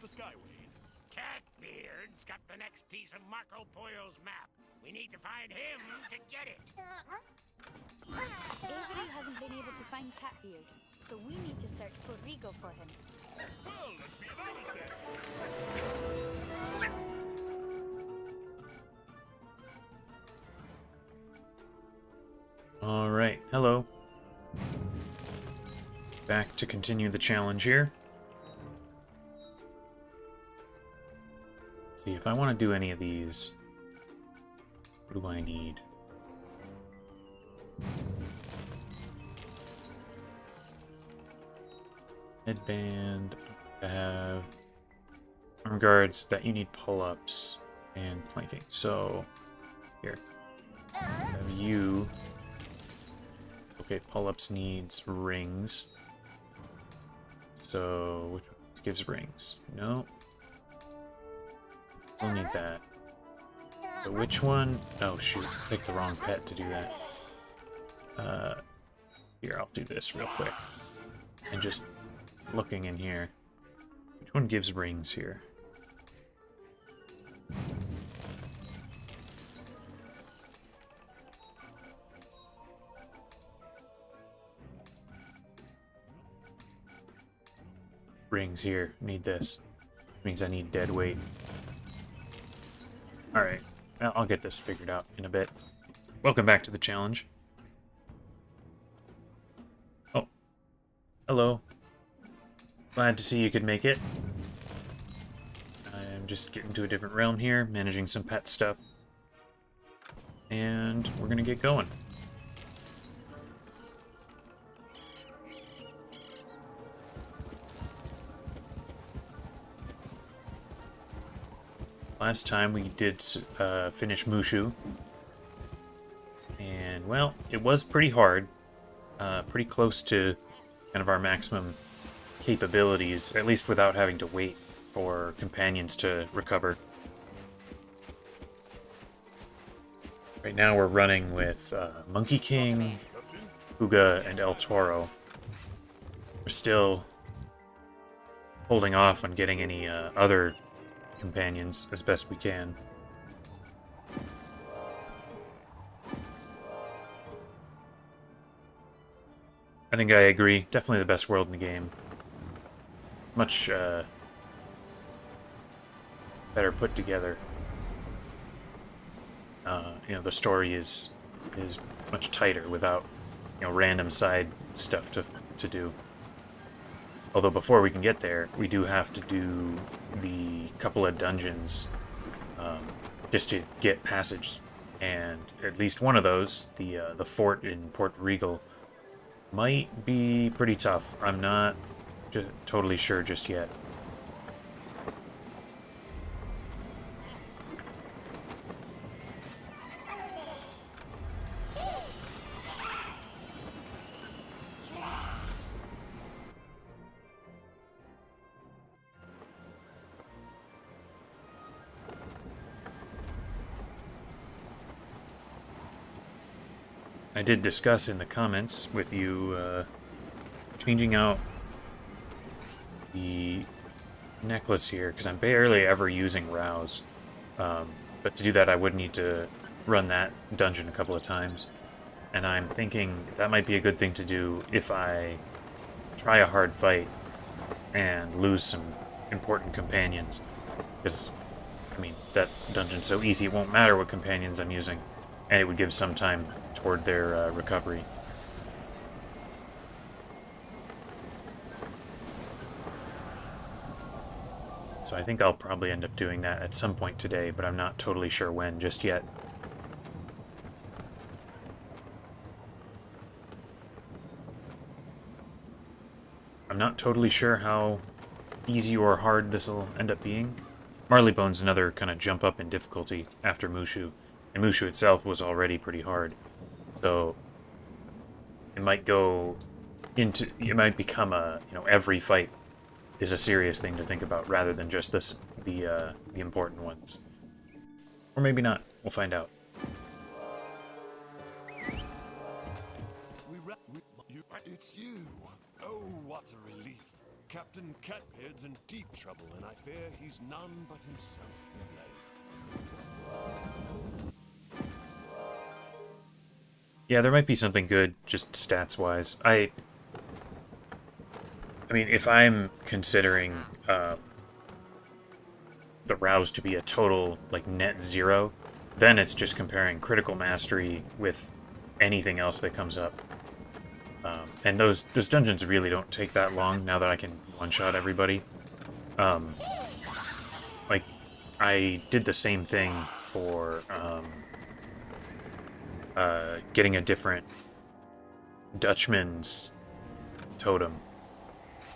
the Skyways. Catbeard's got the next piece of Marco Polo's map. We need to find him to get it. Avery hasn't been able to find Catbeard, so we need to search Port Regal for him. Well, let's be about it then. All right, hello. Back to continue the challenge here. Let's see, if I want to do any of these, what do I need? Headband. I have arm guards that you need pull-ups and planking. So, here. Let's have you. Okay, pull-ups needs rings. So, which one gives rings? No. We'll need that. So which one? Oh shoot, picked the wrong pet to do that. Here, I'll do this real quick. And just looking in here. Which one gives rings here? Rings here. Need this. Means I need dead weight. Alright. I'll get this figured out in a bit. Welcome back to the challenge. Oh. Hello. Glad to see you could make it. I'm just getting to a different realm here, managing some pet stuff. And we're gonna get going. Last time we did finish Mushu, and well, it was pretty hard, pretty close to kind of our maximum capabilities, at least without having to wait for companions to recover. Right now we're running with Monkey King, Huga, and El Toro. We're still holding off on getting any other companions as best we can. I think I agree. Definitely the best world in the game. Much better put together. You know, the story is much tighter without, you know, random side stuff to do. Although before we can get there, we do have to do the couple of dungeons just to get passage. And at least one of those, the fort in Port Regal, might be pretty tough. I'm not totally sure just yet. I did discuss in the comments with you changing out the necklace here, because I'm barely ever using Rouse. But to do that, I would need to run that dungeon a couple of times. And I'm thinking that might be a good thing to do if I try a hard fight and lose some important companions. Because, I mean, that dungeon's so easy, it won't matter what companions I'm using. And it would give some time toward their recovery. So I think I'll probably end up doing that at some point today, but I'm not totally sure when just yet. I'm not totally sure how easy or hard this will end up being. Marleybone's another kind of jump up in difficulty after Mushu, and Mushu itself was already pretty hard. So it might go into, it might become a, you know, every fight is a serious thing to think about rather than just the important ones. Or maybe not. We'll find out. It's you. Oh, what a relief. Captain Catbeard's in deep trouble, and I fear he's none but himself to blame. Yeah, there might be something good, just stats-wise. I mean, if I'm considering the rouse to be a total, like, net 0, then it's just comparing critical mastery with anything else that comes up. And those dungeons really don't take that long, now that I can one-shot everybody. Like, I did the same thing for getting a different Dutchman's totem.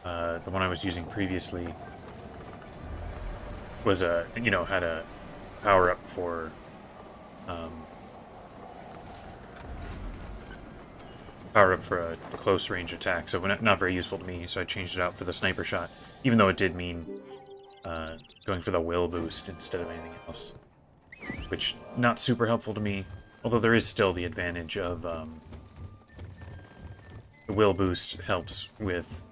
The one I was using previously was had a power-up for a close range attack, so not very useful to me, so I changed it out for the sniper shot, even though it did mean going for the will boost instead of anything else, which not super helpful to me, although there is still the advantage of the will boost helps with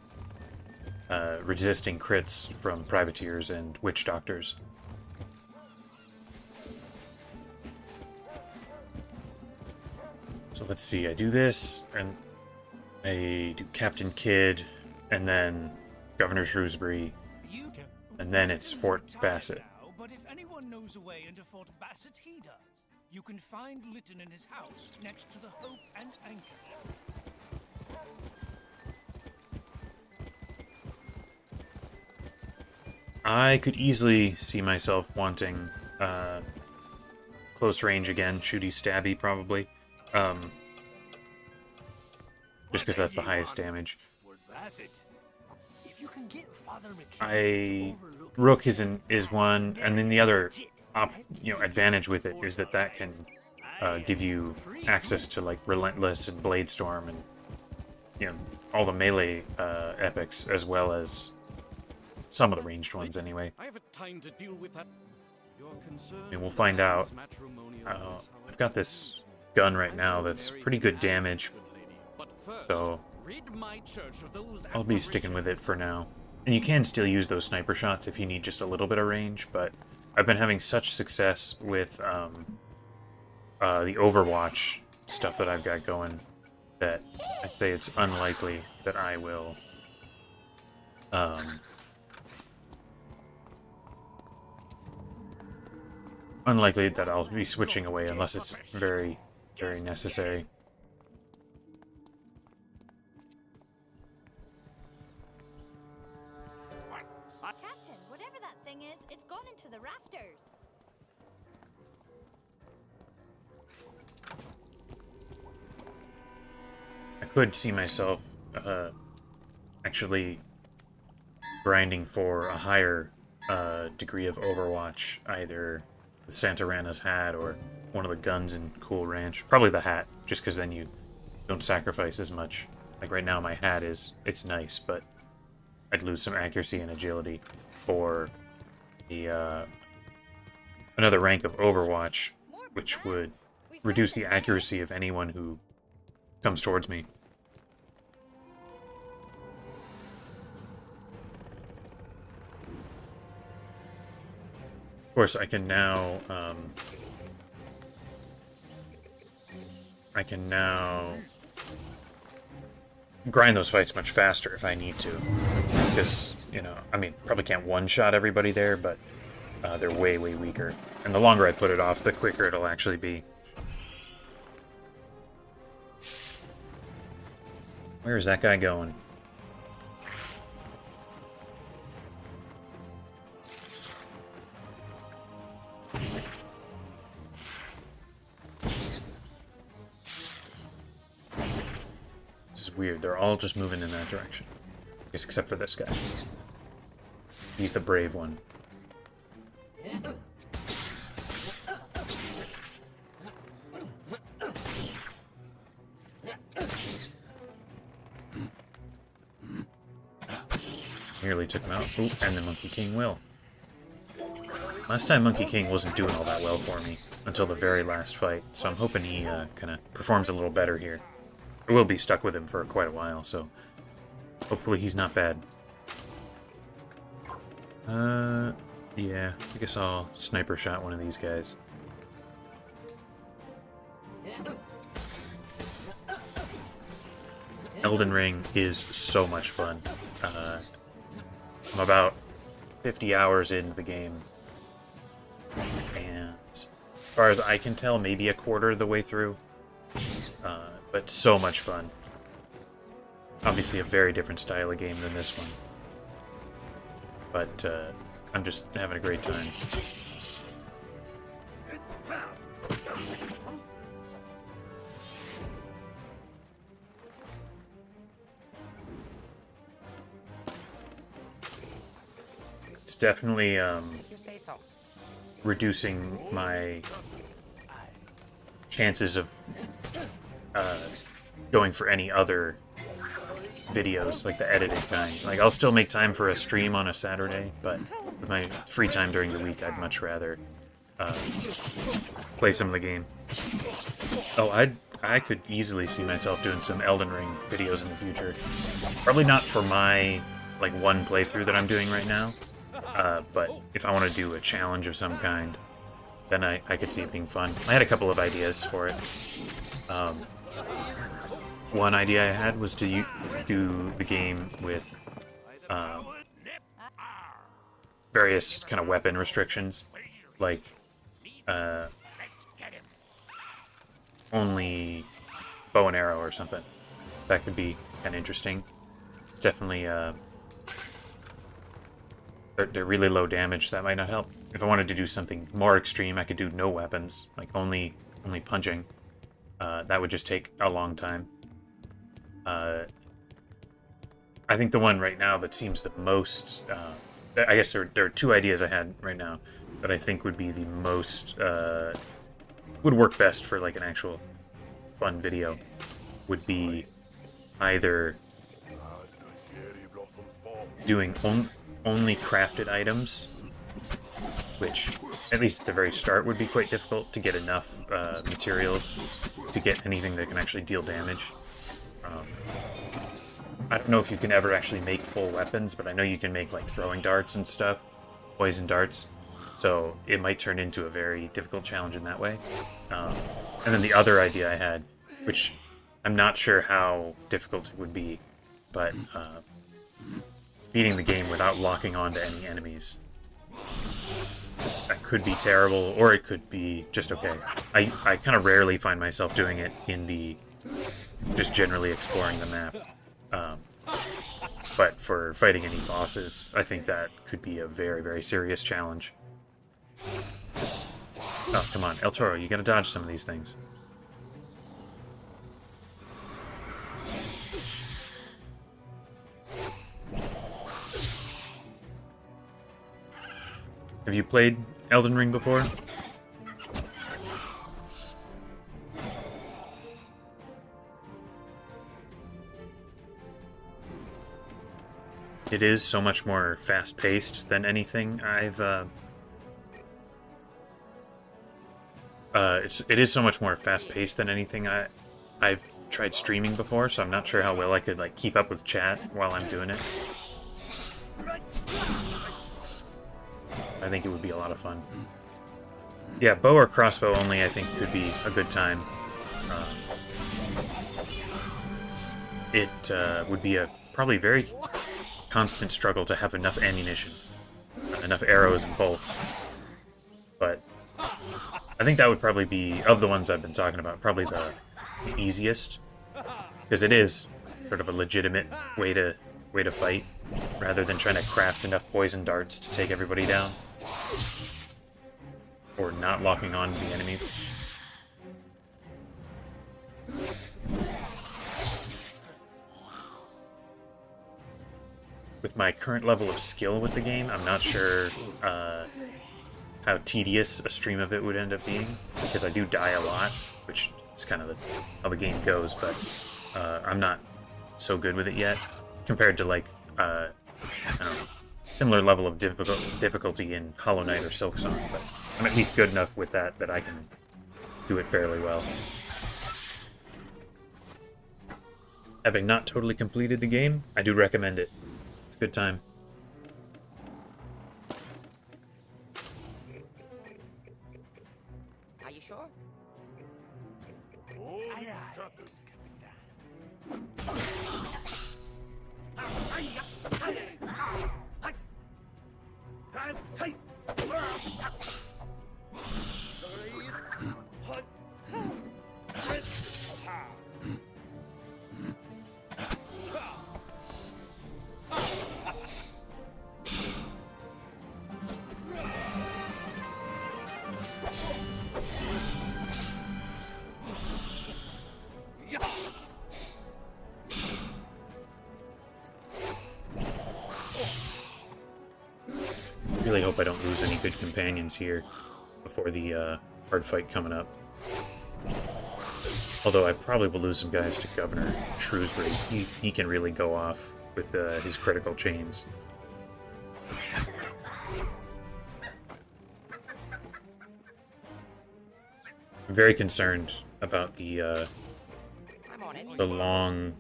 resisting crits from privateers and witch doctors. So let's see, I do this, and I do Captain Kidd, and then Governor Shrewsbury, and then it's Fort Bassett. But if anyone knows a way into Fort Bassett, he does. You can find Lytton in his house next to the Hope and Anchor. I could easily see myself wanting close range again, shooty stabby probably. Just because that's the highest damage. Rook is one, and then the other advantage with it is that can give you access to like Relentless and Bladestorm and all the melee epics, as well as some of the ranged ones anyway. I have time to deal with that. And we'll find out. I've got this gun right now that's pretty good damage, so I'll be sticking with it for now. And you can still use those sniper shots if you need just a little bit of range, but I've been having such success with the Overwatch stuff that I've got going that I'd say it's unlikely that I will unlikely that I'll be switching away unless it's very, very necessary. Captain, whatever that thing is, it's gone into the rafters. I could see myself actually grinding for a higher degree of Overwatch, either with Santarana's hat or one of the guns in Cool Ranch. Probably the hat, just because then you don't sacrifice as much. Like right now my hat it's nice, but I'd lose some accuracy and agility for the another rank of Overwatch, which would reduce the accuracy of anyone who comes towards me. Of course, I can now grind those fights much faster if I need to, because I mean, probably can't one-shot everybody there, but they're way, way weaker, and the longer I put it off, the quicker it'll actually be. Where is that guy going? This is weird. They're all just moving in that direction. I guess except for this guy. He's the brave one. Nearly took him out. Ooh, and the Monkey King will. Last time Monkey King wasn't doing all that well for me until the very last fight, so I'm hoping he kind of performs a little better here. I will be stuck with him for quite a while, so hopefully he's not bad. Yeah, I guess I'll sniper shot one of these guys. Elden Ring is so much fun. I'm about 50 hours into the game, and as far as I can tell, maybe a quarter of the way through. But so much fun. Obviously a very different style of game than this one. But I'm just having a great time. It's definitely reducing my chances of going for any other videos, like the edited kind. Like, I'll still make time for a stream on a Saturday, but with my free time during the week, I'd much rather play some of the game. Oh, I could easily see myself doing some Elden Ring videos in the future. Probably not for my, like, one playthrough that I'm doing right now, but if I want to do a challenge of some kind, then I could see it being fun. I had a couple of ideas for it. One idea I had was to do the game with various kind of weapon restrictions, like only bow and arrow or something. That could be kind of interesting. It's definitely they're really low damage, so that might not help. If I wanted to do something more extreme, I could do no weapons, like only punching. That would just take a long time. I think the one right now that seems the most, I guess there are two ideas I had right now that I think would be the most, would work best for like an actual fun video, would be either doing only crafted items, which at least at the very start would be quite difficult to get enough materials to get anything that can actually deal damage. I don't know if you can ever actually make full weapons, but I know you can make like throwing darts and stuff, poison darts, so it might turn into a very difficult challenge in that way. And then the other idea I had, which I'm not sure how difficult it would be, but beating the game without locking onto any enemies. That could be terrible, or it could be just okay. I kind of rarely find myself doing it in the just generally exploring the map. But for fighting any bosses, I think that could be a very, very serious challenge. Oh, come on, El Toro, you gotta dodge some of these things. Have you played Elden Ring before? It is so much more fast-paced than anything I've, it is so much more fast-paced than anything I've tried streaming before, so I'm not sure how well I could, like, keep up with chat while I'm doing it. I think it would be a lot of fun. Yeah, bow or crossbow only, I think, could be a good time. It would be a probably very constant struggle to have enough ammunition, enough arrows and bolts. But I think that would probably be, of the ones I've been talking about, probably the easiest, because it is sort of a legitimate way to fight, rather than trying to craft enough poison darts to take everybody down, or not locking on to the enemies. With my current level of skill with the game, I'm not sure how tedious a stream of it would end up being, because I do die a lot, which is kind of how the game goes, but I'm not so good with it yet, compared to, like, I don't know, similar level of difficulty in Hollow Knight or Silksong, but I'm at least good enough with that I can do it fairly well. Having not totally completed the game, I do recommend it. It's a good time. Oh, Aye, aye, Captain. Really hope I don't lose any good companions here before the hard fight coming up. Although I probably will lose some guys to Governor Shrewsbury. He can really go off with his critical chains. I'm very concerned about the long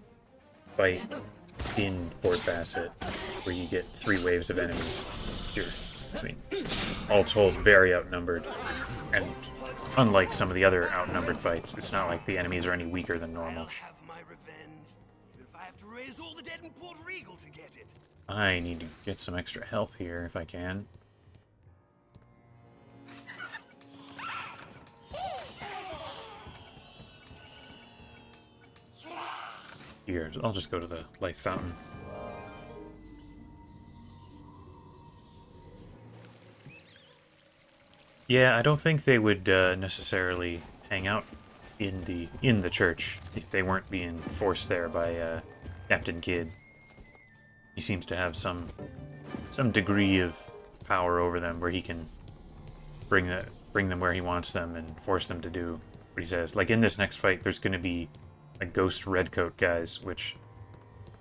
fight in Fort Bassett, where you get 3 waves of enemies. I mean, all told, very outnumbered. And unlike some of the other outnumbered fights, it's not like the enemies are any weaker than normal. I'll have my revenge, even if I have to raise all the dead in Port Regal to get it. I need to get some extra health here if I can. Here, I'll just go to the life fountain. Yeah, I don't think they would necessarily hang out in the church if they weren't being forced there by Captain Kidd. He seems to have some degree of power over them, where he can bring them where he wants them and force them to do what he says. Like in this next fight, there's going to be like ghost redcoat guys, which,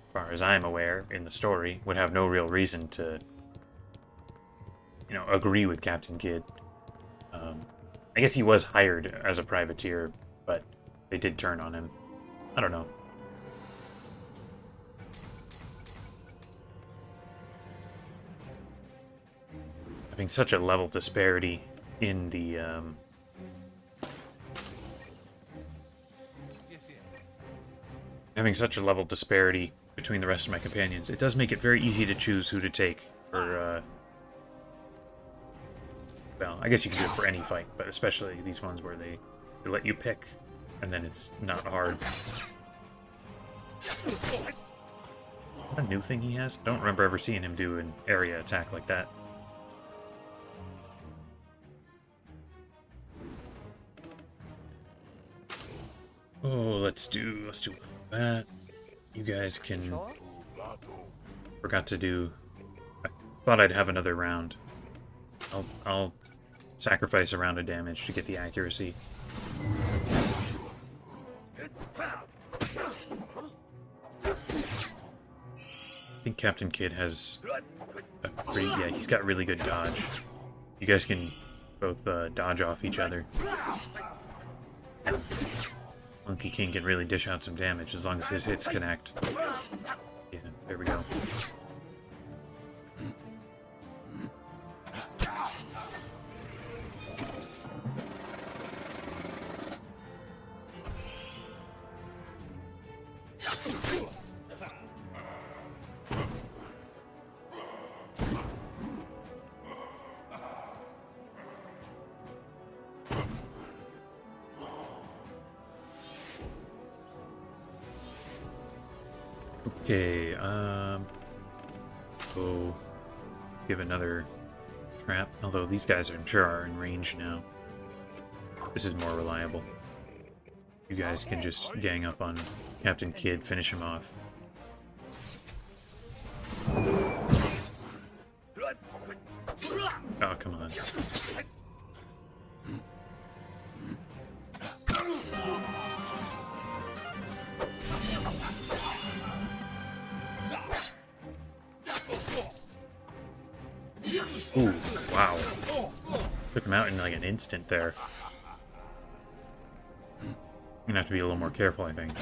as far as I'm aware, in the story, would have no real reason to, agree with Captain Kidd. I guess he was hired as a privateer, but they did turn on him. I don't know. Having such a level disparity in the having such a level disparity between the rest of my companions, it does make it very easy to choose who to take for well, I guess you can do it for any fight, but especially these ones where they let you pick, and then it's not hard. What a new thing he has? I don't remember ever seeing him do an area attack like that. Oh, let's do that. You guys can... Forgot to do... I thought I'd have another round. I'll sacrifice a round of damage to get the accuracy. I think Captain Kidd has a pretty... Yeah, he's got really good dodge. You guys can both dodge off each other. Monkey King can really dish out some damage as long as his hits connect. Yeah, there we go. Okay, go give another trap, although these guys I'm sure are in range now. This is more reliable. You guys can just gang up on Captain Kidd, finish him off. Oh, come on. Ooh, wow. Took him out in like an instant there. I'm gonna have to be a little more careful, I think.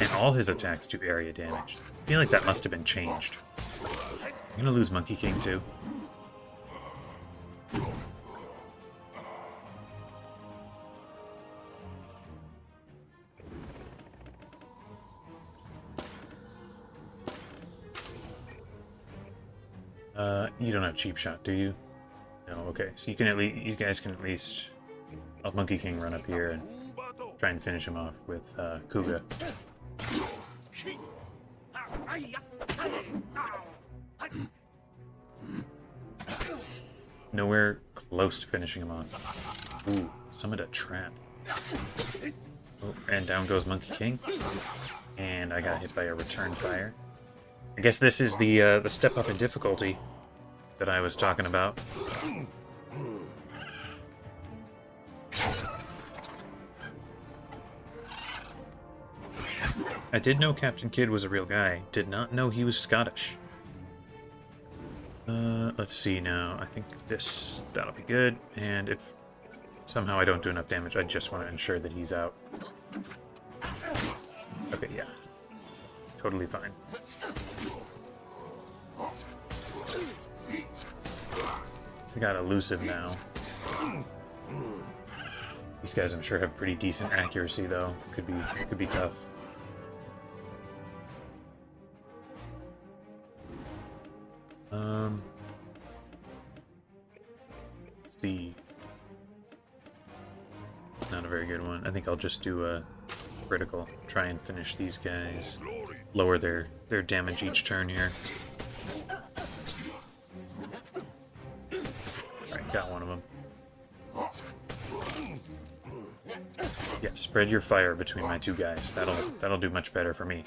And all his attacks do area damage. I feel like that must have been changed. I'm gonna lose Monkey King too. You don't have cheap shot, do you? No, okay. So you can at least, you guys can at least, I'll Monkey King run up here and try and finish him off with Kuga. Nowhere close to finishing him off. Ooh, summoned a trap. Oh, and down goes Monkey King. And I got hit by a return fire. I guess this is the step up in difficulty that I was talking about. I did know Captain Kidd was a real guy. Did not know he was Scottish. Let's see now. I think that'll be good. And if somehow I don't do enough damage, I just want to ensure that he's out. Okay, yeah. Totally fine. So I got elusive now. These guys, I'm sure, have pretty decent accuracy, though. Could be tough. Let's see. Not a very good one. I think I'll just do a critical. Try and finish these guys. Lower their damage each turn here. Alright, got one of them. Yeah, spread your fire between my two guys. That'll do much better for me.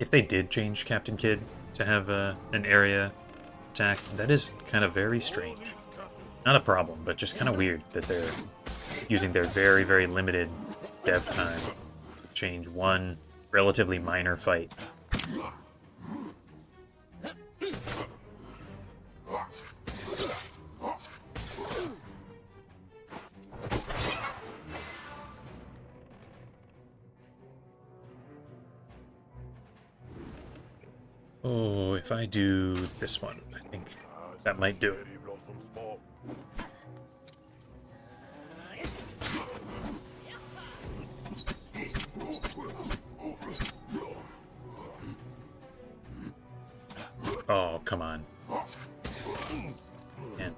If they did change Captain Kidd to have an area attack, that is kind of very strange. Not a problem, but just kind of weird that they're using their very, very limited dev time to change one relatively minor fight. Oh, if I do this one, I think that might do it. Oh, come on. And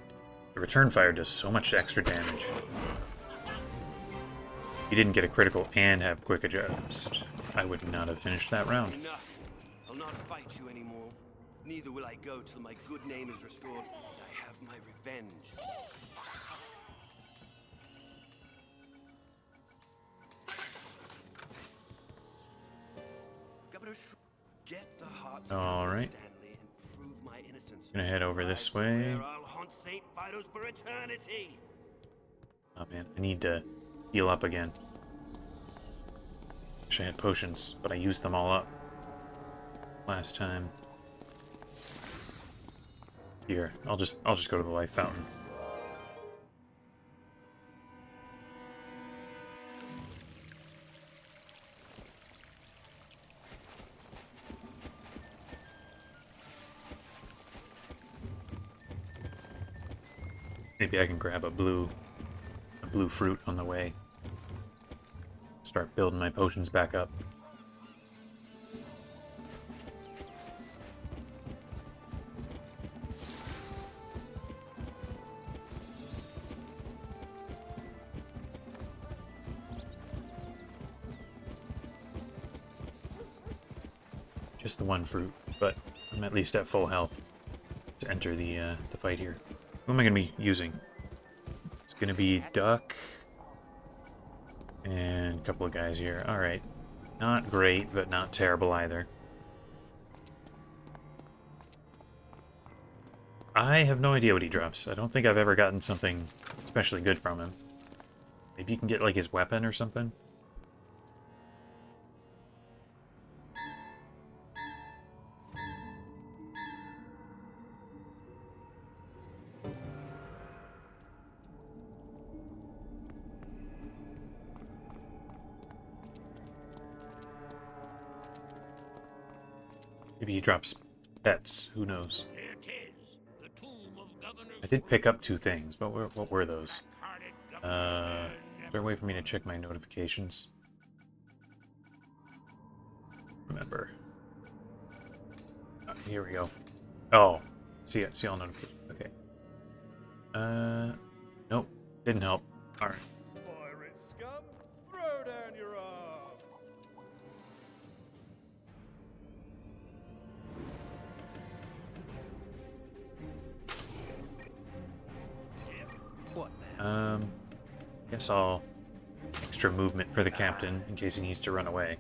the return fire does so much extra damage. He didn't get a critical and have quick adjust. I would not have finished that round. Enough. I'll not fight you anymore. Neither will I go till my good name is restored and I have my revenge. Governor, get the heart All right. Stanley and prove my innocence. Gonna head over this I way. swear I'll haunt St. Fido's for eternity. Oh man, I need to heal up again. Wish I had potions, but I used them all up last time. Here, I'll just go to the life fountain. Maybe I can grab a blue fruit on the way. Start building my potions back up. Just the one fruit, but I'm at least at full health to enter the fight here. Who am I going to be using? It's going to be Duck and a couple of guys here. Alright. Not great, but not terrible either. I have no idea what he drops. I don't think I've ever gotten something especially good from him. Maybe you can get like his weapon or something? Maybe he drops pets. Who knows? Here it is, the tomb of Governor I did pick up two things, but what were those? Black-hearted Is Governor there a way for me to check my notifications? remember. Here we go. Oh, see all notifications. Okay. Nope, didn't help. All right. Pirate scum, throw down your arms. What now? Guess I'll extra movement for the captain in case he needs to run away.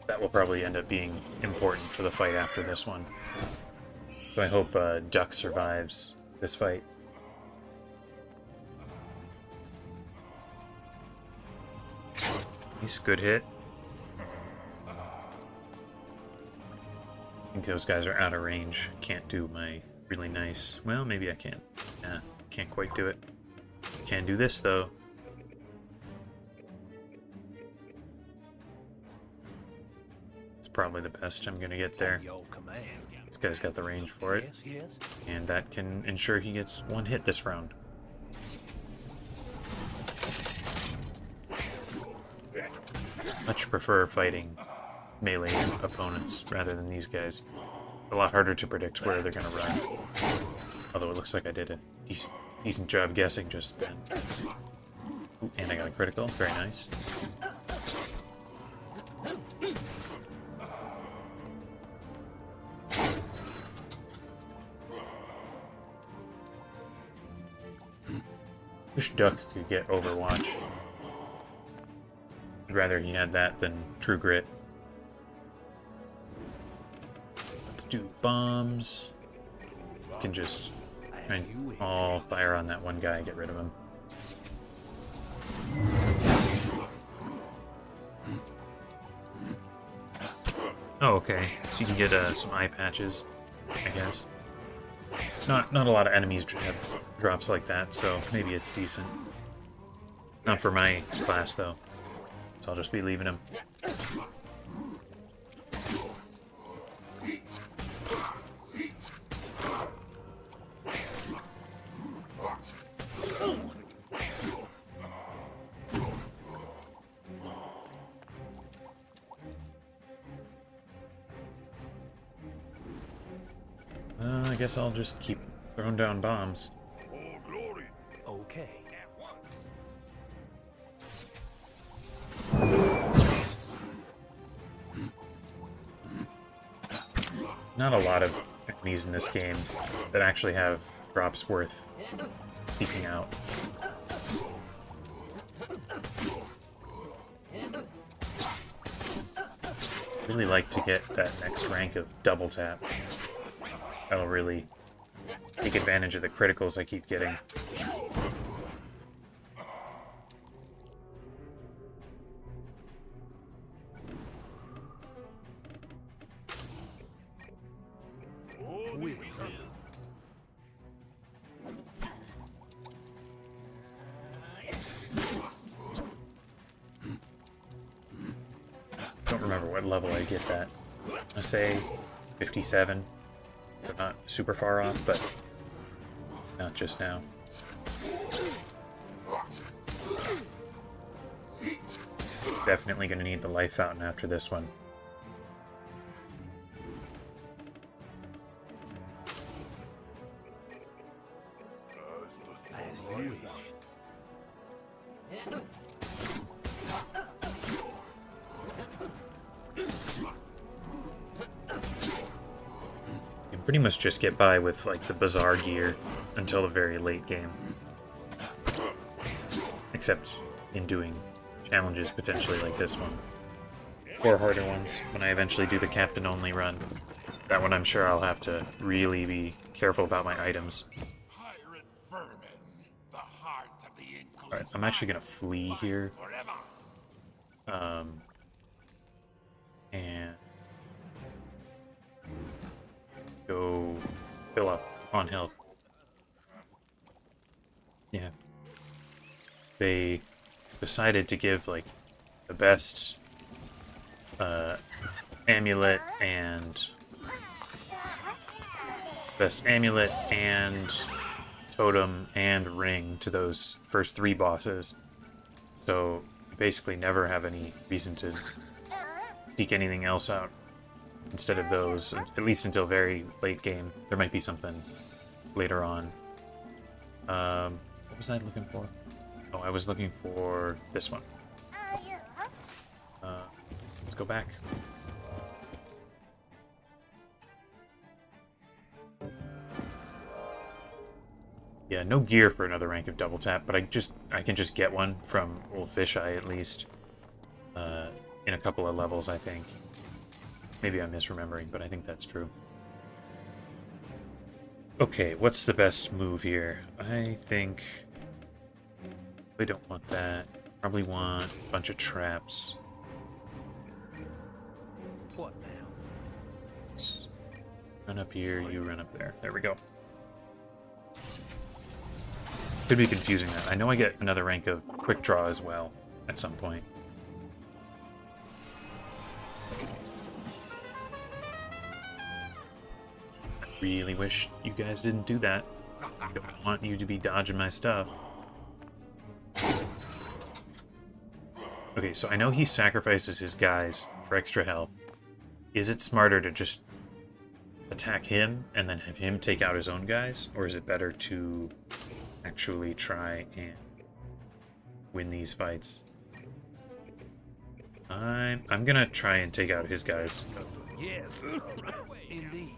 That will probably end up being important for the fight after this one. So I hope Duck survives this fight. Nice, good hit. I think those guys are out of range. Can't do my really nice... Well, maybe I can. Yeah, can't quite do it. Can do this, though. It's probably the best I'm going to get there. Your command. This guy's got the range for it. Yes. And that can ensure he gets one hit this round. Much prefer fighting melee opponents rather than these guys. A lot harder to predict where they're going to run. Although it looks like I did a decent job guessing just then. Ooh, and I got a critical. Very nice. Wish Duck could get Overwatch. I'd rather he had that than True Grit. Let's do bombs. You can just try and all fire on that one guy, get rid of him. Oh, okay. So you can get some eye patches, I guess. Not a lot of enemies have drops like that, so maybe it's decent. Not for my class, though. So I'll just be leaving him. I guess I'll just keep throwing down bombs. For glory. Okay. Not a lot of enemies in this game that actually have drops worth seeking out. Really like to get that next rank of double tap. That'll really take advantage of the criticals I keep getting. Don't remember what level I get that. I say 57. So not super far off, but not just now. Definitely going to need the life fountain after this one. As you wish. You pretty much just get by with like the bizarre gear until the very late game. Except in doing challenges potentially like this one. Or harder ones when I eventually do the captain only run. That one I'm sure I'll have to really be careful about my items. Pirate vermin, the heart of the Alright, I'm actually gonna flee here. And go fill up on health. Yeah. They decided to give like the best amulet and totem and ring to those first 3 bosses. So basically never have any reason to seek anything else out instead of those, at least until very late game. There might be something later on. What was I looking for? Oh, I was looking for this one. Let's go back. Yeah, no gear for another rank of double tap, but I can just get one from Old Fisheye at least. In a couple of levels, I think. Maybe I'm misremembering, but I think that's true. Okay, what's the best move here? I think we don't want that. Probably want a bunch of traps. What now? Let's run up here, you run up there. There we go. Could be confusing that. I know I get another rank of quick draw as well at some point. I really wish you guys didn't do that. I don't want you to be dodging my stuff. Okay, so I know he sacrifices his guys for extra health. Is it smarter to just attack him and then have him take out his own guys? Or is it better to actually try and win these fights? I'm gonna try and take out his guys. Yes, indeed.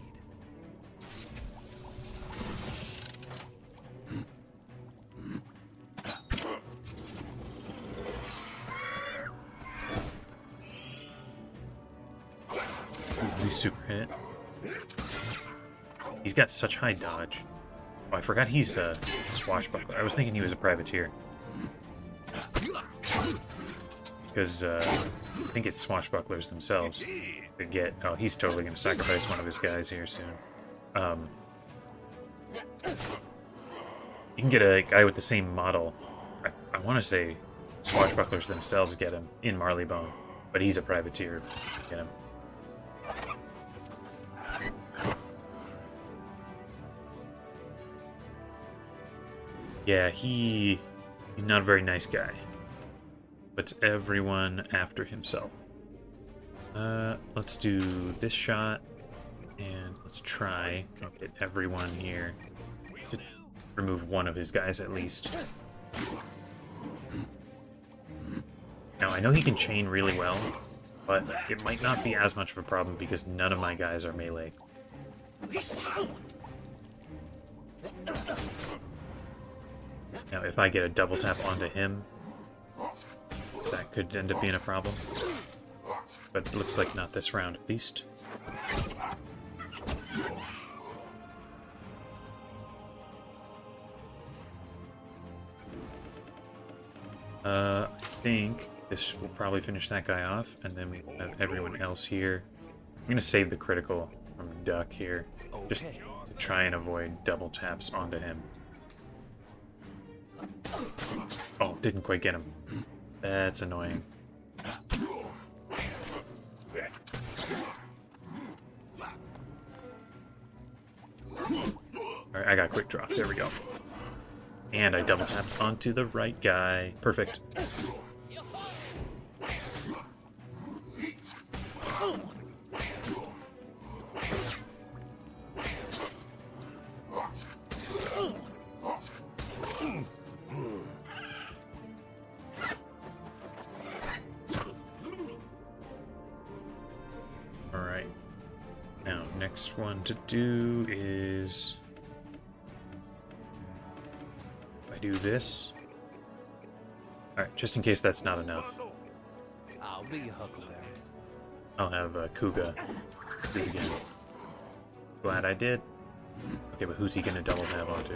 He's super hit. He's got such high dodge. Oh, I forgot he's a swashbuckler. I was thinking he was a privateer. Because I think it's swashbucklers themselves that get... Oh, he's totally going to sacrifice one of his guys here soon. You can get a guy with the same model. I want to say swashbucklers themselves get him in Marleybone, but he's a privateer. Get him. Yeah, he's not a very nice guy. Puts everyone after himself. Let's do this shot, and let's try and get everyone here to remove one of his guys at least. Now, I know he can chain really well, but it might not be as much of a problem because none of my guys are melee. Now, if I get a double tap onto him, that could end up being a problem. But it looks like not this round, at least. I think this will probably finish that guy off, and then we have everyone else here. I'm going to save the critical from Duck here, just to try and avoid double taps onto him. Oh, didn't quite get him. That's annoying. Alright, I got quick draw. There we go. And I double tapped onto the right guy. Perfect. Alright. Now, next one to do is... I do this. Alright, just in case that's not enough. I'll be your huckleberry. I'll have Kuga do it again. Glad I did. Okay, but who's he gonna double tap onto?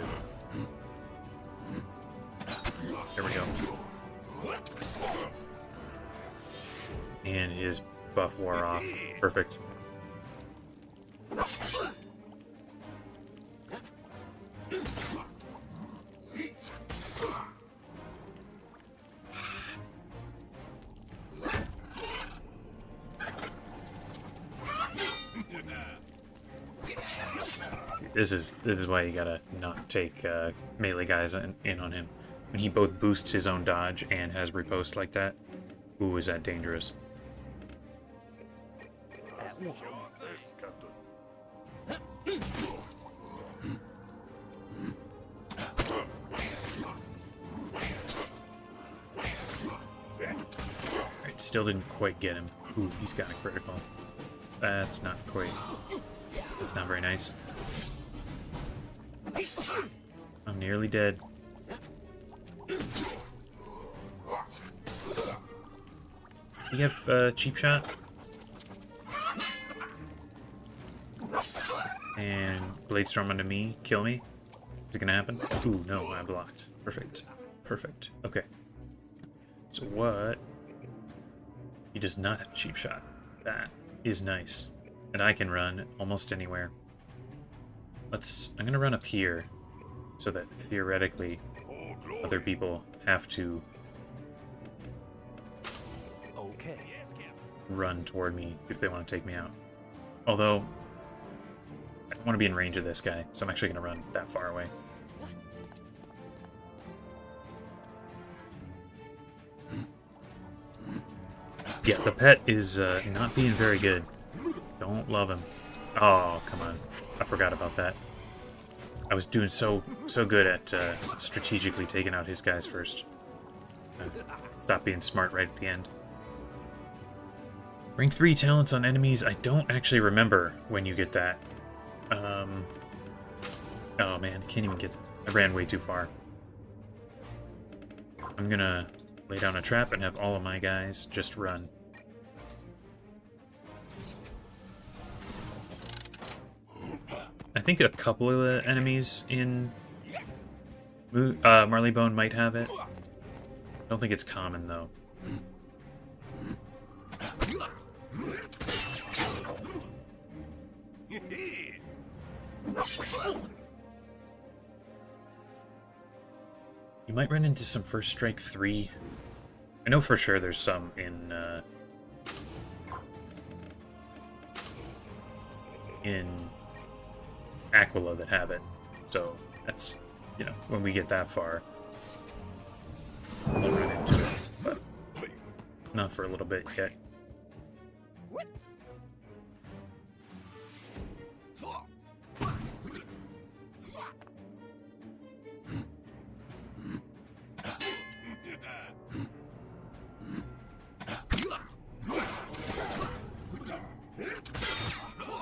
There we go. And his buff wore off. Perfect. This is why you gotta not take melee guys in on him. When he both boosts his own dodge and has riposte like that. Ooh, is that dangerous? Alright, still didn't quite get him. Ooh, he's got a critical. That's not quite... That's not very nice. I'm nearly dead. Does he have a cheap shot? And Blade Storm onto me. Kill me. Is it gonna happen? Ooh, no, I blocked. Perfect. Perfect. Okay. So what? He does not have a cheap shot. That is nice. And I can run almost anywhere. I'm gonna run up here so that theoretically other people have to run toward me if they want to take me out. Although, I don't want to be in range of this guy, so I'm actually going to run that far away. Yeah, the pet is not being very good. Don't love him. Oh, come on. I forgot about that. I was doing so good at strategically taking out his guys first. Stop being smart right at the end. Rank 3 talents on enemies. I don't actually remember when you get that. Oh man, can't even get... I ran way too far. I'm gonna lay down a trap and have all of my guys just run. I think a couple of the enemies in Marleybone might have it. I don't think it's common, though. You might run into some First Strike 3. I know for sure there's some in Aquila that have it. So that's, you know, when we get that far, I'll run into it. But not for a little bit yet.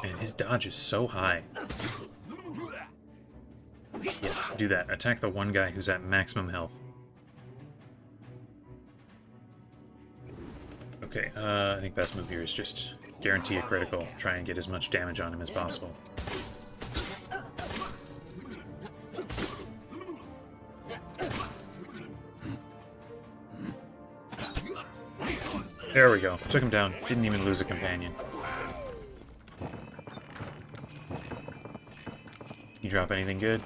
Man, his dodge is so high. Yes, do that. Attack the one guy who's at maximum health. Okay, I think best move here is just guarantee a critical. Try and get as much damage on him as possible. There we go. Took him down. Didn't even lose a companion. You drop anything good?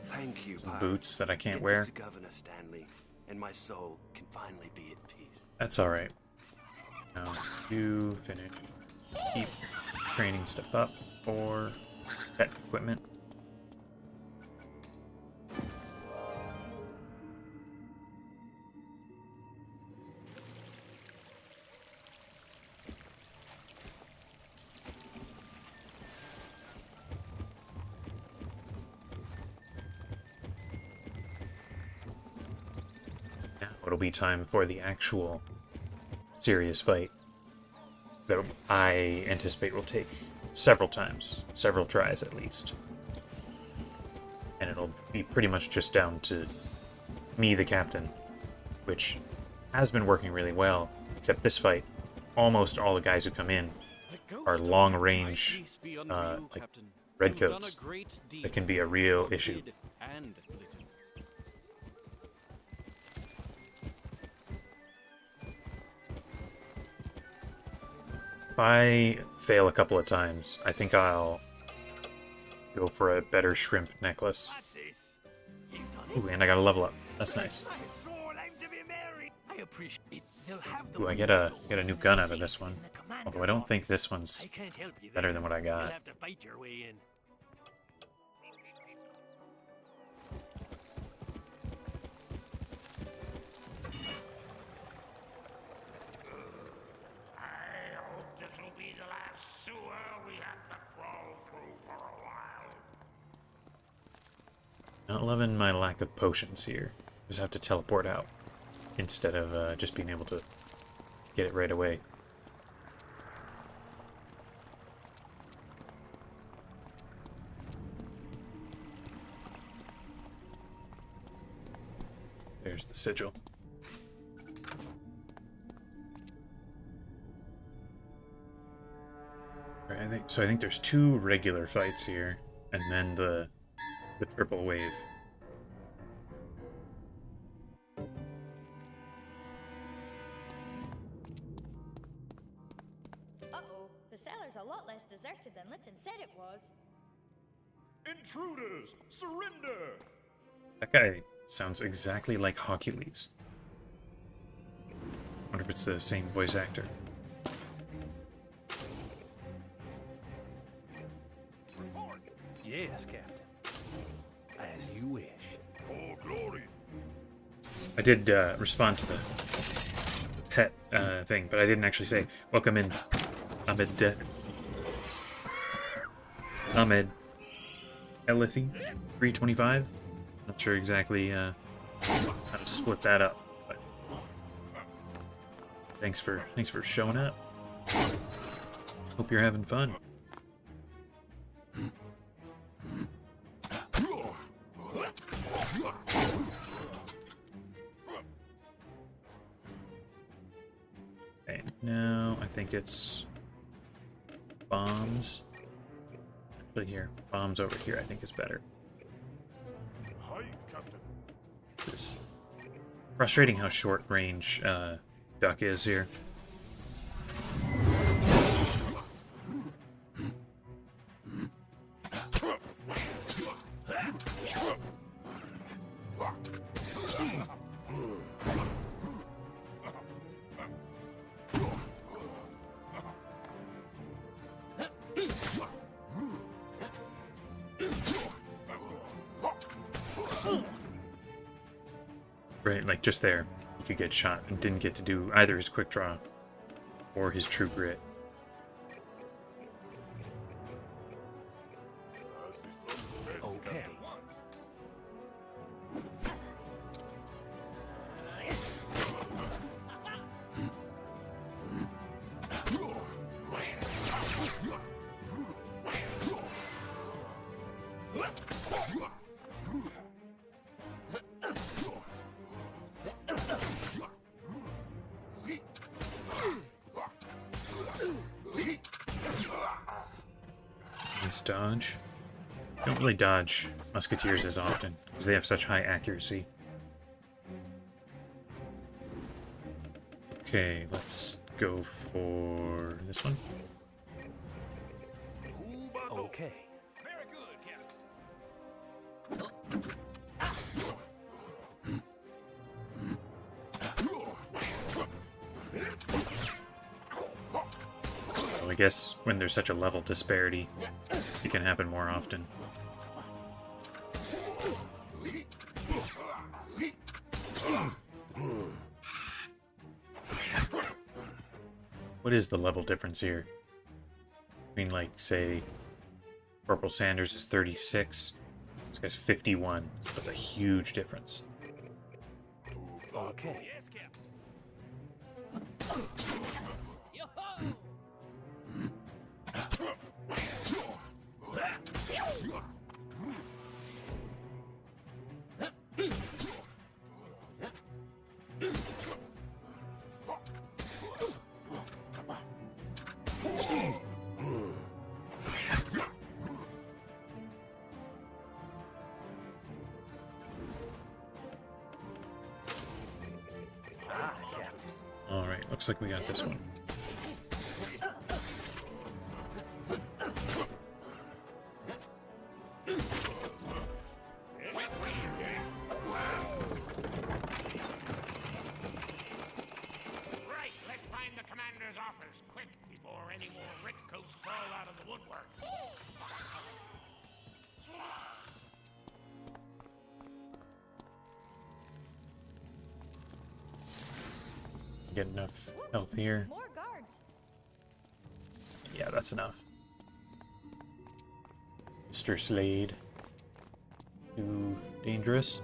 Thank you, Some boots that I can't wear? To Governor Stanley, and my soul can finally be at peace. That's alright. Now, you finish. Keep training stuff up for pet equipment. It'll be time for the actual serious fight that I anticipate will take several times, several tries at least. And it'll be pretty much just down to me, the captain, which has been working really well, except this fight, almost all the guys who come in are long-range, like, redcoats. That can be a real issue. If I fail a couple of times, I think I'll go for a better shrimp necklace. Ooh, and I got a level up. That's nice. Ooh, I get a new gun out of this one. Although I don't think this one's better than what I got. Not loving my lack of potions here. Just have to teleport out instead of just being able to get it right away. There's the sigil. Right, I think there's 2 regular fights here, and then the triple wave. Uh-oh, the cellar's a lot less deserted than Lytton said it was. Intruders, surrender! That guy sounds exactly like Hercules. Wonder if it's the same voice actor. Yes, Captain. As you wish. For glory! I did respond to the pet thing, but I didn't actually say, welcome in, Ahmed. Ahmed Elithi, 325. Not sure exactly how to split that up, but thanks for showing up. Hope you're having fun. Okay, now I think it's bombs. Actually, here, bombs over here. I think is better. Hi, Captain. This is frustrating how short range Duck is here. Right, like just there, he could get shot and didn't get to do either his quick draw or his true grit. Okay. Nice dodge. Don't really dodge musketeers as often because they have such high accuracy. Okay, let's go for this one. Okay. Very good, Captain. Well, I guess when there's such a level disparity, it can happen more often. What is the level difference here? I mean, like, say, Corporal Sanders is 36, this guy's 51, so that's a huge difference. Okay. Yes, Captain. Yo-ho! Ah, Captain. Alright, looks like we got this one. Right, let's find the commander's office, quick, before any more redcoats crawl out of the woodwork. Get enough health here. More guards. Yeah, that's enough. Mr. Slade. Too dangerous.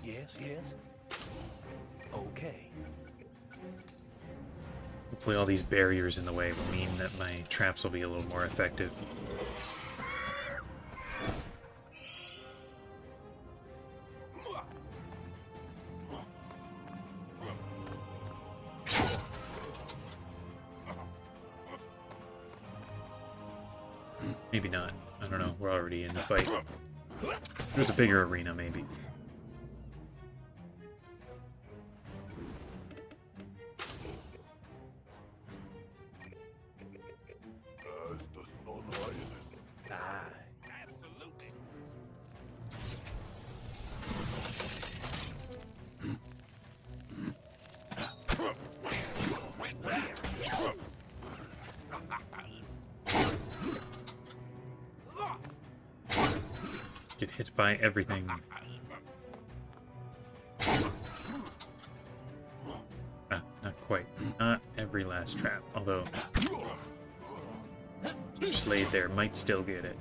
Yes, yes. Okay. Hopefully all these barriers in the way will mean that my traps will be a little more effective. Maybe not. I don't know. We're already in the fight. There's a bigger arena, maybe. As the sun rises, Aye. Absolutely. Get hit by everything. Ah, not quite. Not every last trap, although Slade there might still get it.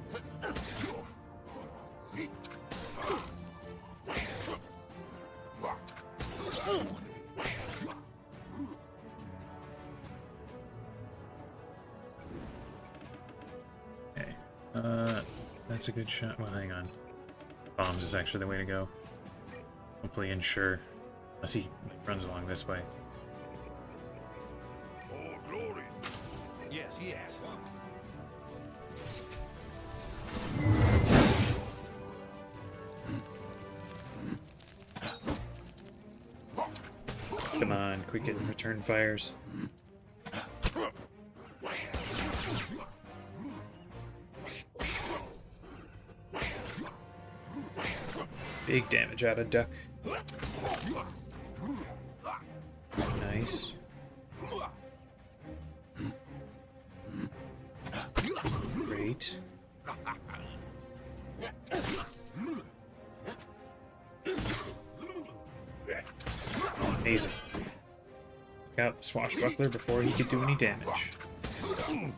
Okay. That's a good shot. Well, hang on. Bombs is actually the way to go. Hopefully ensure. Unless he runs along this way. for glory. Yes, yes. Come on, quick get and return fires. Big damage out of Duck. Nice. Great. Amazing. Took out the swashbuckler before he could do any damage. As the sun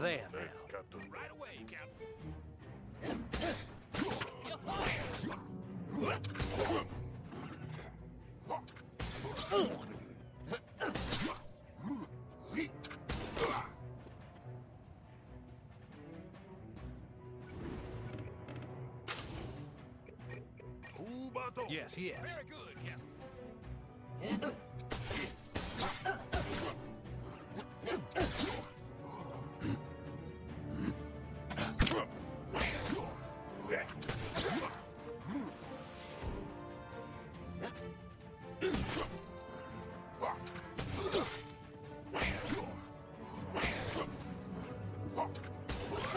There sets, now. Captain. Right away, Captain. Two battle. Yes, yes. Very good, Captain.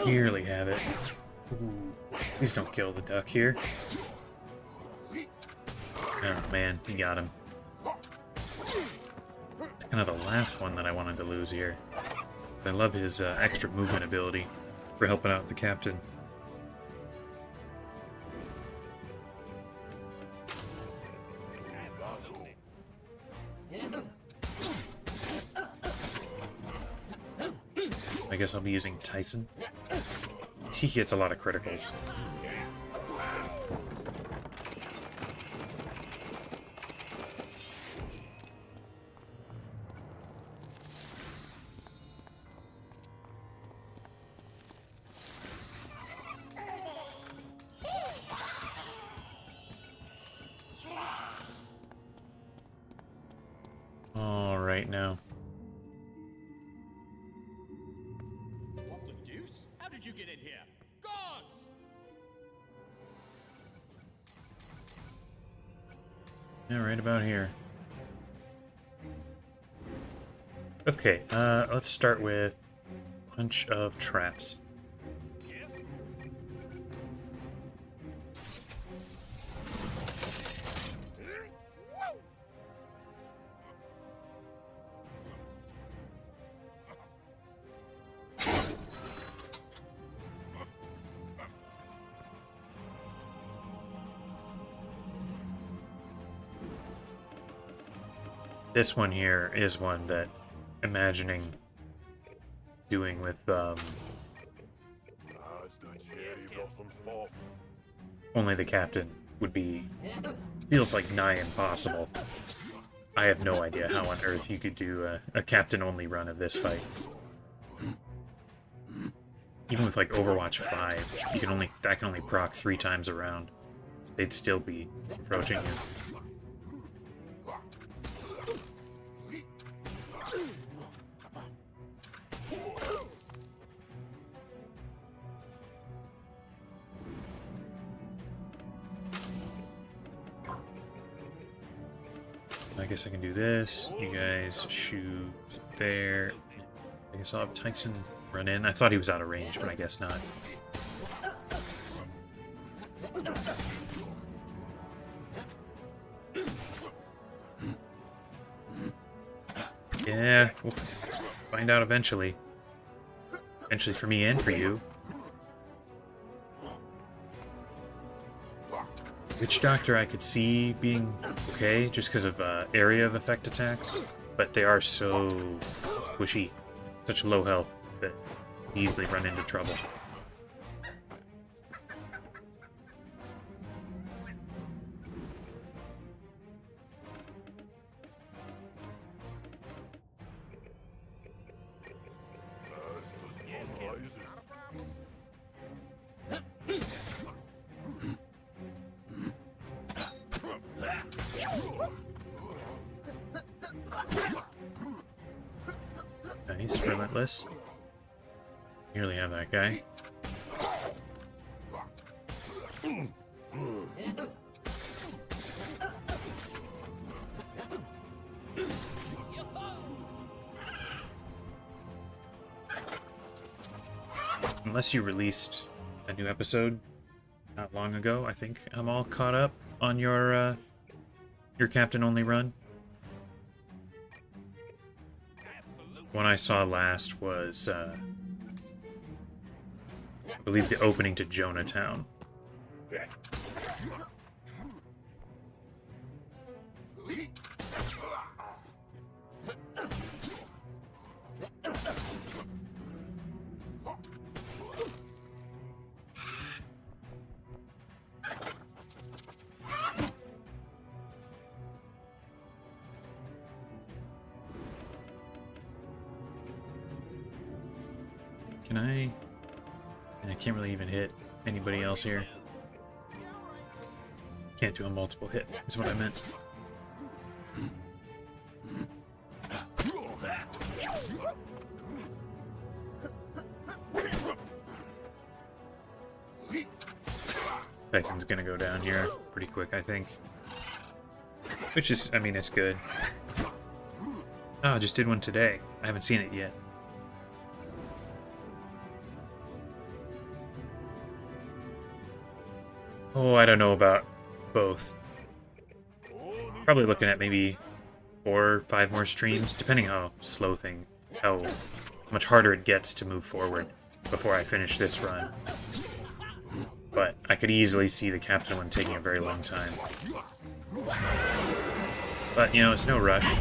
Nearly have it. Ooh. Please don't kill the duck here. Oh man, he got him. It's kind of the last one that I wanted to lose here. I love his extra movement ability for helping out the captain. I guess I'll be using Tyson. He gets a lot of criticals. All right now. What the deuce? How did you get in here? Guards! Yeah, right about here. Okay, let's start with bunch of traps. Yes? this one here is one that imagining doing with only the captain would be, feels like nigh impossible. I have no idea how on earth you could do a captain-only run of this fight. Even with like Overwatch 5, that can only proc 3 times around. They'd still be approaching you. I guess I can do this. You guys shoot there. I guess I'll have Tyson run in. I thought he was out of range, but I guess not. Yeah, we'll find out eventually. Eventually for me and for you. Witch Doctor I could see being okay, just because of area of effect attacks, but they are so squishy, such low health, that you easily run into trouble. Nice, relentless. Nearly have that guy. Unless you released a new episode not long ago, I think I'm all caught up on your captain-only run. One I saw last was, I believe, the opening to Jonahtown. Can I... I can't really even hit anybody else here. Can't do a multiple hit, is what I meant. Tyson's gonna go down here pretty quick, I think. Which is, I mean, it's good. Oh, I just did one today. I haven't seen it yet. Oh, I don't know about both. Probably looking at maybe 4 or 5 more streams, depending how how much harder it gets to move forward before I finish this run. But I could easily see the captain one taking a very long time. But, you know, it's no rush.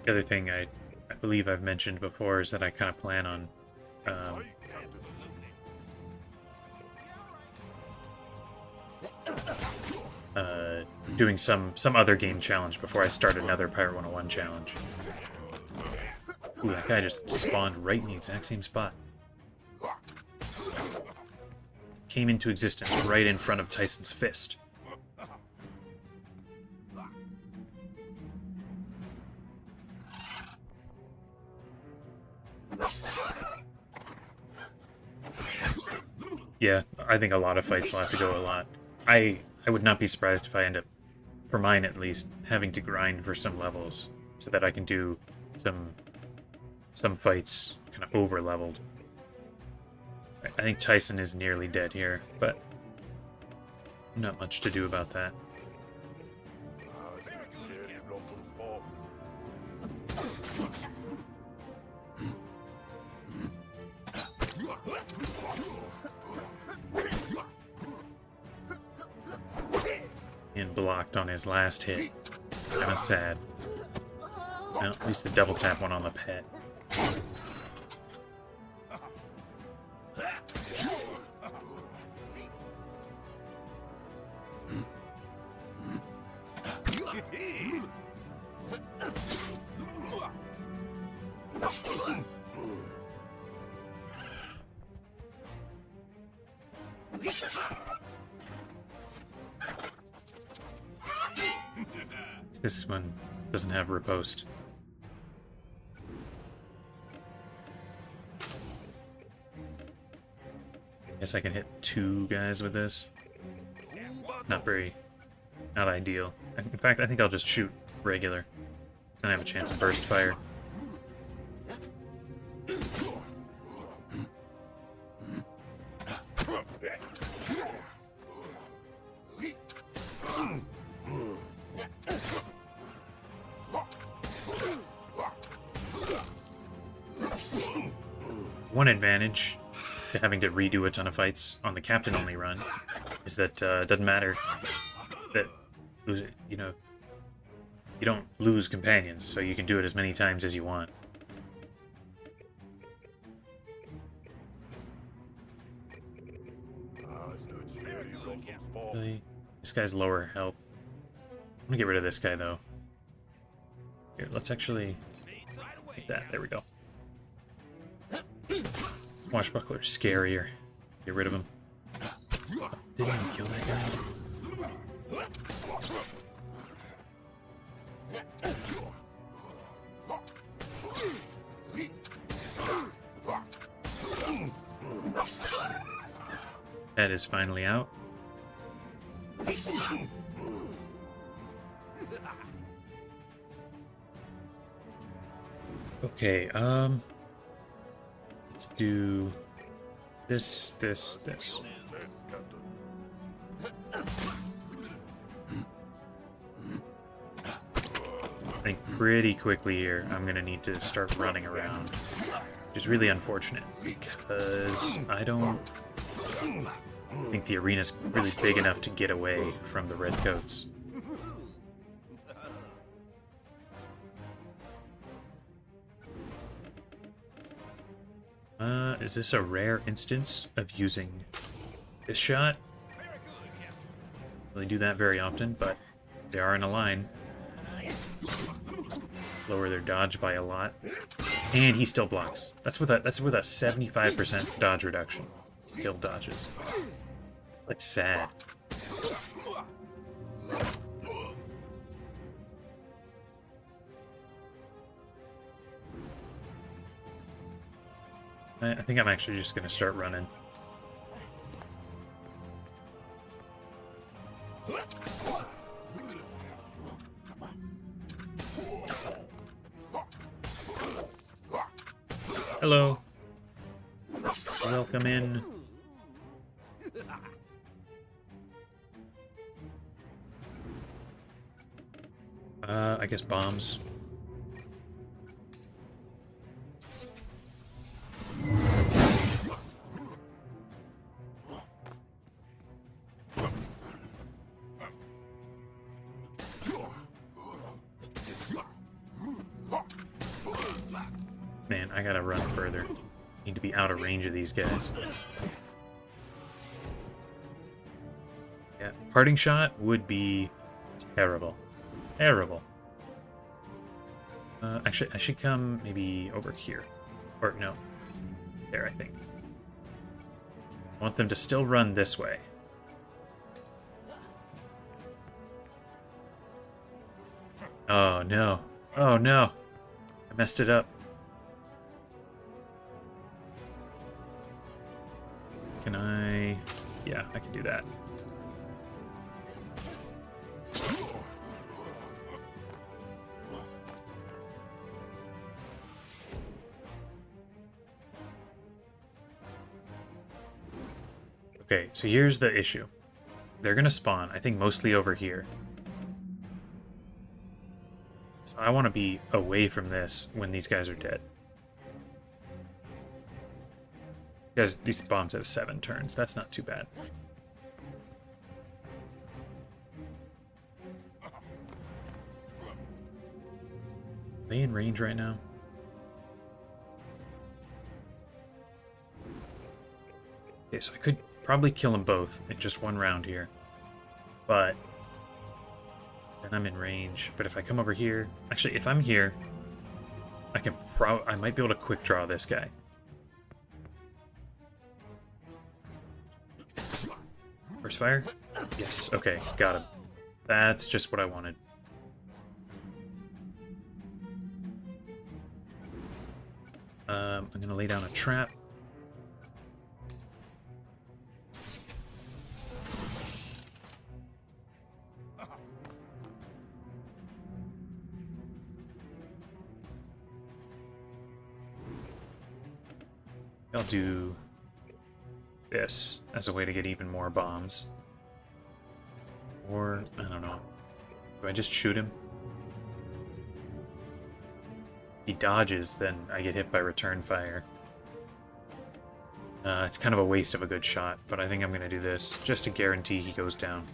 The other thing I believe I've mentioned before is that I kind of plan on doing some other game challenge before I start another Pirate101 challenge. Ooh, that guy just spawned right in the exact same spot. Came into existence right in front of Tyson's fist. Yeah, I think a lot of fights will have to go a lot. I would not be surprised if I end up, for mine at least, having to grind for some levels so that I can do some fights kind of over-leveled. I think Tyson is nearly dead here, but not much to do about that. And blocked on his last hit. Kinda sad. Well, at least the double tap one on the pet. This one doesn't have riposte. Guess I can hit 2 guys with this. It's not ideal. In fact, I think I'll just shoot regular. Then I have a chance of burst fire. One advantage to having to redo a ton of fights on the captain-only run is that it doesn't matter that, you know, you don't lose companions, so you can do it as many times as you want. Really? This guy's lower health. I'm gonna get rid of this guy, though. Here, let's actually hit that. There we go. Swashbuckler's scarier. Get rid of him. Didn't even kill that guy. That is finally out. Okay, let's do this. I think pretty quickly here I'm gonna need to start running around, which is really unfortunate because I don't think the arena's really big enough to get away from the redcoats. Is this a rare instance of using this shot? Really do that very often, but they are in a line. Lower their dodge by a lot. And he still blocks. That's with a 75% dodge reduction. Still dodges. It's like sad. I think I'm actually just going to start running. Hello. Welcome in. I guess bombs. Man, I gotta run further. Need to be out of range of these guys. Yeah, parting shot would be terrible. Terrible. Actually, I should come maybe over here. Or, no. There, I think. I want them to still run this way. Oh, no. Oh, no. I messed it up. Can I... Yeah, I can do that. Okay, so here's the issue. They're gonna spawn, I think mostly over here. So I want to be away from this when these guys are dead. Because these bombs have 7 turns. That's not too bad. they in range right now? Okay, so I could probably kill them both in just one round here. But then I'm in range. But if I come over here... Actually, if I'm here, I might be able to quick draw this guy. First fire? Yes, okay, got him. That's just what I wanted. I'm gonna lay down a trap. I'll do this as a way to get even more bombs. Or, I don't know. Do I just shoot him? If he dodges, then I get hit by return fire. It's kind of a waste of a good shot, but I think I'm going to do this just to guarantee he goes down.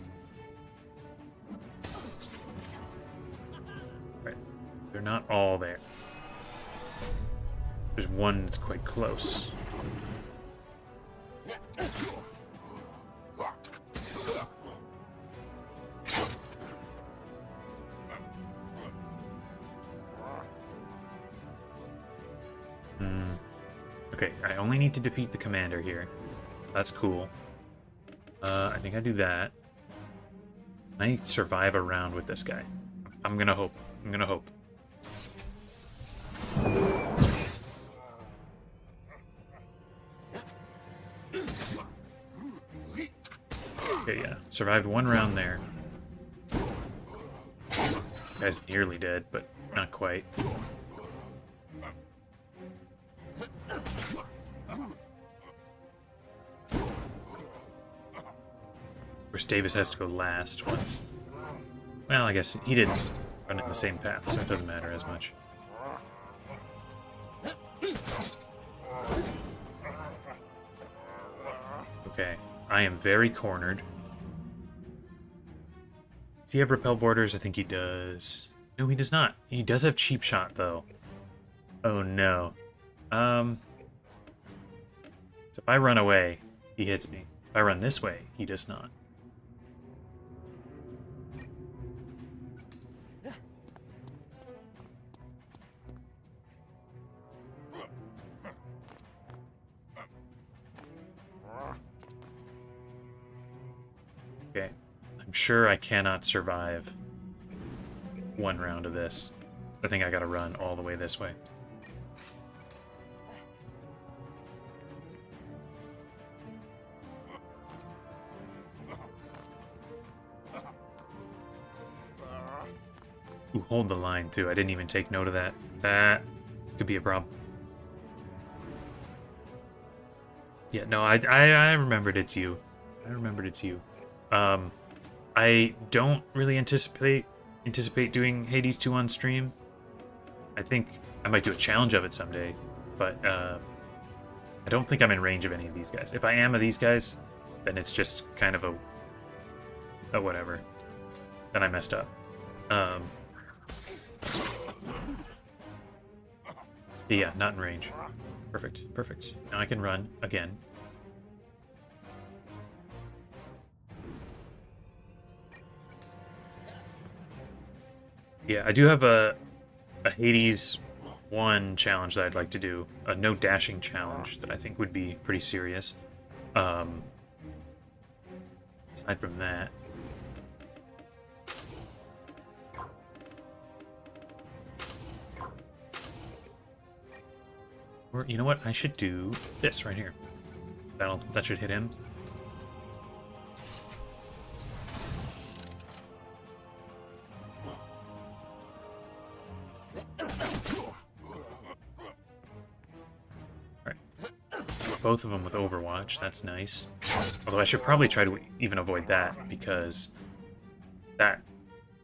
Right. They're not all there. There's one that's quite close. Okay, I only need to defeat the commander here. That's cool. I think I do that. I need to survive a round with this guy. I'm gonna hope. I'm gonna hope. Okay, yeah. Survived one round there. Guy's nearly dead, but not quite. Of course, Davis has to go last once. Well, I guess he didn't run in the same path, so it doesn't matter as much. Okay, I am very cornered. Does he have repel borders? I think he does. No, he does not. He does have cheap shot, though. Oh, no. So if I run away, he hits me. If I run this way, he does not. Okay. I'm sure I cannot survive one round of this. I think I gotta run all the way this way. Ooh, hold the line, too. I didn't even take note of that. That could be a problem. Yeah, no, I remembered it's you. I remembered it's you. I don't really anticipate doing Hades 2 on stream. I think I might do a challenge of it someday, but I don't think I'm in range of any of these guys. If I am of these guys, then it's just kind of a whatever. Then I messed up. Yeah, not in range. Perfect, perfect. Now I can run again. Yeah, I do have a Hades 1 challenge that I'd like to do. A no dashing challenge that I think would be pretty serious. Aside from that... Or, you know what? I should do this right here. That should hit him. Alright. Both of them with Overwatch. That's nice. Although I should probably try to even avoid that, because that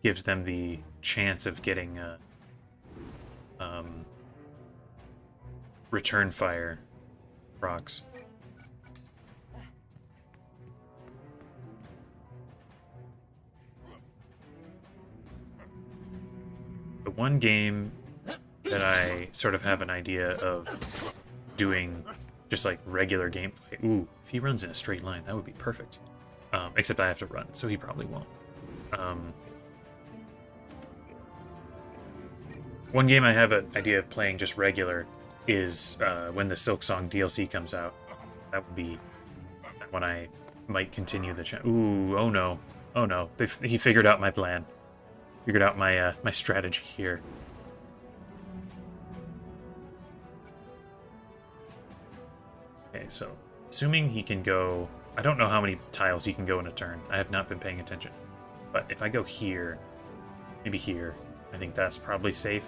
gives them the chance of getting return fire procs. The one game that I sort of have an idea of doing just like regular gameplay. Ooh, if he runs in a straight line, that would be perfect. Except I have to run, so he probably won't. One game I have an idea of playing just regular is when the Silksong DLC comes out. That would be when I might continue the channel. Ooh, oh no. Oh no. He figured out my plan. Figured out my my strategy here. Okay, so assuming he can go... I don't know how many tiles he can go in a turn. I have not been paying attention. But if I go here, maybe here, I think that's probably safe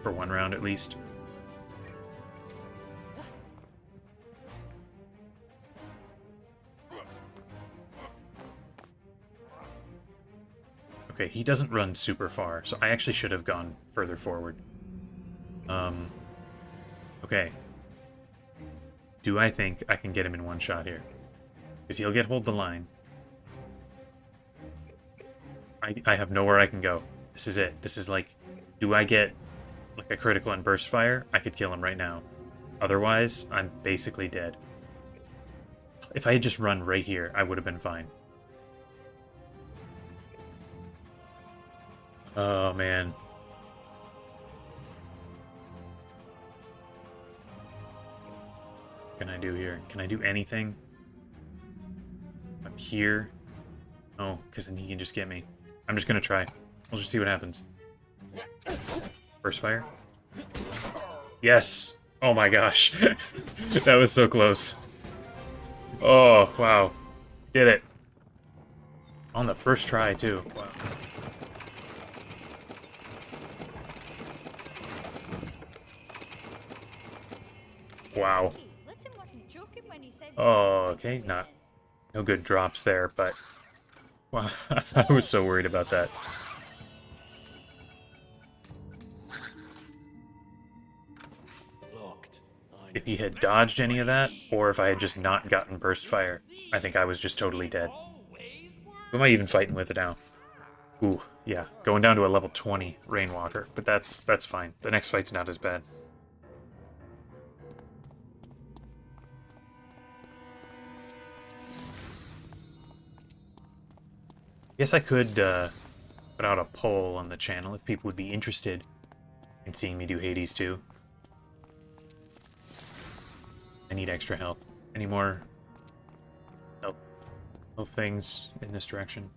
for one round at least. Okay, he doesn't run super far, so I actually should have gone further forward. Okay. Do I think I can get him in one shot here? Because he'll get hold the line. I have nowhere I can go. This is it. This is like, do I get like a critical and burst fire? I could kill him right now. Otherwise, I'm basically dead. If I had just run right here, I would have been fine. Oh, man. What can I do here? Can I do anything? I'm here. Oh, because then he can just get me. I'm just going to try. We'll just see what happens. Burst fire. Yes! Oh my gosh. That was so close. Oh, wow. Did it. On the first try, too. Wow. Wow. Litton wasn't joking when he said Oh, okay. No good drops there, but... Wow, I was so worried about that. If he had dodged any of that, or if I had just not gotten burst fire, I think I was just totally dead. Who am I even fighting with now? Ooh, yeah. Going down to a level 20 Rainwalker, but that's fine. The next fight's not as bad. Guess I could put out a poll on the channel if people would be interested in seeing me do Hades 2. I need extra help. Any more help things in this direction?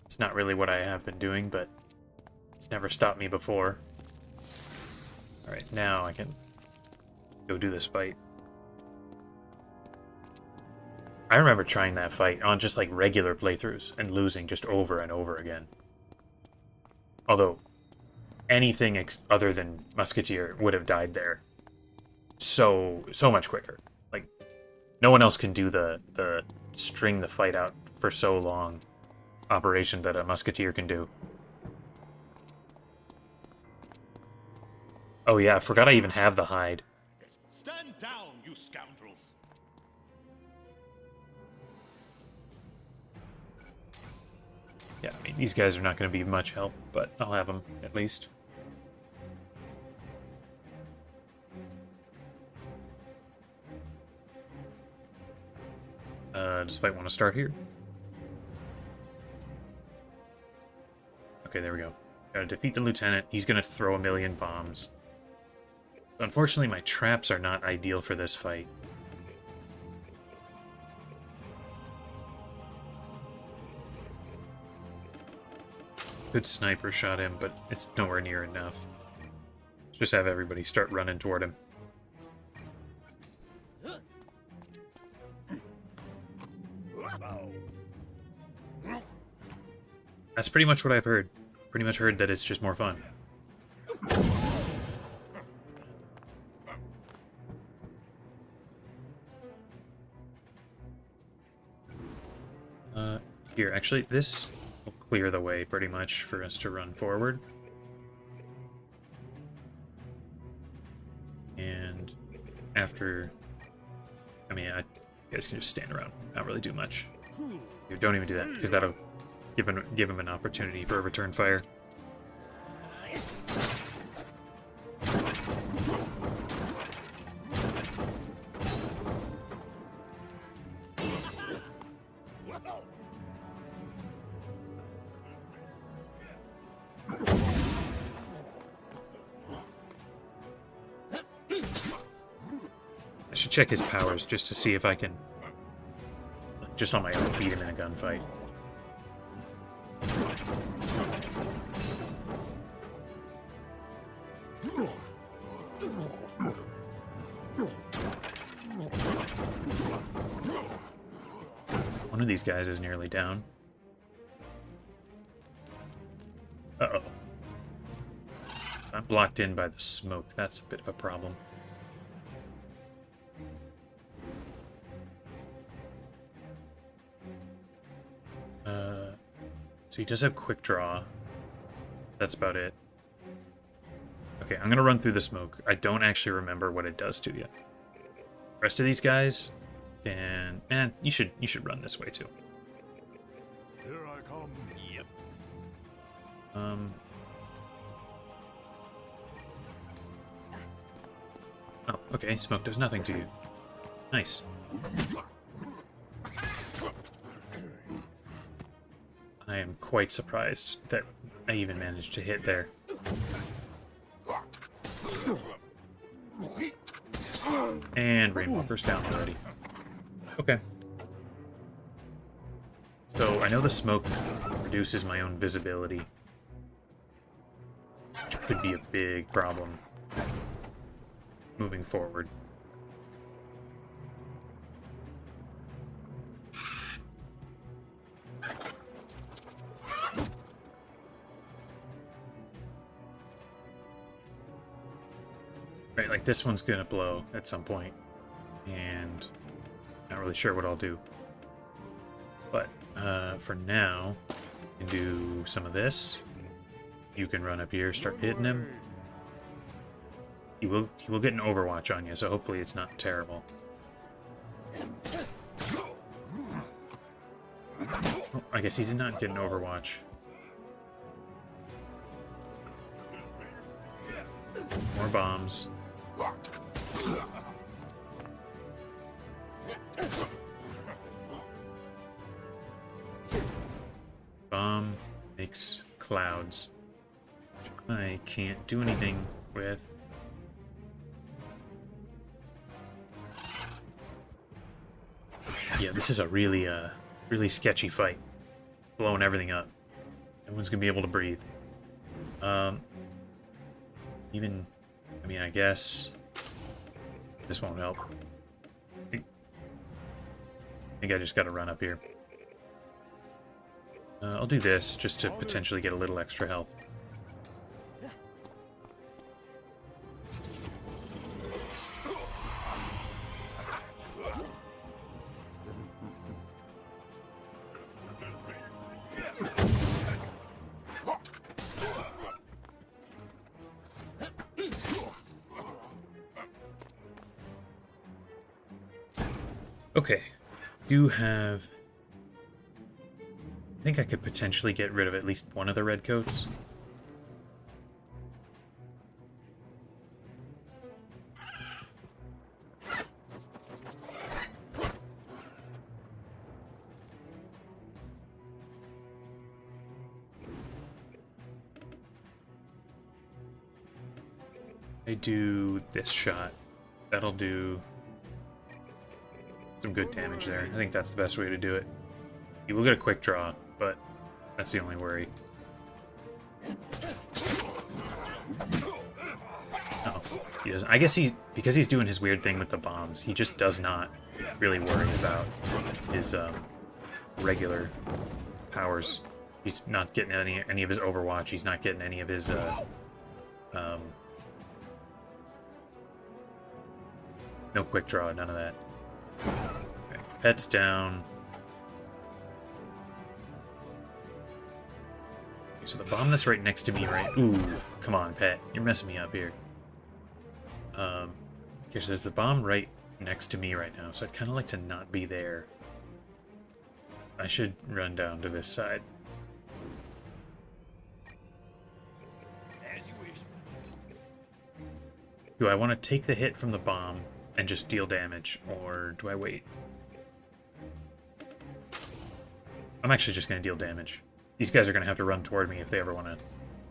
It's not really what I have been doing, but it's never stopped me before. Alright, now I can go do this fight. I remember trying that fight on just like regular playthroughs and losing just over and over again. Although anything other than Musketeer would have died there so much quicker. Like no one else can do the string the fight out for so long operation that a Musketeer can do. Oh yeah, I forgot I even have the hide. Stand down, you scoundrels! Yeah, I mean, these guys are not going to be much help, but I'll have them, at least. Does the fight want to start here? Okay, there we go. Gotta defeat the lieutenant. He's gonna throw a million bombs. Unfortunately, my traps are not ideal for this fight. Good sniper shot him, but it's nowhere near enough. Let's just have everybody start running toward him. That's pretty much what I've heard. Pretty much heard that it's just more fun. Here, actually, this will clear the way pretty much for us to run forward. And after... I mean, you guys can just stand around, not really do much. Here, don't even do that, because that'll give him an opportunity for a return fire. I should check his powers just to see if I can, just on my own, beat him in a gunfight. One of these guys is nearly down. Uh-oh. I'm blocked in by the smoke. That's a bit of a problem. So he does have quick draw. That's about it. Okay, I'm gonna run through the smoke. I don't actually remember what it does to you. Rest of these guys can... Man, you should run this way too. Here I come. Yep. Oh, okay, smoke does nothing to you. Nice. I am quite surprised that I even managed to hit there. And Rainwalker's down already. Okay. So I know the smoke reduces my own visibility, which could be a big problem moving forward. Right, like this one's gonna blow at some point, and not really sure what I'll do. But for now, I can do some of this. You can run up here, start hitting him. He will get an overwatch on you, so hopefully it's not terrible. Oh, I guess he did not get an overwatch. More bombs. Bomb makes clouds, which I can't do anything with. Yeah, this is a really sketchy fight. Blowing everything up. No one's gonna be able to breathe. Even, I mean, I guess this won't help. I think I just gotta run up here. I'll do this just to potentially get a little extra health. Okay, do have... I think I could potentially get rid of at least one of the redcoats. I do this shot. That'll do some good damage there. I think that's the best way to do it. You will get a quick draw, but that's the only worry. Oh, he doesn't. I guess because he's doing his weird thing with the bombs, he just does not really worry about his regular powers. He's not getting any of his Overwatch. He's not getting any of his no quick draw, none of that. Okay, pet's down. Okay, so the bomb that's right next to me, right? Ooh, come on, pet. You're messing me up here. Okay, so there's a bomb right next to me right now, so I'd kind of like to not be there. I should run down to this side. As you wish. Do I want to take the hit from the bomb and just deal damage, or do I wait? I'm actually just going to deal damage. These guys are going to have to run toward me if they ever want to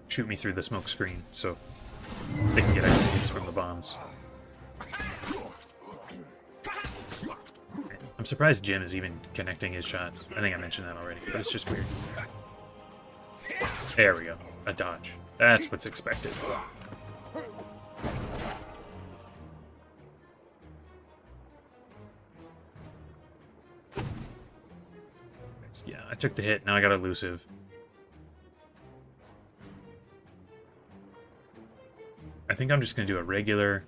shoot me through the smoke screen, so they can get extra hits from the bombs. I'm surprised Jim is even connecting his shots. I think I mentioned that already, but it's just weird. There we go. A dodge. That's what's expected. Yeah, I took the hit. Now I got elusive. I think I'm just going to do a regular...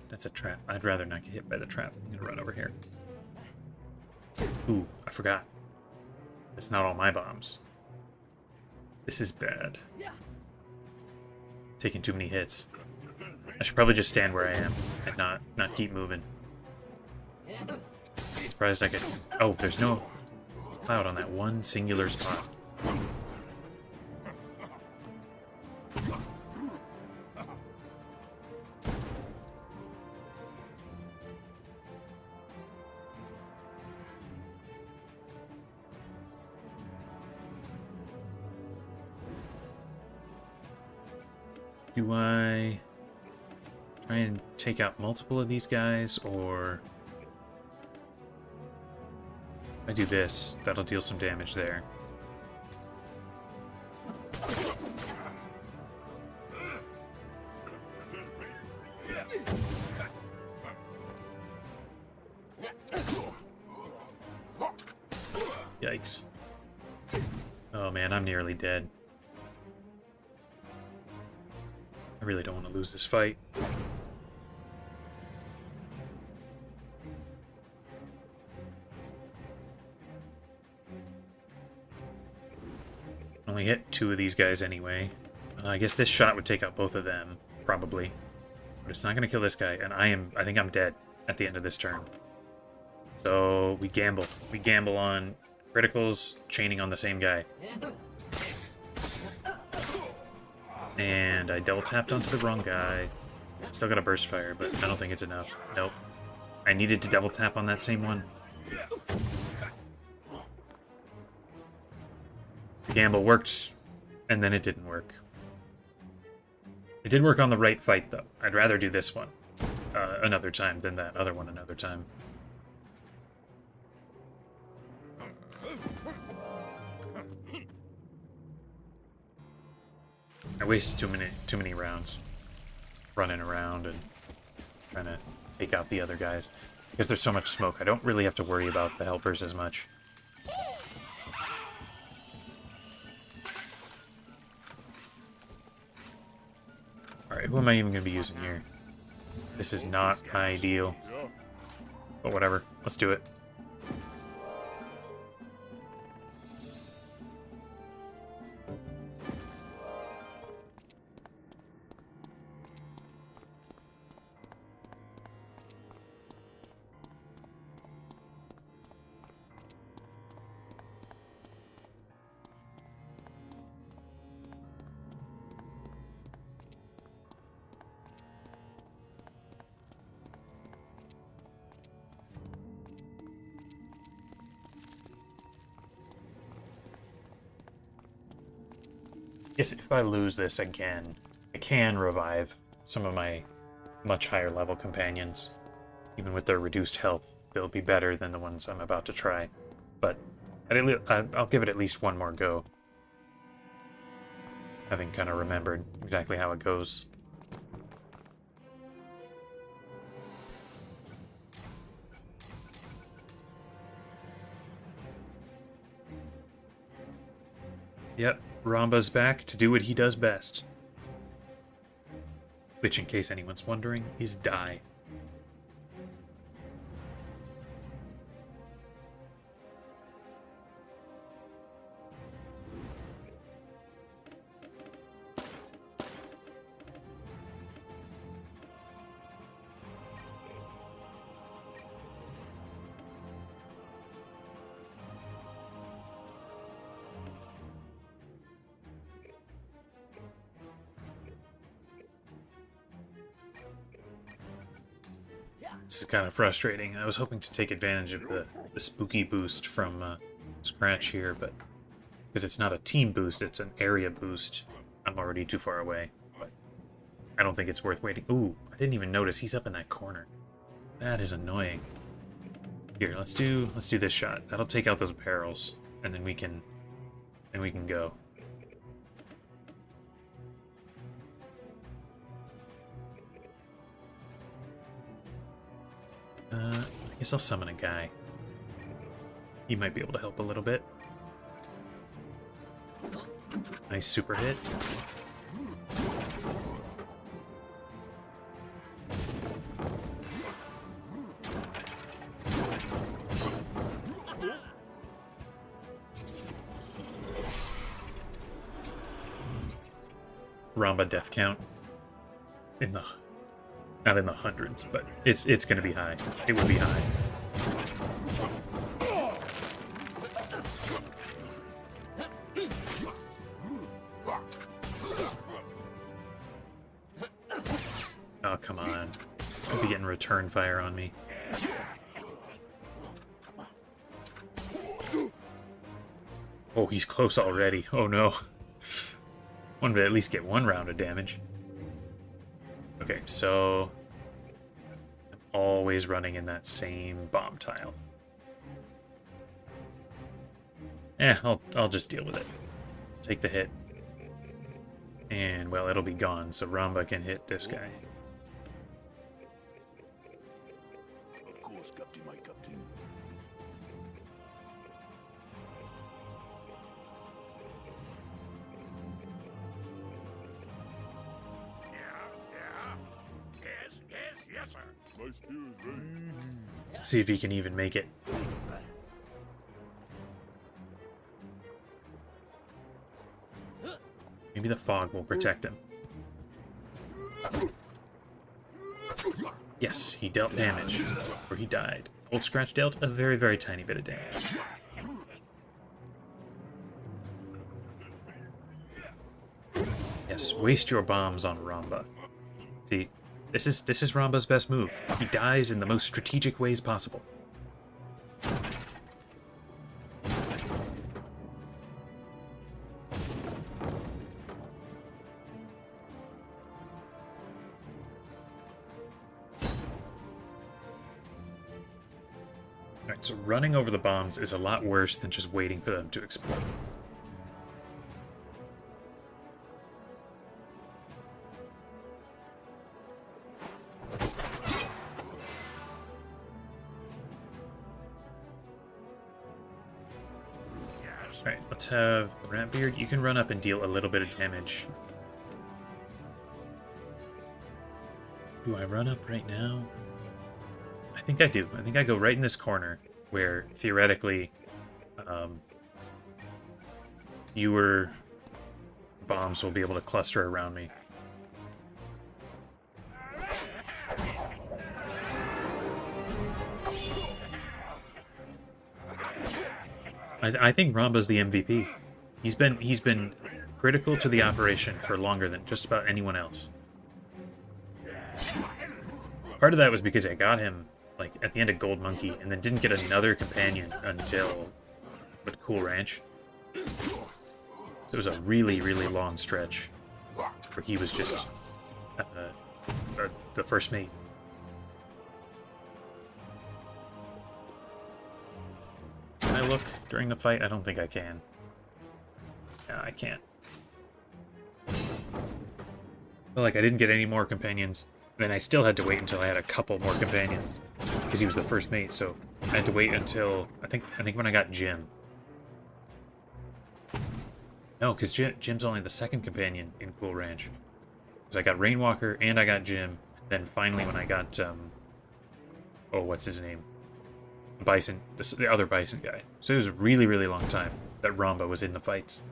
That's a trap. I'd rather not get hit by the trap. I'm going to run over here. Ooh, I forgot. It's not all my bombs. This is bad. Taking too many hits. I should probably just stand where I am and not keep moving. Surprised I could... Oh, there's no cloud on that one singular spot. Do I try and take out multiple of these guys, or if I do this, that'll deal some damage there. Yikes. Oh man, I'm nearly dead. I really don't want to lose this fight. Only hit 2 of these guys anyway. I guess this shot would take out both of them, probably. But it's not going to kill this guy, and I think I'm dead at the end of this turn. So we gamble. We gamble on criticals, chaining on the same guy. And I double tapped onto the wrong guy. Still got a burst fire, but I don't think it's enough. Nope. I needed to double tap on that same one. The gamble worked, and then it didn't work. It did work on the right fight, though. I'd rather do this one another time than that other one another time. I wasted too many rounds running around and trying to take out the other guys. Because there's so much smoke, I don't really have to worry about the helpers as much. Alright, who am I even going to be using here? This is not ideal. But whatever, let's do it. Yes, if I lose this again, I can revive some of my much higher level companions. Even with their reduced health, they'll be better than the ones I'm about to try. But I'll give it at least one more go. Having kind of remembered exactly how it goes. Yep, Ramba's back to do what he does best. Which, in case anyone's wondering, is die. This is kind of frustrating. I was hoping to take advantage of the spooky boost from Scratch here, but because it's not a team boost, it's an area boost. I'm already too far away, but I don't think it's worth waiting. Ooh, I didn't even notice he's up in that corner. That is annoying. Here, let's do this shot. That'll take out those barrels, and then we can go. I guess I'll summon a guy. He might be able to help a little bit. Nice super hit. Ramba death count. It's in the, not in the hundreds, but it's going to be high. It would be high. Oh, come on. I'll be getting return fire on me. Oh, he's close already. Oh no. Wanted to at least get one round of damage. Okay, so I'm always running in that same bomb tile. I'll just deal with it. Take the hit. And, well, it'll be gone, so Ramba can hit this guy. Of course, Captain, my captain. Yes, sir. My spear is ready. See if he can even make it. Maybe the fog will protect him. Yes, he dealt damage. Or he died. Old Scratch dealt a very, very tiny bit of damage. Yes, waste your bombs on Ramba. See, this is Ramba's best move. He dies in the most strategic ways possible. Alright, so running over the bombs is a lot worse than just waiting for them to explode. Alright, let's have Ratbeard. You can run up and deal a little bit of damage. Do I run up right now? I think I do. I think I go right in this corner where, theoretically, fewer bombs will be able to cluster around me. I think Ramba's the MVP. He's been critical to the operation for longer than just about anyone else. Part of that was because I got him like at the end of Gold Monkey, and then didn't get another companion until Cool Ranch. It was a really, really long stretch where he was just the first mate. Can I look during the fight? I don't think I can. No, I can't. But like I didn't get any more companions. Then I still had to wait until I had a couple more companions because he was the first mate. So I had to wait until I think when I got Jim. No, because Jim's only the second companion in Cool Ranch. Because I got Rainwalker and I got Jim. Then finally when I got oh, what's his name? Bison, the other Bison guy. So it was a really, really long time that Ramba was in the fights.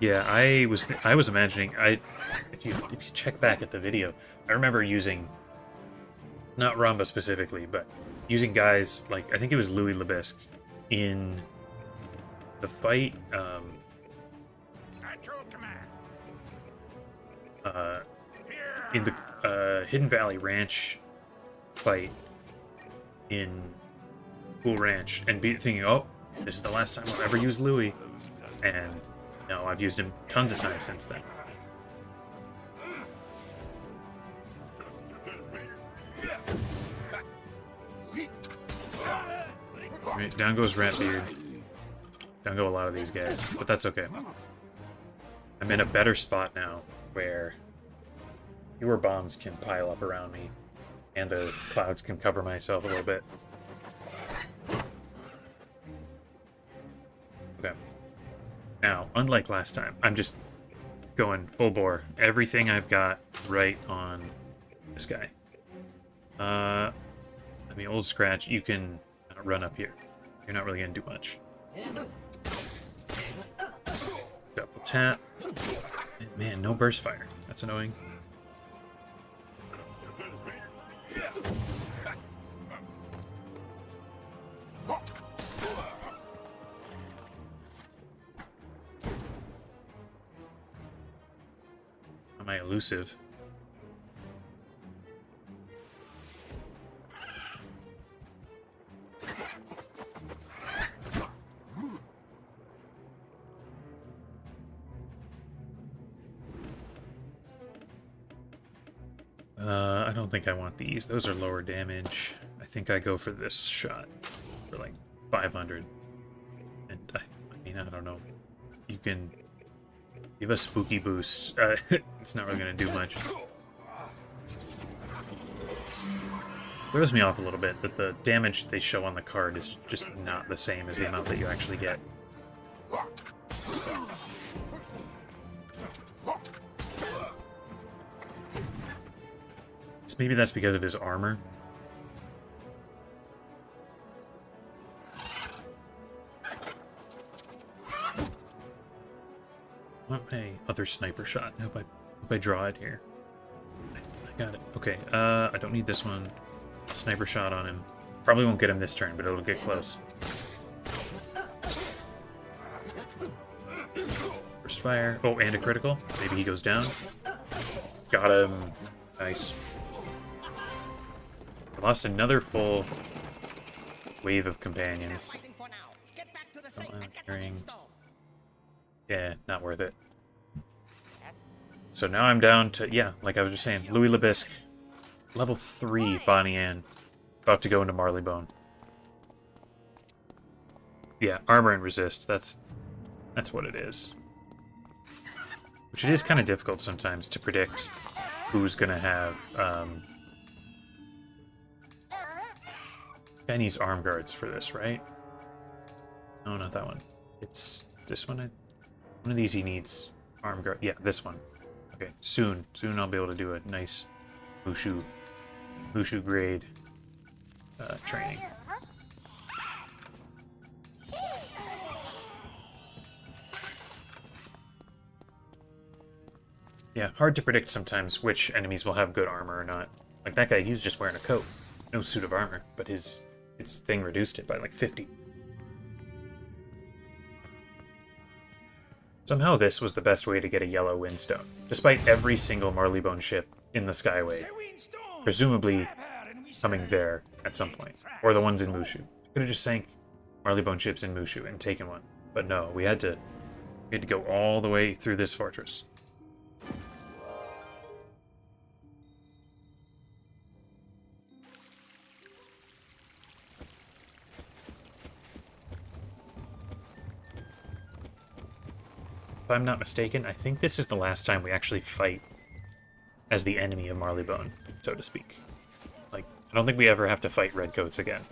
Yeah, I was imagining. If you check back at the video, I remember using not Ramba specifically, but using guys like I think it was Louis Lebesque in the fight. At your command. in the Hidden Valley Ranch fight in Cool Ranch and be thinking, oh, this is the last time I'll ever use Louis. And no, I've used him tons of times since then. Right, down goes Ratbeard. Down go a lot of these guys, but that's okay. I'm in a better spot now where fewer bombs can pile up around me and the clouds can cover myself a little bit. Okay. Now, unlike last time, I'm just going full bore. Everything I've got right on this guy. I mean, Old Scratch, you can run up here. You're not really going to do much. Double tap. And man, no burst fire. That's annoying. Am I elusive? I don't think I want these. Those are lower damage. I think I go for this shot for like 500. And I mean, I don't know. You can give a spooky boost. It's not really going to do much. Throws me off a little bit that the damage they show on the card is just not the same as the amount that you actually get. So maybe that's because of his armor. What my other sniper shot? I hope I draw it here. I got it. Okay, I don't need this one. Sniper shot on him. Probably won't get him this turn, but it'll get close. First fire. Oh, and a critical. Maybe he goes down. Got him. Nice. I lost another full wave of companions. Oh, I'm carrying... Yeah, not worth it. So now I'm down to, yeah, like I was just saying, Louis LeBisque. Level 3 Bonnie Ann. About to go into Marleybone. Yeah, armor and resist. That's what it is. Which it is kind of difficult sometimes to predict who's gonna have. This guy needs arm guards for this, right? No, not that one. It's this one. One of these he needs arm guard. Yeah, this one. Okay, soon I'll be able to do a nice Mushu grade training. Yeah, hard to predict sometimes which enemies will have good armor or not. Like that guy, he was just wearing a coat, no suit of armor, but his thing reduced it by like 50. Somehow this was the best way to get a yellow windstone, despite every single Marleybone ship in the Skyway, presumably coming there at some point, or the ones in Mushu. Could have just sank Marleybone ships in Mushu and taken one, but no, we had to go all the way through this fortress. If I'm not mistaken, I think this is the last time we actually fight as the enemy of Marleybone, so to speak. Like, I don't think we ever have to fight Redcoats again.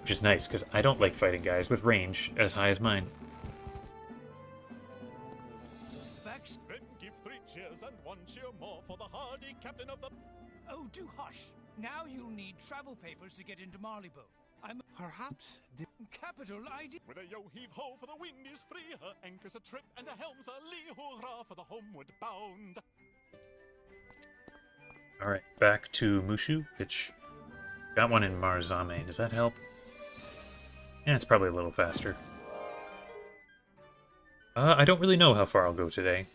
Which is nice, because I don't like fighting guys with range as high as mine. Then give 3 cheers and 1 cheer more for the hardy captain of the... Oh, do hush. Now you'll need travel papers to get into Marleybone. Perhaps the Capital idea. With a yo-heave-ho for the wind is free, her anchor's a trip and the helm's a lee, hurrah for the homeward bound. Alright, back to Mushu, which got one in Marzame. Does that help? Yeah, it's probably a little faster. I don't really know how far I'll go today.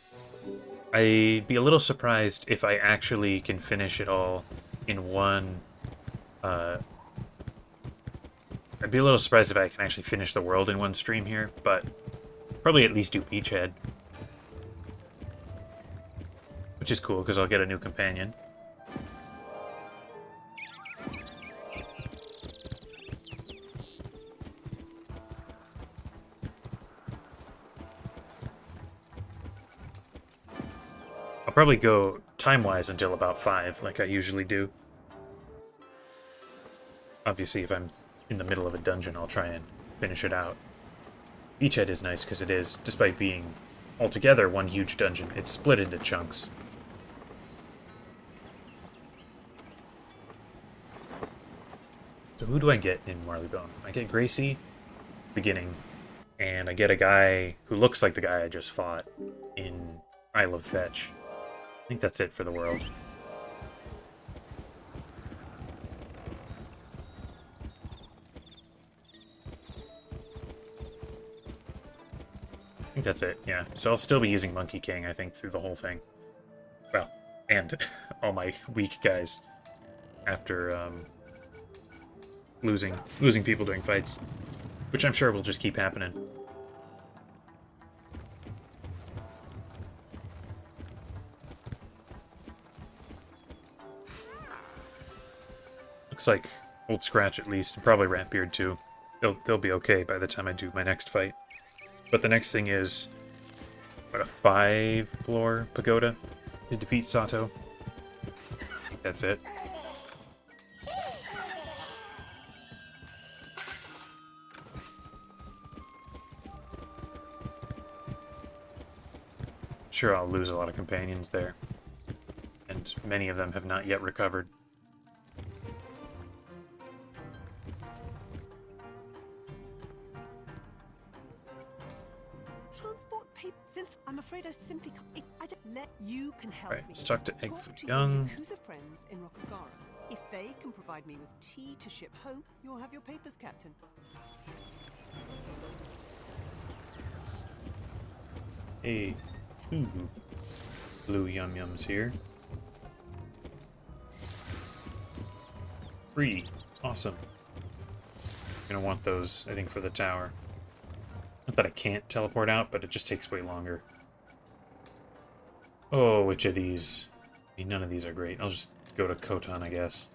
I'd be a little surprised if I actually can finish it all in one... I'd be a little surprised if I can actually finish the world in one stream here, but probably at least do Beachhead. Which is cool, because I'll get a new companion. I'll probably go time-wise until about 5, like I usually do. Obviously, if I'm in the middle of a dungeon, I'll try and finish it out. Beachhead is nice because it is, despite being altogether one huge dungeon, it's split into chunks. So who do I get in Marleybone? I get Gracie, beginning, and I get a guy who looks like the guy I just fought in Isle of Fetch. I think that's it for the world. I think that's it, yeah. So I'll still be using Monkey King, I think, through the whole thing. Well, and all my weak guys after losing people during fights, which I'm sure will just keep happening. Looks like Old Scratch at least, and probably Ratbeard too. They'll be okay by the time I do my next fight. But the next thing is, what, a 5-floor pagoda to defeat Sato? I think that's it. Sure, I'll lose a lot of companions there. And many of them have not yet recovered. Transport paper, since I'm afraid I simply can't. I don't let you can help Right, me. let's talk to Talk Eggfoot to Young. your Yakuza friends in Rokugara. If they can provide me with tea to ship home, you'll have your papers, Captain. Hey, ooh, blue Yum Yums here. 3, awesome. Gonna want those, I think, for the tower. Not that I can't teleport out, but it just takes way longer. Oh, which of these? I mean, none of these are great. I'll just go to Kotan, I guess.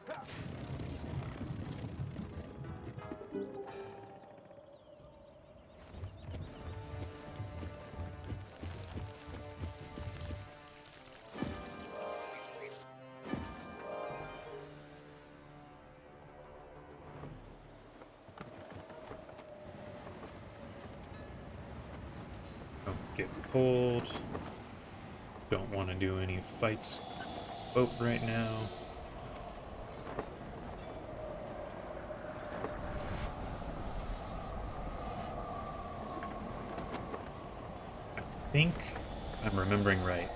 Don't get pulled. Don't want to do any fights boat right now. I think I'm remembering right.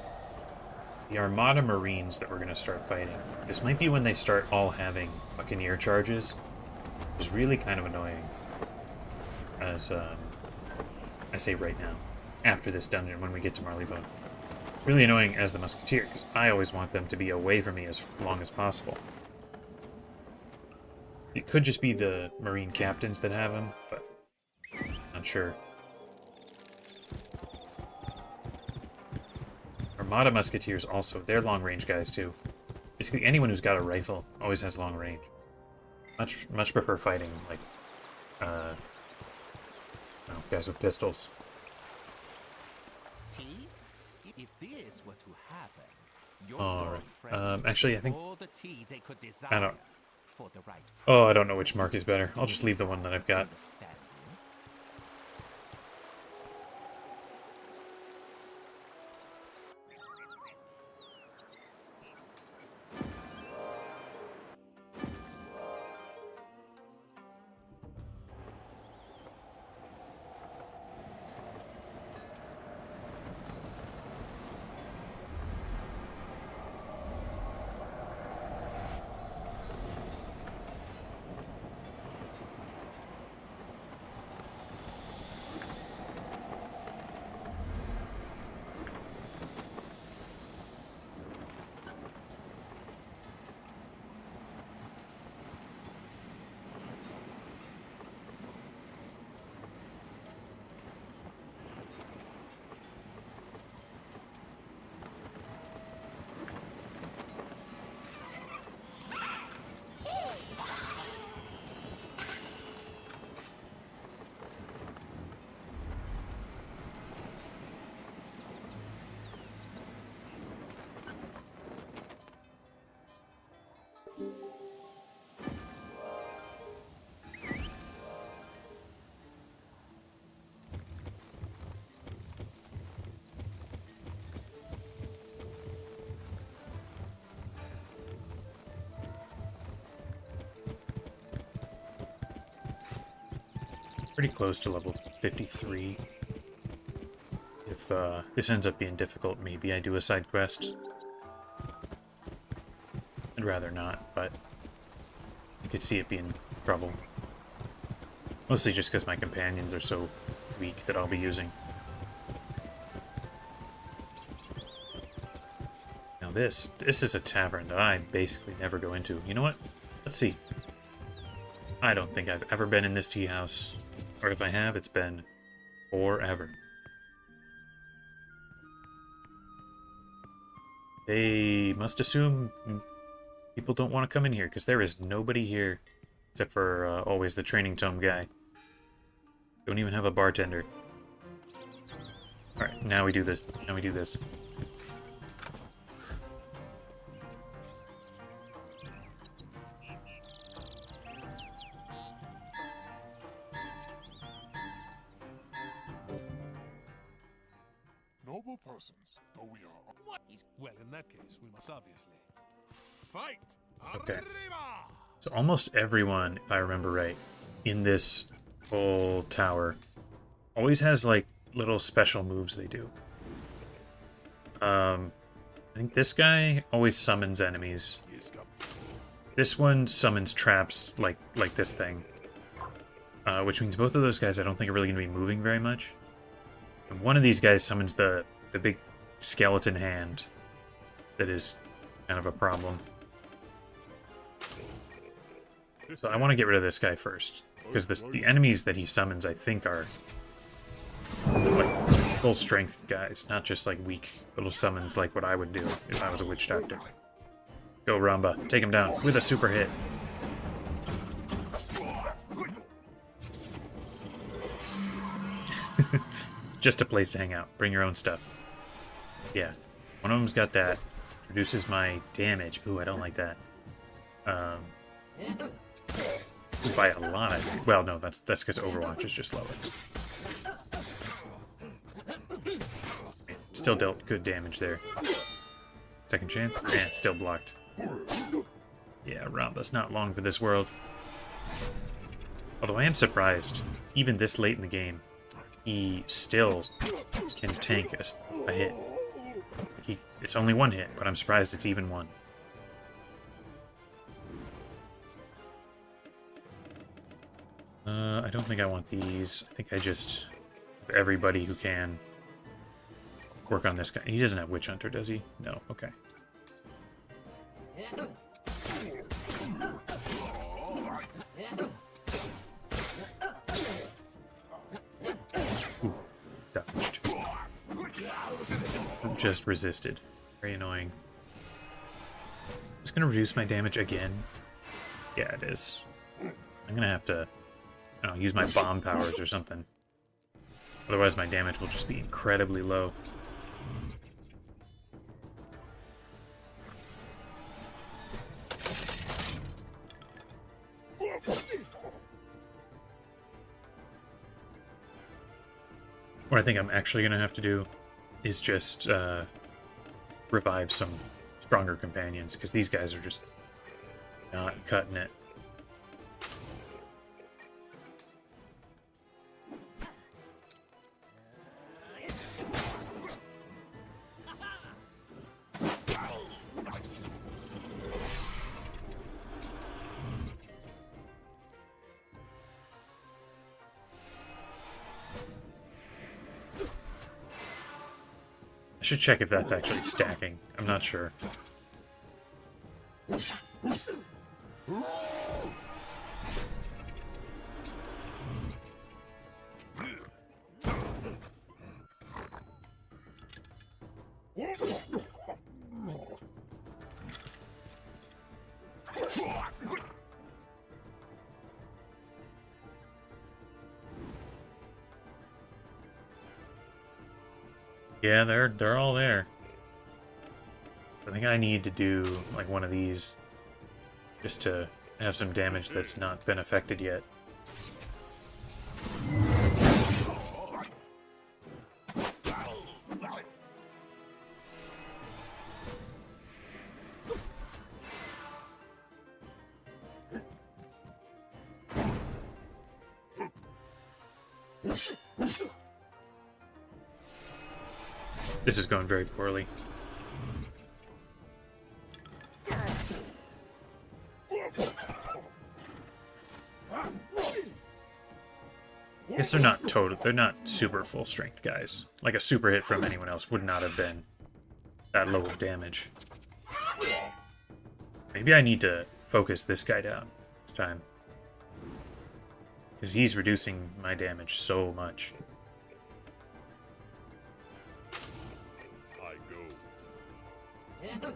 The Armada Marines that we're going to start fighting. This might be when they start all having Buccaneer charges. Which is really kind of annoying. As I say right now. After this dungeon, when we get to Marleybone. It's really annoying as the Musketeer, because I always want them to be away from me as long as possible. It could just be the Marine captains that have them, but not sure. Armada Musketeers also, they're long-range guys too. Basically anyone who's got a rifle always has long range. Much prefer fighting, like, guys with pistols. If this were to happen, your Alright. Actually, I think... all the tea they could desire I don't... for the right Oh, I don't know which mark is better. I'll just leave the one that I've got. understanding. Pretty close to level 53. If this ends up being difficult, maybe I do a side quest. I'd rather not, but I could see it being trouble. Mostly just because my companions are so weak that I'll be using. Now this is a tavern that I basically never go into. You know what? Let's see. I don't think I've ever been in this tea house. Or if I have, it's been forever. They must assume people don't want to come in here, because there is nobody here. Except for always the training tome guy. Don't even have a bartender. Alright, now we do this. Now we do this. Noble persons, though we are... What? Well, in that case, we must obviously... fight! Okay. Arriba! So almost everyone, if I remember right, in this whole tower always has, like, little special moves they do. I think this guy always summons enemies. This one summons traps like this thing. Which means both of those guys I don't think are really going to be moving very much. And one of these guys summons the big skeleton hand that is kind of a problem. So I want to get rid of this guy first. Because the enemies that he summons, I think, are like full strength guys, not just like weak little summons like what I would do if I was a witch doctor. Go, Ramba. Take him down with a super hit. Just a place to hang out. Bring your own stuff. Yeah. One of them's got that. Reduces my damage. Ooh, I don't like that. By a lot. Well, no, that's because Overwatch is just lower. Still dealt good damage there. Second chance? Eh, still blocked. Yeah, Ramba's not long for this world. Although I am surprised, even this late in the game, he still can tank a hit. It's only one hit, but I'm surprised it's even one. I don't think I want these. I think I just... everybody who can work on this guy. He doesn't have Witch Hunter, does he? No. Okay. Ooh, dodged. Just resisted. Very annoying. Just gonna reduce my damage again. Yeah, it is. I'm gonna have to, I don't know, use my bomb powers or something. Otherwise my damage will just be incredibly low. What I think I'm actually going to have to do is just revive some stronger companions, because these guys are just not cutting it. I should check if that's actually stacking. I'm not sure. Yeah, they're all there. I think I need to do like one of these just to have some damage that's not been affected yet. This is going very poorly. I guess they're not super full strength guys. Like a super hit from anyone else would not have been that low of damage. Maybe I need to focus this guy down this time. Because he's reducing my damage so much. I go.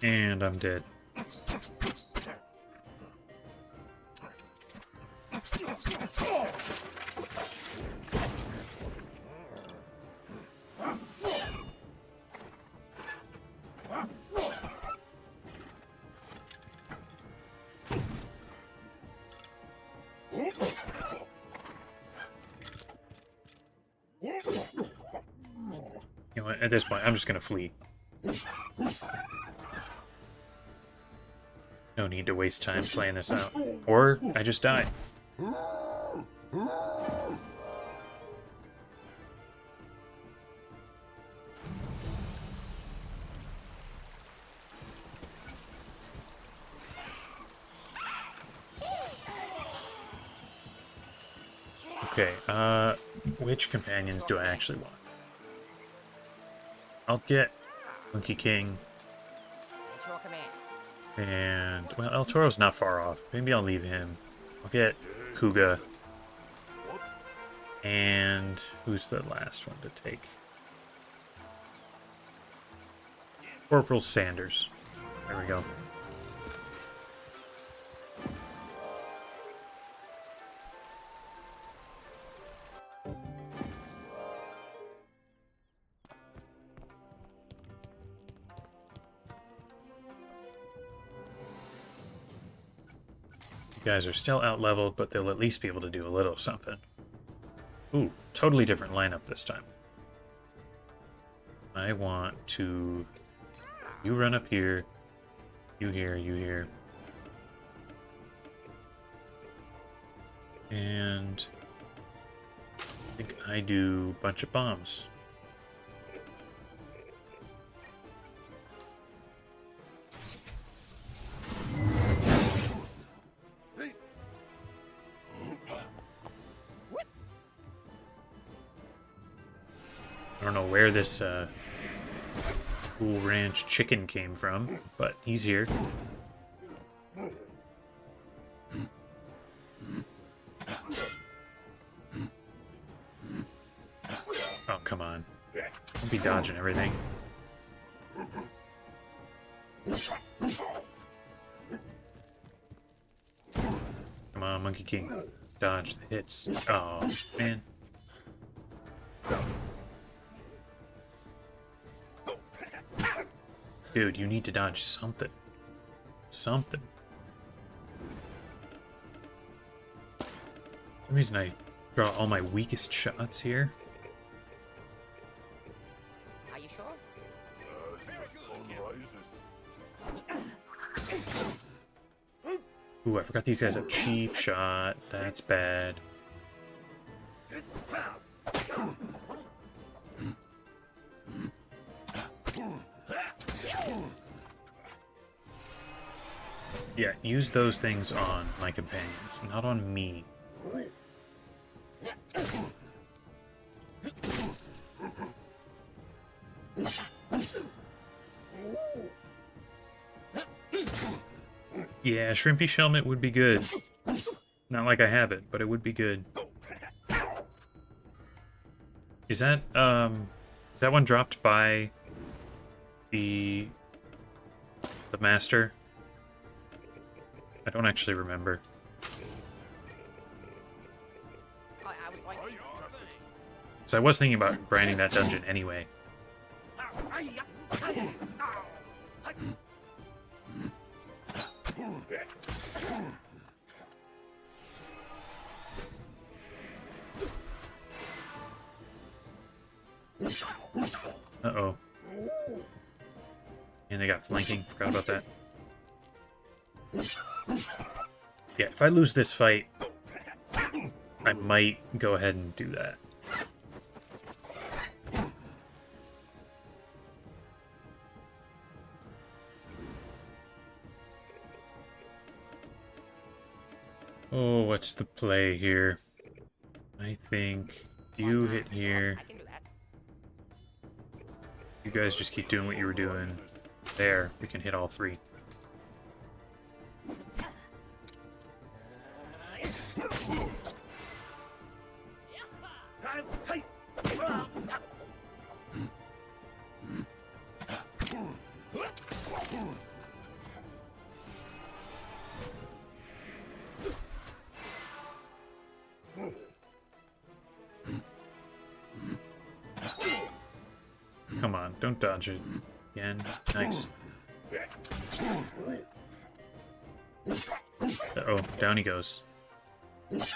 And I'm dead. You know what, at this point, I'm just gonna flee. No need to waste time playing this out. Or I just die. Okay, which companions do I actually want? I'll get Monkey King. And, well, El Toro's not far off. Maybe I'll leave him. I'll get Kuga. And who's the last one to take? Corporal Sanders. There we go. You guys are still out-leveled, but they'll at least be able to do a little something. Ooh, totally different lineup this time. I want to... You run up here. You here, you here. And... I think I do a bunch of bombs. I don't know where this Cool Ranch chicken came from, but he's here. Oh, come on. Don't be dodging everything. Come on, Monkey King. Dodge the hits. Oh, man. Dude, you need to dodge something. Something. For some reason I draw all my weakest shots here. Are you sure? Ooh, I forgot these guys have cheap shot. That's bad. Yeah, use those things on my companions, not on me. Yeah, Shrimpy Shelmet would be good. Not like I have it, but it would be good. Is that one dropped by the master? I don't actually remember. So I was thinking about grinding that dungeon anyway. Uh-oh. And they got flanking. Forgot about that. Yeah, if I lose this fight, I might go ahead and do that. Oh, what's the play here? I think you hit here. You guys just keep doing what you were doing. There, we can hit all three. Come on, don't dodge it. Again. Nice. Uh-oh, down he goes. This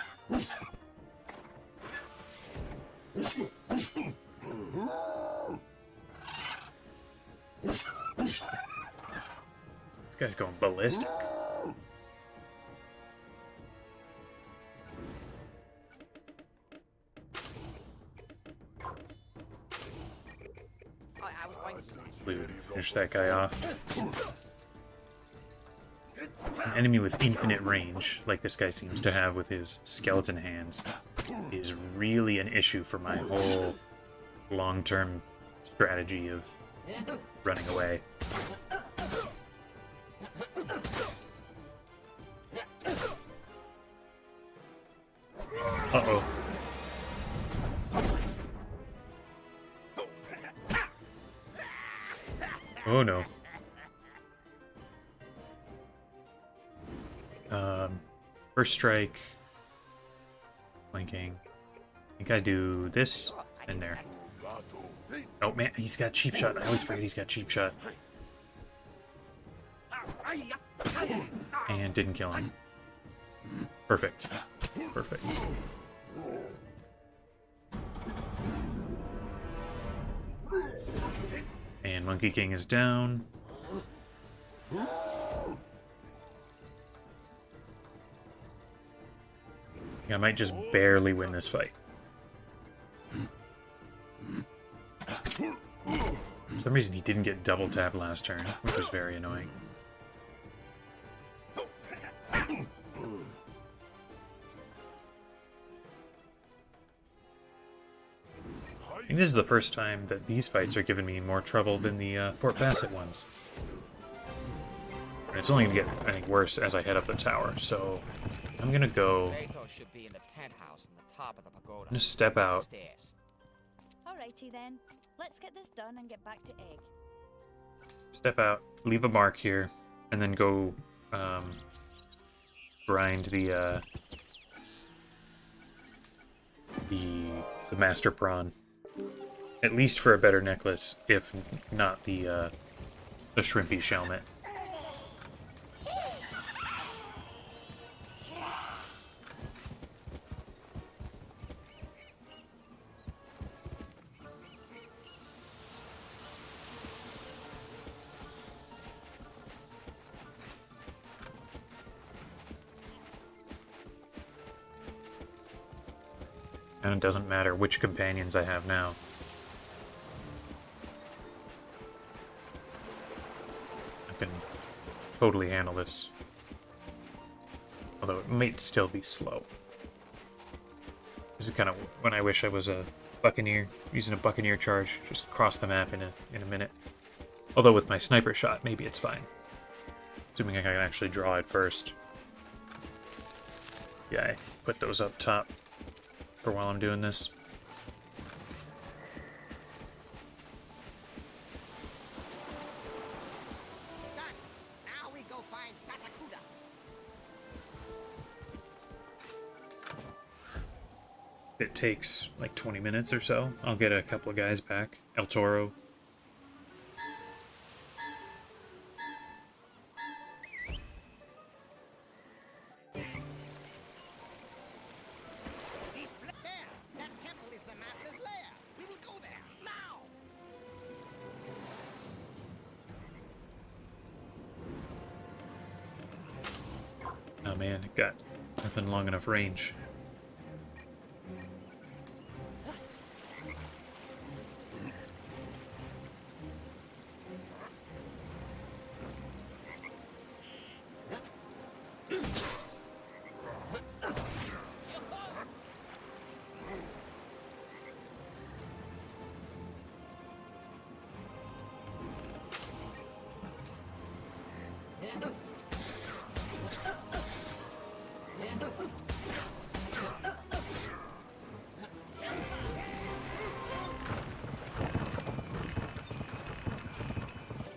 guy's going ballistic. We would finish that guy off. An enemy with infinite range, like this guy seems to have with his skeleton hands, is really an issue for my whole long-term strategy of running away. Uh-oh. Oh no. First strike. Flanking. I think I do this and there. Oh man, he's got cheap shot. I always forget he's got cheap shot. And didn't kill him. Perfect. Perfect. And Monkey King is down. I might just barely win this fight. For some reason he didn't get double tapped last turn, which was very annoying. I think this is the first time that these fights are giving me more trouble than the Fort Bassett ones. And it's only going to get, I think, worse as I head up the tower, so I'm going to go... I'm going to step out. Alrighty then. Let's get this done and get back to Egg. Step out, leave a mark here, and then go grind the master prawn. At least for a better necklace, if not the shrimpy shelmet. And it doesn't matter which companions I have now. I can totally handle this. Although it might still be slow. This is kind of when I wish I was a buccaneer, using a buccaneer charge, just cross the map in a minute. Although with my sniper shot, maybe it's fine. Assuming I can actually draw it first. Yeah, I put those up top for while I'm doing this. Done. Now we go find Batacuda. It takes like 20 minutes or so. I'll get a couple of guys back. El Toro. There! That temple is the master's lair! We will go there! Now! Oh man, it got nothing long enough range.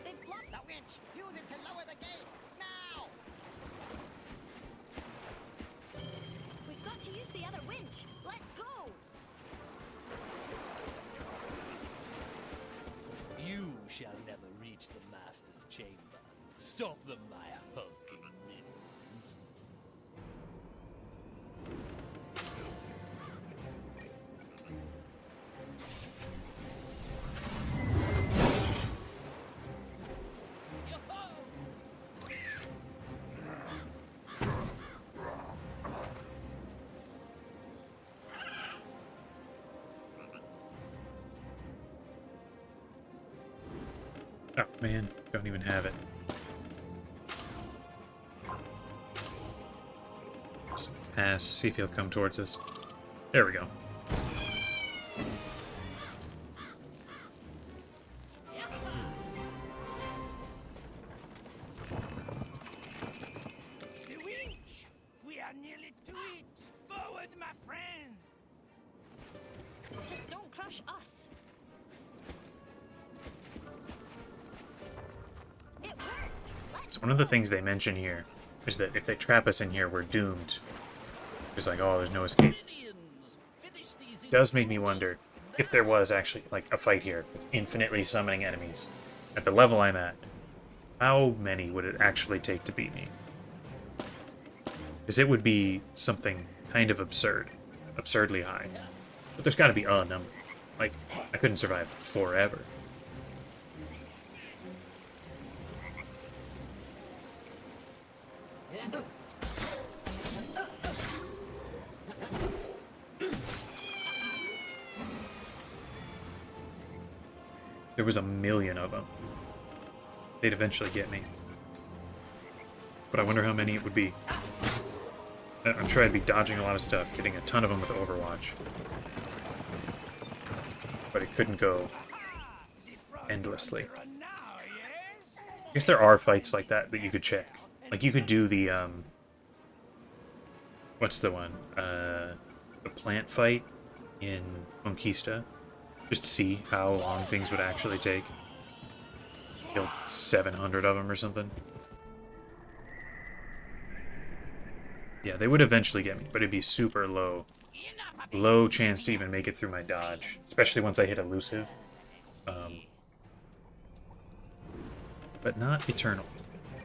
They've blocked the winch. Use it to lower the gate. Now! We've got to use the other winch. Let's go. You shall never reach the Master's chamber. Stop them, my hulking minions. Oh man, don't even have it. Just pass, see if he'll come towards us. There we go. The winch! We are nearly to it! Forward, my friend! Just don't crush us. It worked. Let's So one of the things they mention here is that if they trap us in here, we're doomed. It's like, oh, there's no escape. Minions, finish these It does make me wonder if there was actually, like, a fight here with infinitely summoning enemies. At the level I'm at, how many would it actually take to beat me? Because it would be something kind of absurd. Absurdly high. But there's got to be a number. Like, I couldn't survive forever. There was a million of them. They'd eventually get me. But I wonder how many it would be. I'm sure I'd be dodging a lot of stuff, getting a ton of them with Overwatch. But it couldn't go endlessly. I guess there are fights like that that you could check. Like, you could do the, what's the one? The plant fight in Conquista. Just to see how long things would actually take. Killed 700 of them or something. Yeah, they would eventually get me, but it'd be super low. Low chance to even make it through my dodge. Especially once I hit elusive. But not eternal.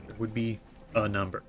There would be a number.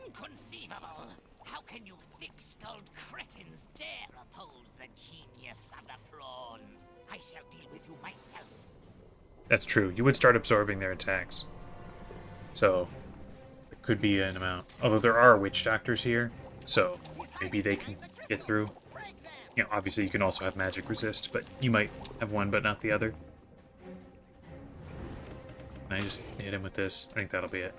Inconceivable! How can you thick-skulled cretins dare oppose the genius of the prawns? I shall deal with you myself. That's true. You would start absorbing their attacks. So, it could be an amount. Although there are witch doctors here, so maybe they can get through. You know, obviously you can also have magic resist, but you might have one but not the other. I just hit him with this. I think that'll be it.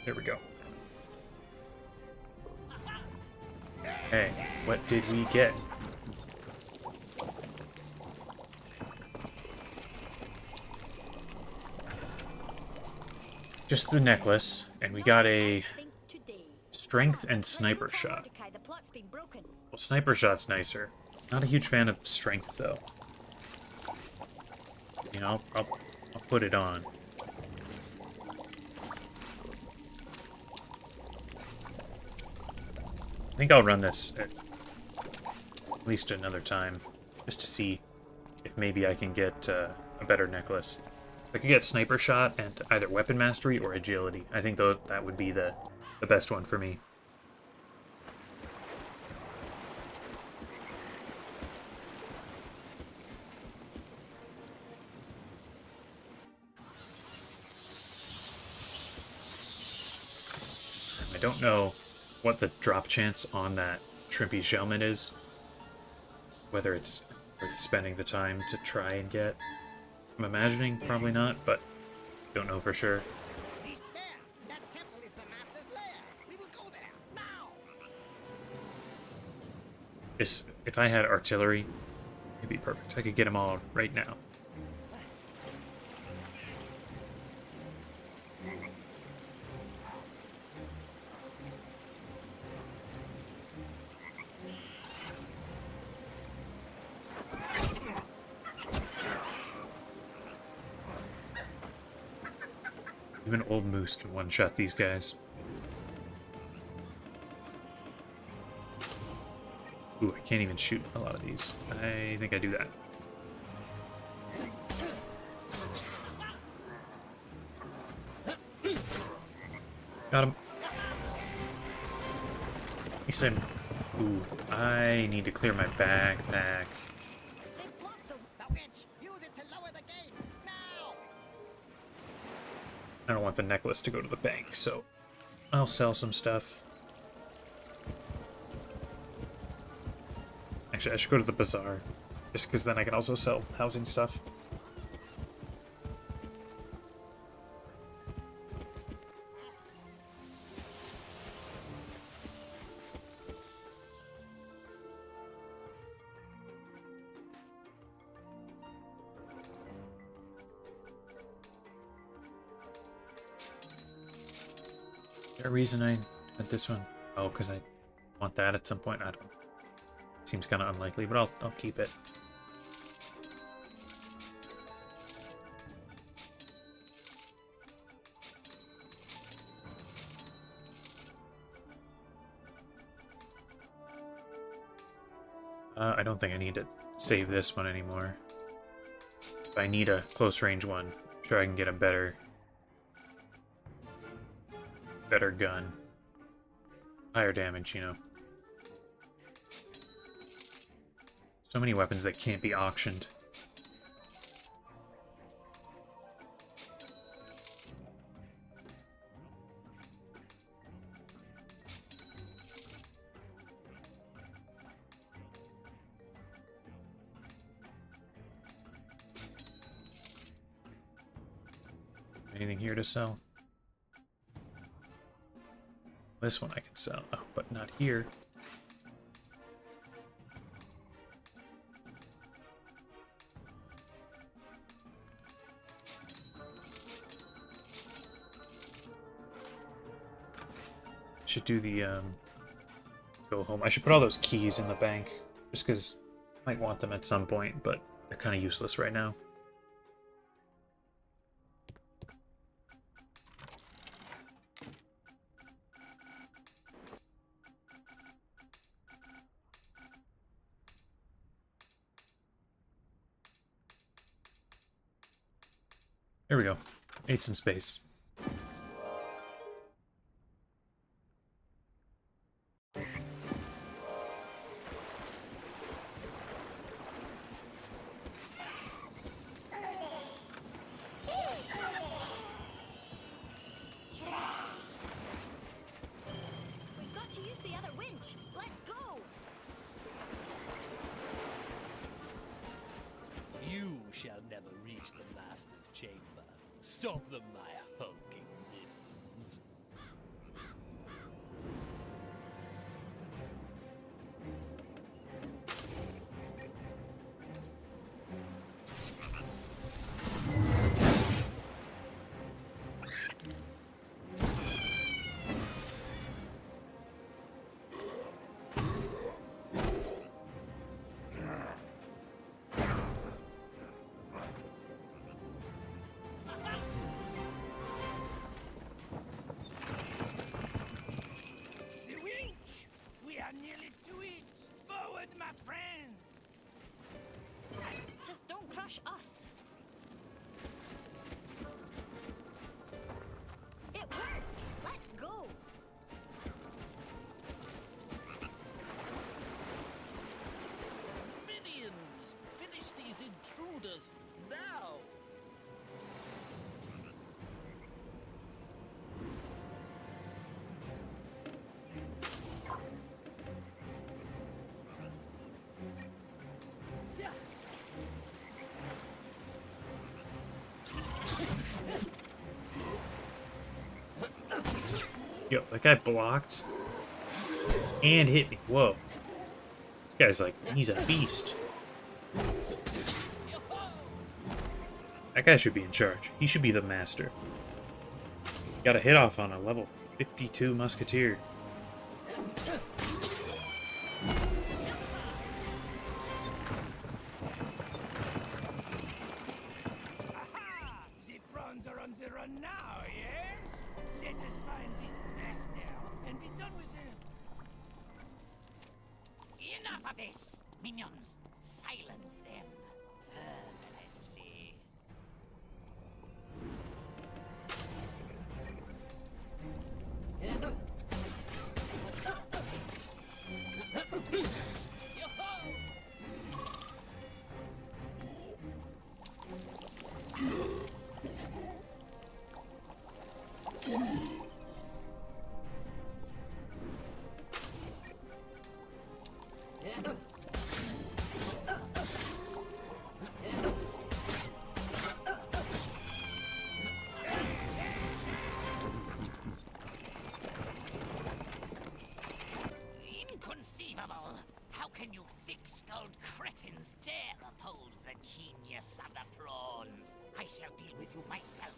There we go. Hey, what did we get? Just the necklace, and we got a strength and sniper shot. Well, sniper shot's nicer. Not a huge fan of strength, though. You know, I'll put it on. I think I'll run this at least another time, just to see if maybe I can get a better necklace. I could get sniper shot and either weapon mastery or agility. I think that would be the best one for me. I don't know what the drop chance on that Shrimpy Shellman is. Whether it's worth spending the time to try and get. I'm imagining probably not, but don't know for sure. There! That temple is the Master's lair! We will go there, now! If I had artillery, it'd be perfect. I could get them all right now. Even Old Moose can one-shot these guys. Ooh, I can't even shoot a lot of these. I think I do that. Got him. He said, ooh, I need to clear my backpack. I don't want the necklace to go to the bank, so I'll sell some stuff. Actually, I should go to the bazaar, just because then I can also sell housing stuff. Is there a reason I had this one? Oh, because I want that at some point. I don't. Seems kind of unlikely, but I'll keep it. I don't think I need to save this one anymore. If I need a close range one, I'm sure I can get a better gun. Higher damage, you know. So many weapons that can't be auctioned. Anything here to sell? This one I can sell. Oh, but not here. Should do the go home. I should put all those keys in the bank just because I might want them at some point, but they're kind of useless right now. There we go. Ate some space. We've got to use the other winch. Let's go. You shall never reach the Master's chamber. Stop them, my hulking minions. intruders now! Yo, that guy blocked and hit me. Whoa. This guy's like, he's a beast. That guy should be in charge. He should be the master. Got a hit off on a level 52 musketeer. Aha! The prawns are on the run now, yes? Let us find this master and be done with him. Enough of this! Minions, silence them permanently. Inconceivable! How can you thick-skulled cretins dare oppose the genius of the prawns? I shall deal with you myself.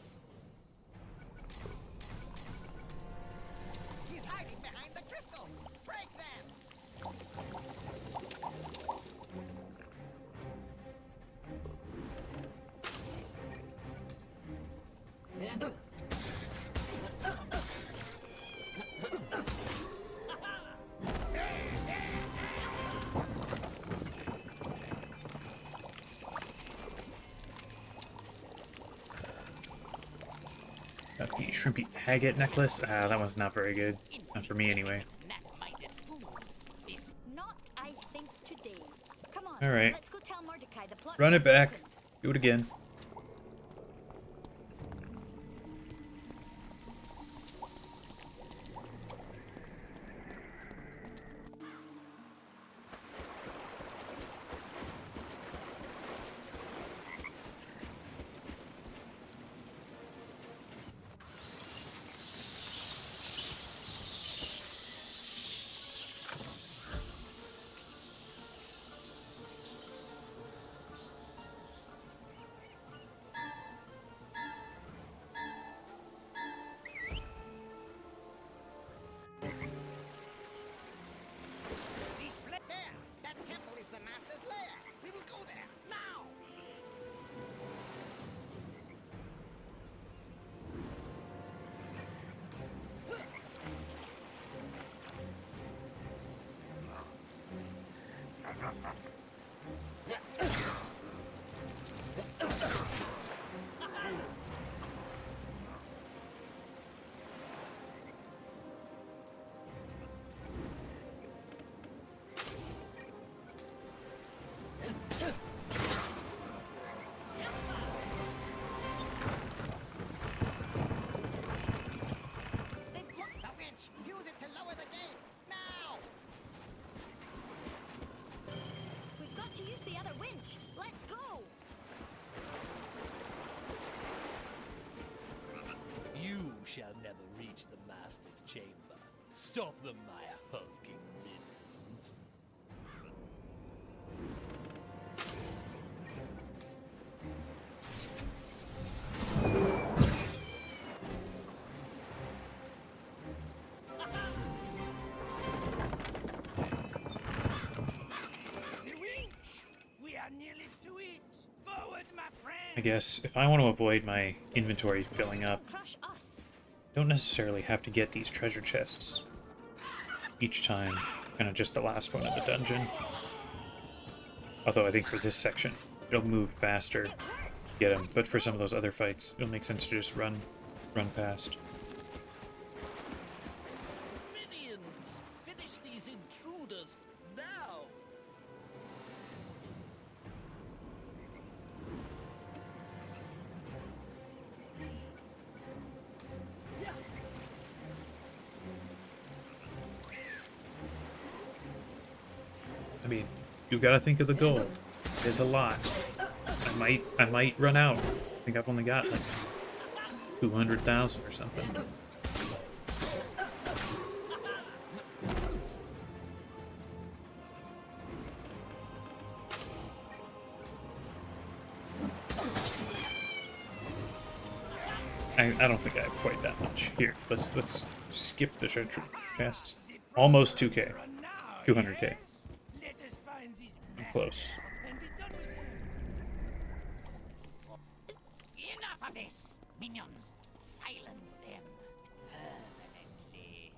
He's hiding behind the crystals! Break them! Got the shrimpy agate necklace. Ah, that one's not very good. Not for me anyway. Not, I think, today. Come on. Alright. Let's go tell Mordecai the plot. Run it back. Do it again. There! That temple is the Master's lair! We will go there, now! The winch! Use it to lower the gate! Now! We've got to use the other winch. Let's go. You shall never reach the Master's chamber. Stop them, my hulking minions. The winch! We are nearly to it. Forward, my friend! I guess if I want to avoid my inventory filling up, Crush us. don't necessarily have to get these treasure chests each time. Kind of just the last one of the dungeon. Although I think for this section, it'll move faster to get them. But for some of those other fights, it'll make sense to just run past. Minions! Finish these intruders now! mean, you gotta think of the gold. There's a lot. I might run out. I think I've only got like 200,000 or something. I don't think I have quite that much. Here, let's skip the treasure chests. Almost 2k. 200k. I'm close. Enough of this! Minions, silence them permanently.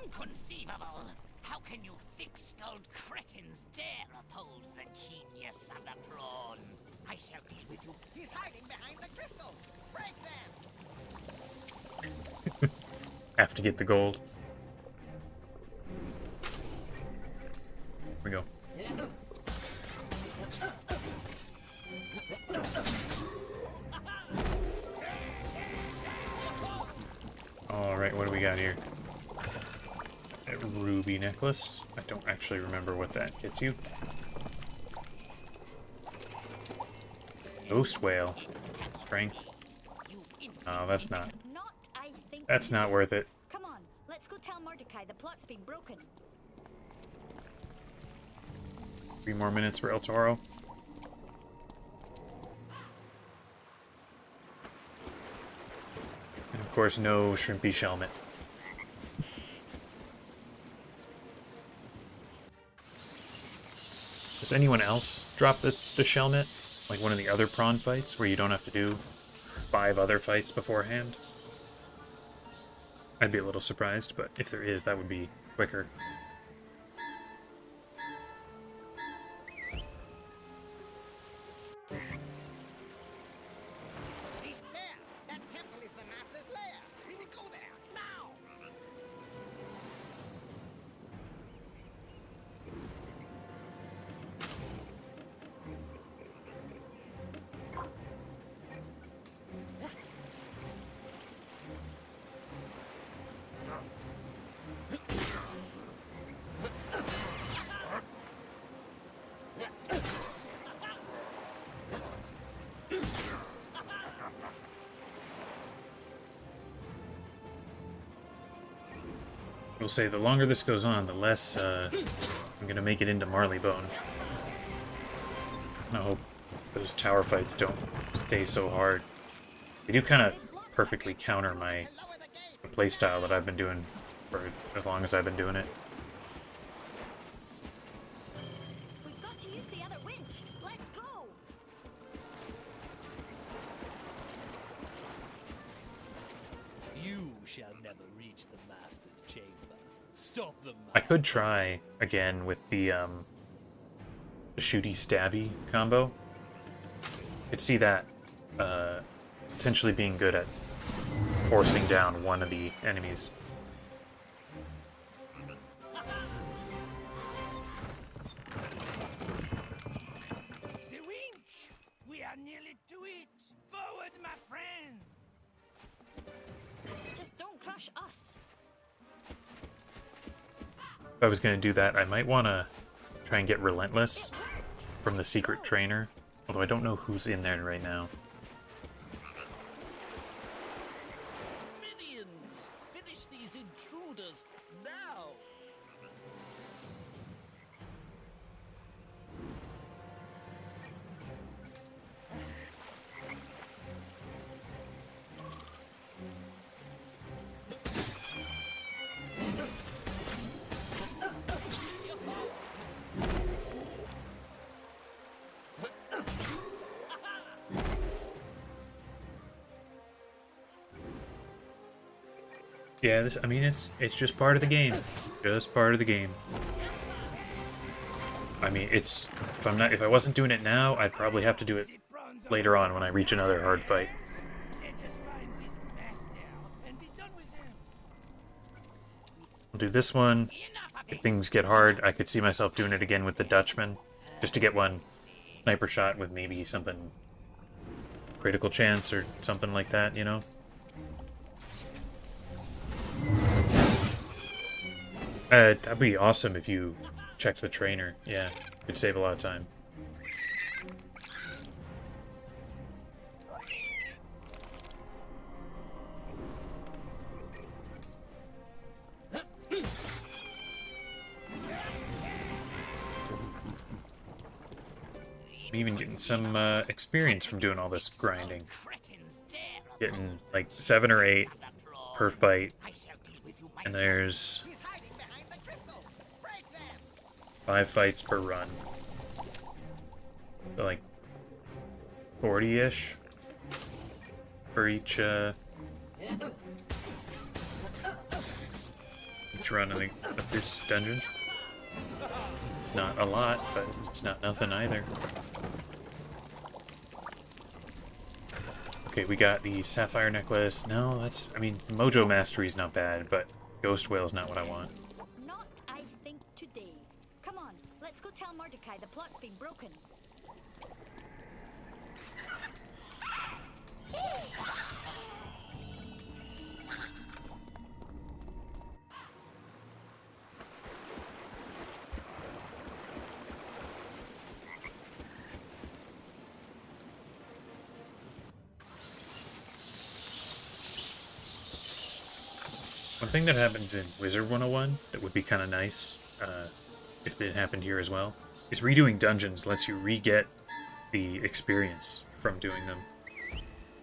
Inconceivable! How can you thick-skulled cretins dare oppose the genius of the prawns? I shall deal with you. He's hiding behind the crystals! Break them! Have to get the gold. Here we go. Alright, what do we got here? A ruby necklace. I don't actually remember what that gets you. Ghost whale. Strength. Oh, that's not. That's not worth it. Come on, let's go tell Mordecai the plot's been broken. 3 more minutes for El Toro. And of course, no shrimpy shelmet. Does anyone else drop the shelmet? Like one of the other prawn fights where you don't have to do 5 other fights beforehand? I'd be a little surprised, but if there is, that would be quicker. He's there! That temple is the Master's lair! We will go there, now! We'll say the longer this goes on, the less I'm gonna make it into Marleybone. I hope those tower fights don't stay so hard. They do kind of perfectly counter my playstyle that I've been doing for as long as I've been doing it. We've got to use the other winch. Let's go. You shall never reach the Master's chamber. Stop them. I could try again with the shooty stabby combo. Could see that potentially being good at forcing down one of the enemies. The winch! We are nearly to it! Forward, my friend! Just don't crush us. If I was going to do that, I might want to try and get Relentless from the secret trainer. Although I don't know who's in there right now. Minions! Finish these intruders now! Yeah, I mean, it's just part of the game. Just part of the game. I mean, it's if I wasn't doing it now, I'd probably have to do it later on when I reach another hard fight. Let us find this master and be done with him. I'll do this one. If things get hard, I could see myself doing it again with the Dutchman, just to get one sniper shot with maybe something critical chance or something like that, you know? That'd be awesome if you checked the trainer. Yeah, it'd save a lot of time. I'm even getting some experience from doing all this grinding. Getting like 7 or 8 per fight. And there's 5 fights per run. So like 40-ish for each run of this dungeon. It's not a lot, but it's not nothing either. Okay, we got the sapphire necklace. No, I mean, Mojo Mastery's not bad, but Ghost Whale's not what I want. Not, I think, today. Come on, let's go tell Mordecai the plot's been broken. One thing that happens in Wizard 101 that would be kind of nice, if it happened here as well, is redoing dungeons lets you re-get the experience from doing them.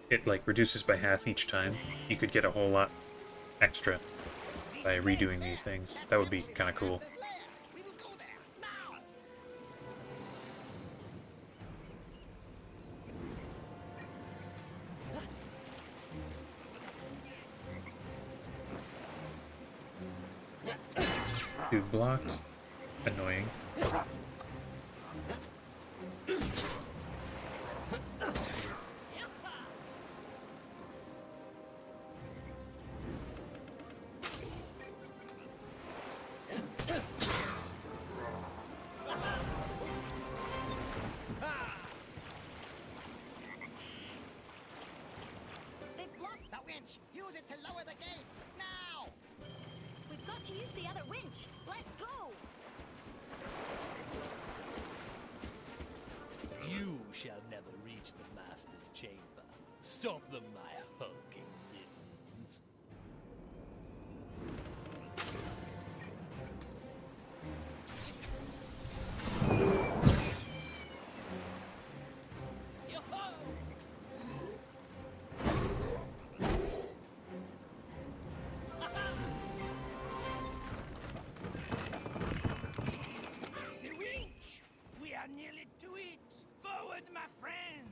It like reduces by half each time. You could get a whole lot extra by redoing these things. That would be kind of cool. Dude blocked. Annoying. They've blocked The winch! Use it to lower the gate! Now! We've got to use the other winch. Let's go! You shall never reach the Master's chamber. Stop them, my hulking minions. The winch! We are nearly to it! Forward, my friend!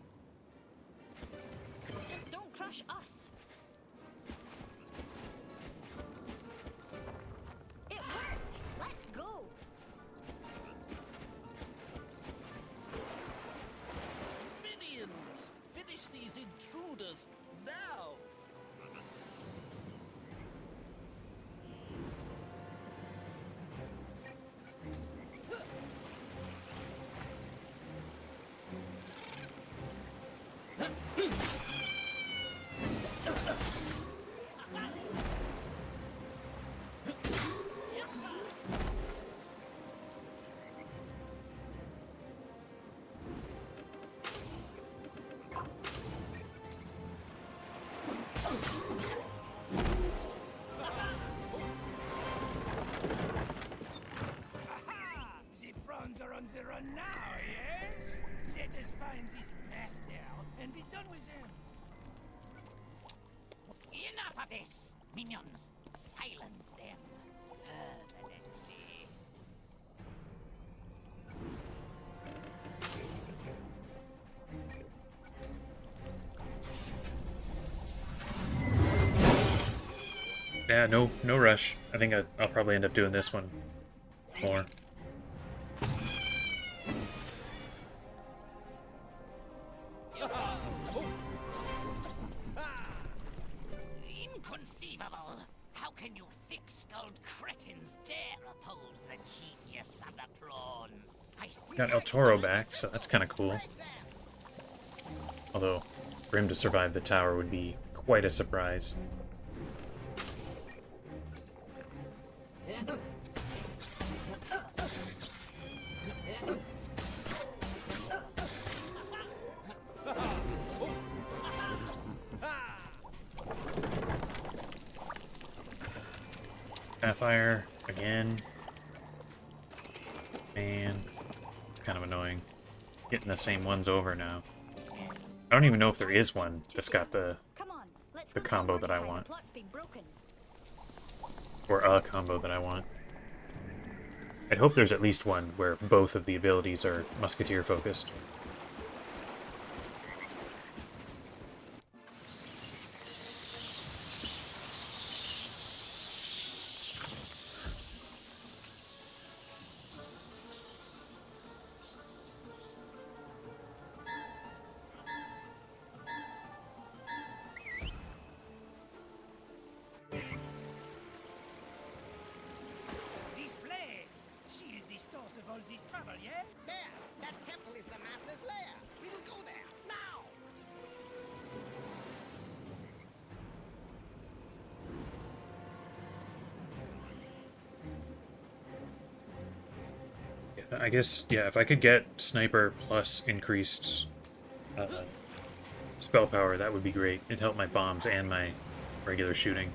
Just don't crush us. It worked! Let's go! Minions! Finish these intruders now! Aha! The prawns are on the run now, yes? Let us find this master and be done with him. Enough of this! Minions, silence them. Permanently. Yeah, no rush. I think I'll probably end up doing this one more. oppose the genius of the prawns. Got El Toro back, so that's kind of cool. Although, for him to survive the tower would be quite a surprise. Sapphire again. Man, it's kind of annoying. Getting the same ones over now. I don't even know if there is one that's got the combo that I want. Or a combo that I want. I'd hope there's at least one where both of the abilities are musketeer focused. This place, she is the source of all this trouble, yeah? There! That temple is the Master's lair! We will go there, now! I guess, yeah, if I could get Sniper plus increased spell power, that would be great. It'd help my bombs and my regular shooting.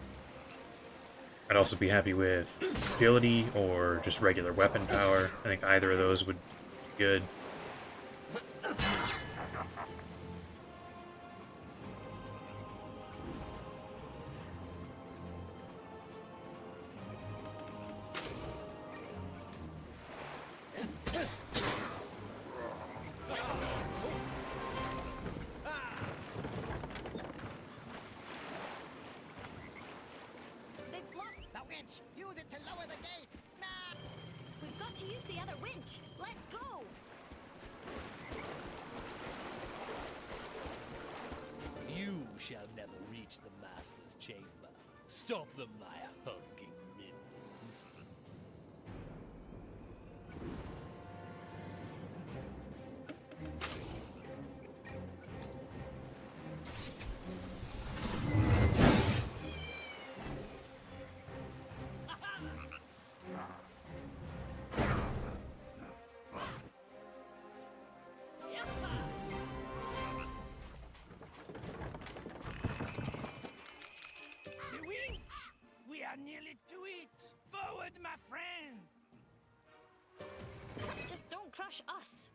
I'd also be happy with agility or just regular weapon power. I think either of those would be good. The winch! Use it to lower the gate! Nah! We've got to use the other winch! Let's go! You shall never reach the Master's chamber. Stop them, my hulking minions. The winch! We are nearly to it! Forward, my friend! Just don't crush us.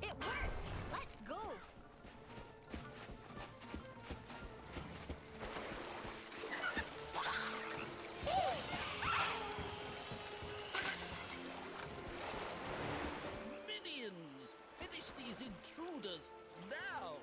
It worked. Let's go. Minions! Finish these intruders now!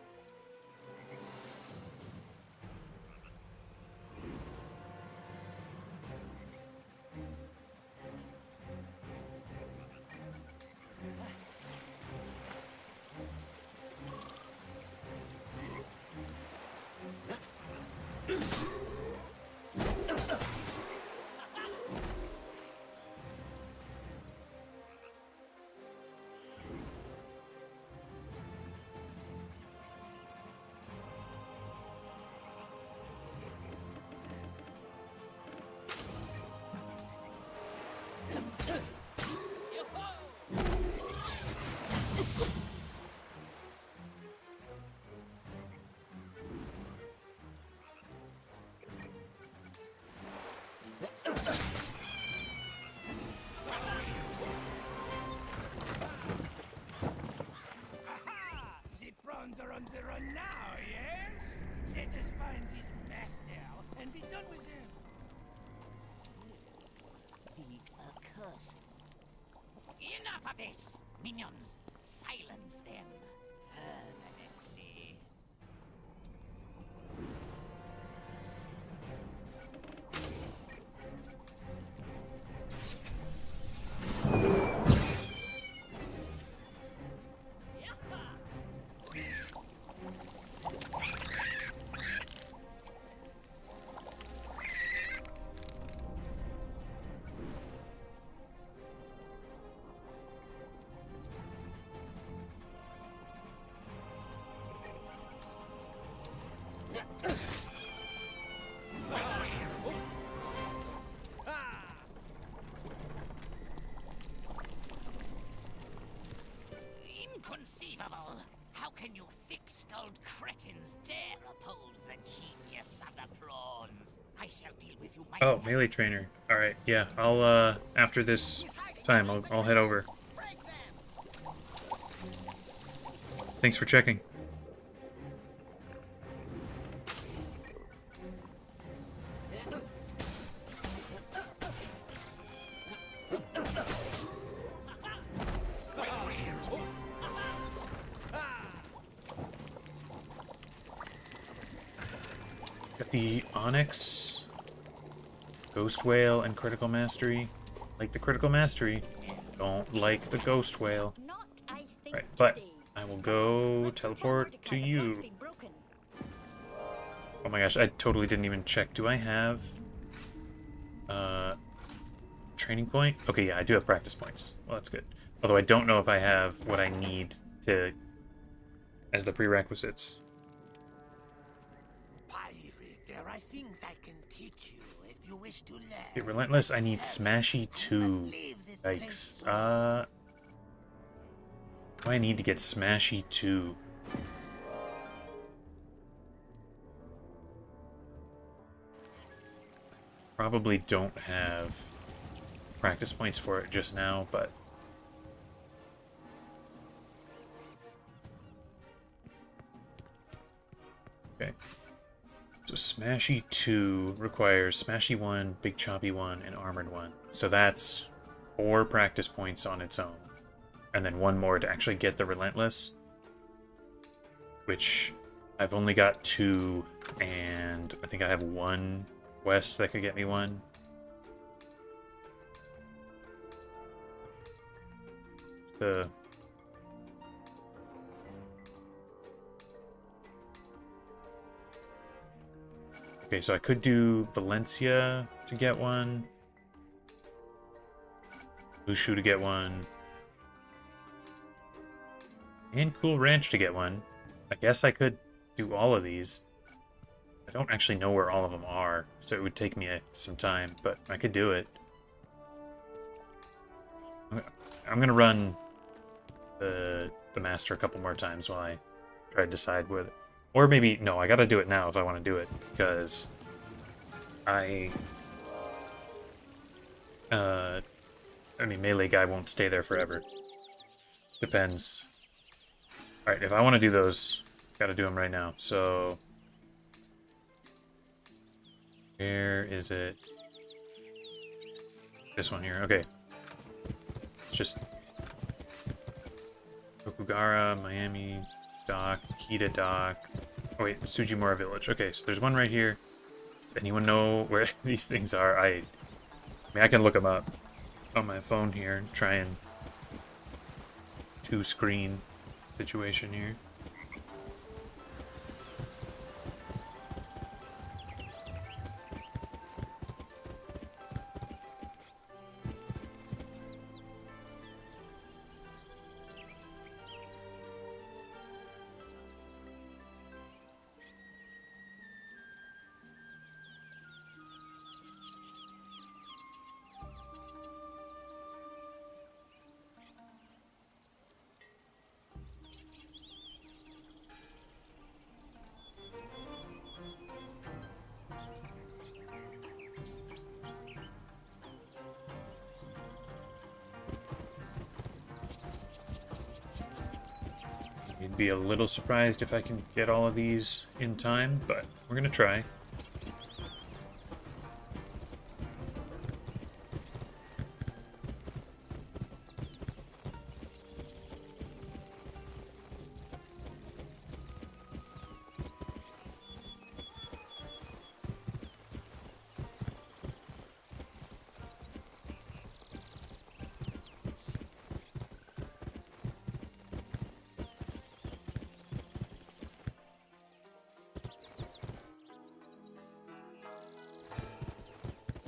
Aha! The prawns are on the run now, yes? Let us find this master and be done with him. The accursed. Enough of this! Minions, silence them permanently. Inconceivable! How can you thick-skulled cretins dare oppose the genius of the prawns? I shall deal with you myself. Oh, melee trainer. Alright, yeah. I'll, after this time, I'll head over. Thanks for checking. Got the Onyx, Ghost Whale, and Critical Mastery. Like the Critical Mastery, don't like the Ghost Whale. Not, I think, Right, but today. I will go teleport to you. Oh my gosh, I totally didn't even check. Do I have training point? Okay, yeah, I do have practice points. Well, that's good. Although I don't know if I have what I need to as the prerequisites. Pirate, there are things I can teach you if you wish to learn. Okay, Relentless, I need Smashy 2. Yikes. What do I need to get Smashy 2? Probably don't have practice points for it just now, but okay. So Smashy 2 requires Smashy 1, Big Choppy 1, and Armored 1. So that's 4 practice points on its own. And then 1 more to actually get the Relentless, which I've only got 2, and I think I have 1 quest that could get me 1. Okay, so I could do Valencia to get 1. Mushu to get 1. And Cool Ranch to get 1. I guess I could do all of these. I don't actually know where all of them are, so it would take me some time, but I could do it. I'm gonna run the master a couple more times while I try to decide where... Or maybe... No, I gotta do it now if I want to do it, because I mean, melee guy won't stay there forever. Depends. Alright, if I want to do those, gotta do them right now. So... Where is it? This one here. Okay. It's just... Tokugara, Miami, Dock, Kita Dock. Oh wait, Sujimura Village. Okay, so there's one right here. Does anyone know where these things are? I mean, I can look them up on my phone here and try and two-screen situation here. You'd be a little surprised if I can get all of these in time, but we're gonna try.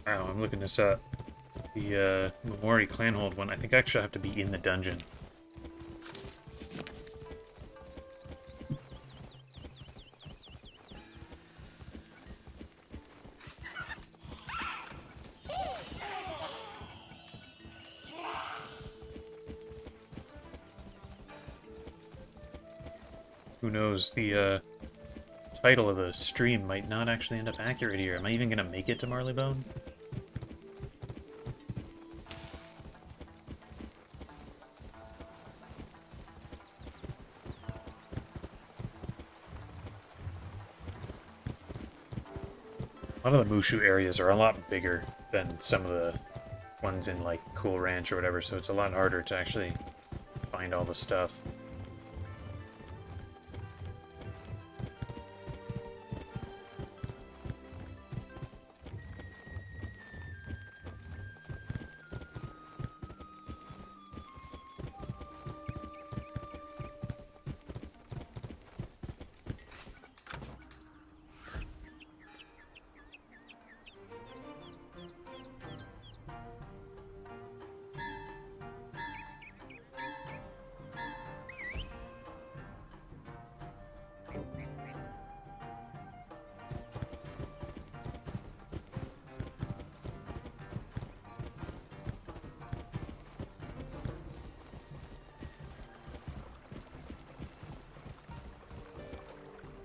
Wow, I'm looking this up. The Memori Clanhold one, I think I actually have to be in the dungeon. Who knows, the title of the stream might not actually end up accurate here. Am I even gonna make it to Marleybone? A lot of the Mushu areas are a lot bigger than some of the ones in, like, Cool Ranch or whatever, so it's a lot harder to actually find all the stuff.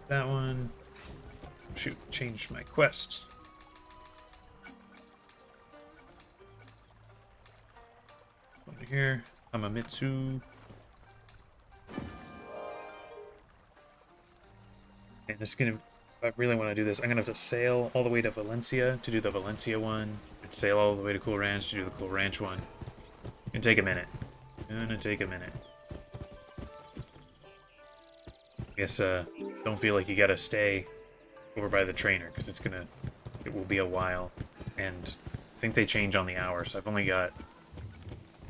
That one. Shoot, changed my quest. One here. Hamamitsu. And it's gonna. If I really want to do this, I'm gonna have to sail all the way to Valencia to do the Valencia one, and sail all the way to Cool Ranch to do the Cool Ranch one. Gonna take a minute. Gonna take a minute. I guess, don't feel like you gotta stay over by the trainer, because it will be a while. And I think they change on the hour, so I've only got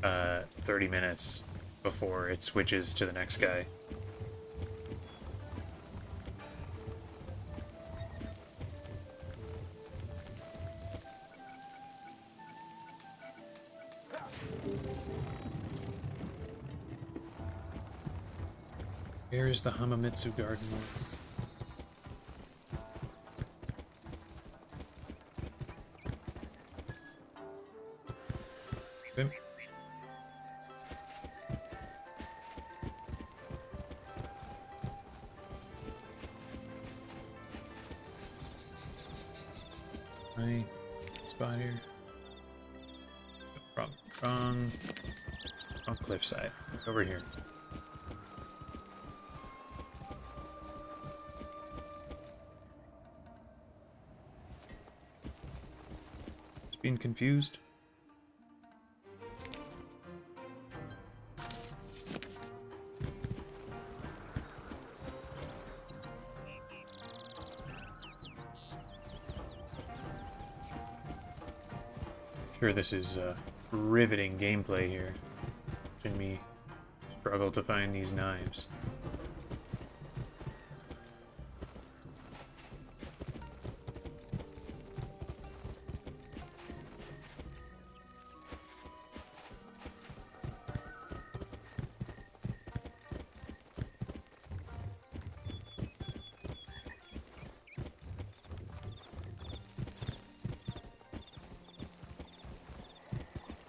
30 minutes before it switches to the next guy. Where is the Hamamitsu Garden? Okay. My spot here. Wrong cliffside. Over here. Being confused. Sure, this is riveting gameplay here. Watching me struggle to find these knives.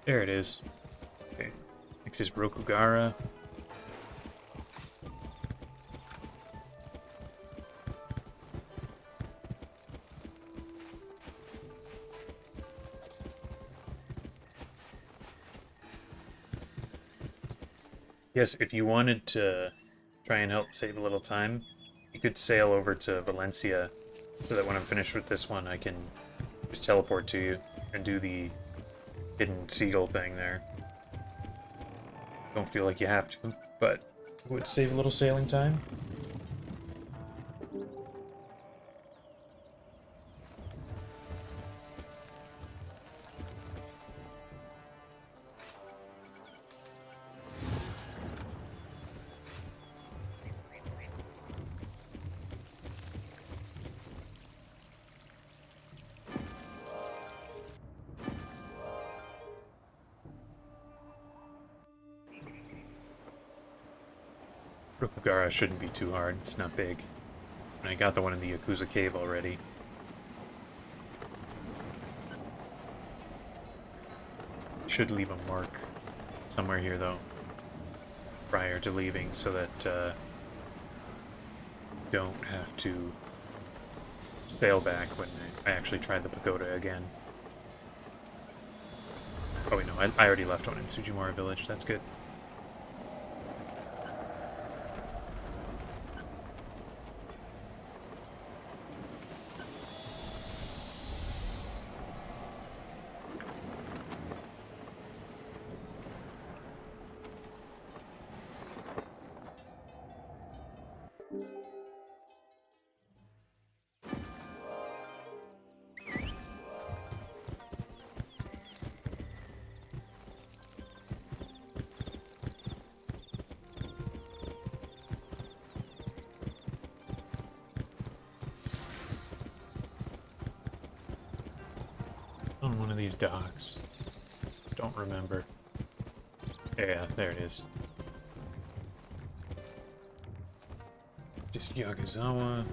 There it is. Okay. Next is Rokugara. Yes, if you wanted to try and help save a little time, you could sail over to Valencia so that when I'm finished with this one, I can just teleport to you and do the hidden seagull thing there. Don't feel like you have to, but it would save a little sailing time. Rokugara shouldn't be too hard, it's not big. And I got the one in the Yakuza Cave already. Should leave a mark somewhere here though, prior to leaving, so that don't have to sail back when I actually tried the pagoda again. Oh wait, no, I already left one in Tsujimura Village. That's good. On one of these docks. Just don't remember. Yeah, there it is. It's just Yagazawa.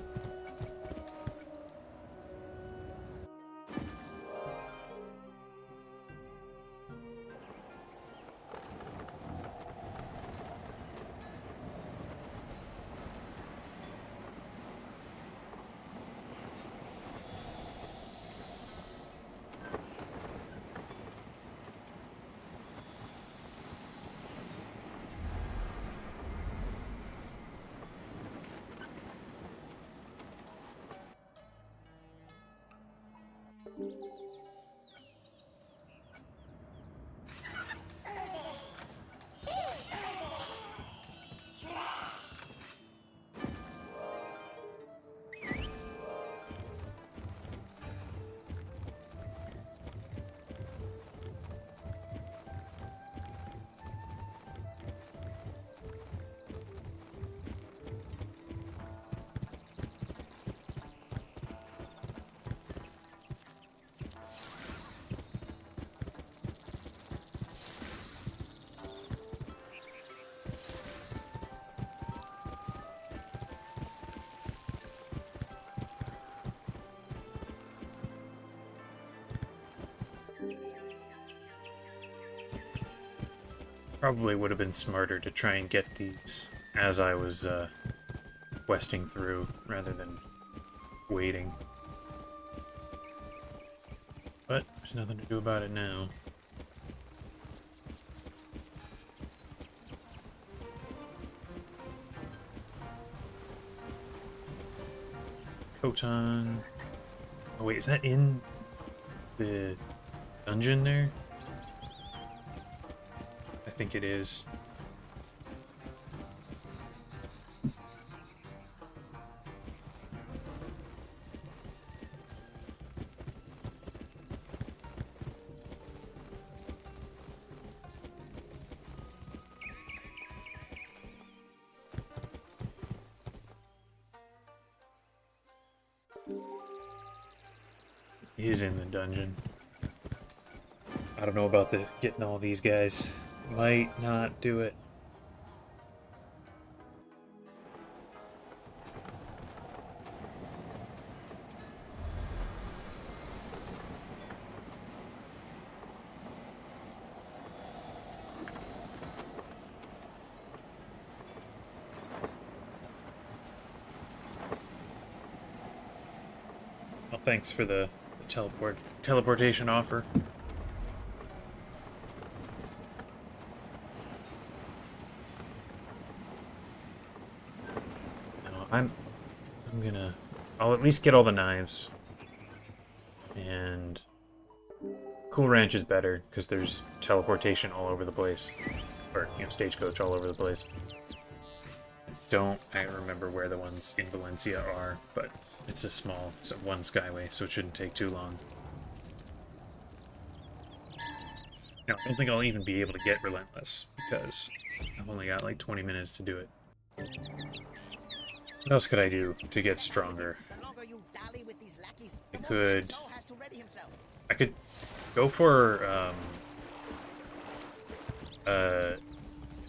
Probably would have been smarter to try and get these as I was questing through rather than waiting. But there's nothing to do about it now. Khotan. Oh wait, is that in the dungeon there? I think it is. He is in the dungeon. I don't know about the getting all these guys. Might not do it. Well, thanks for the teleportation offer. I'll at least get all the knives. And Cool Ranch is better because there's teleportation all over the place. Or, you know, stagecoach all over the place. I remember where the ones in Valencia are, but it's a one skyway, so it shouldn't take too long. Now, I don't think I'll even be able to get Relentless because I've only got like 20 minutes to do it. What else could I do to get stronger? I could go for, can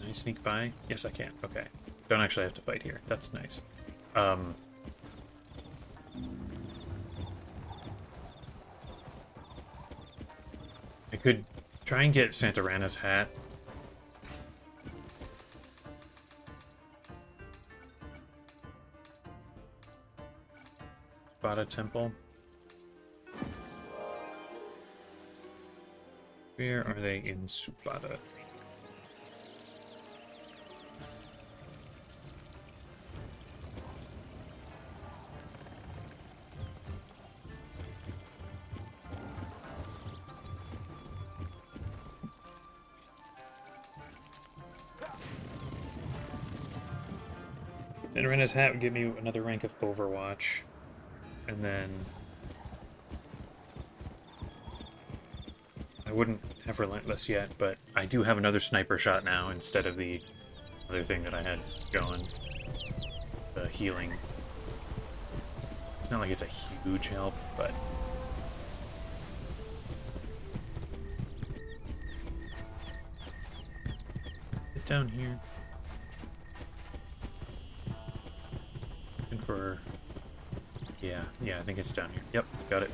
I sneak by? Yes, I can. Okay. Don't actually have to fight here. That's nice. I could try and get Santarana's hat. Supata Temple. Where are they in Supata? Cinderella's hat would give me another rank of Overwatch. And then I wouldn't have Relentless yet, but I do have another sniper shot now instead of the other thing that I had going. The healing. It's not like it's a huge help, but get down here. For yeah, I think it's down here. Yep, got it.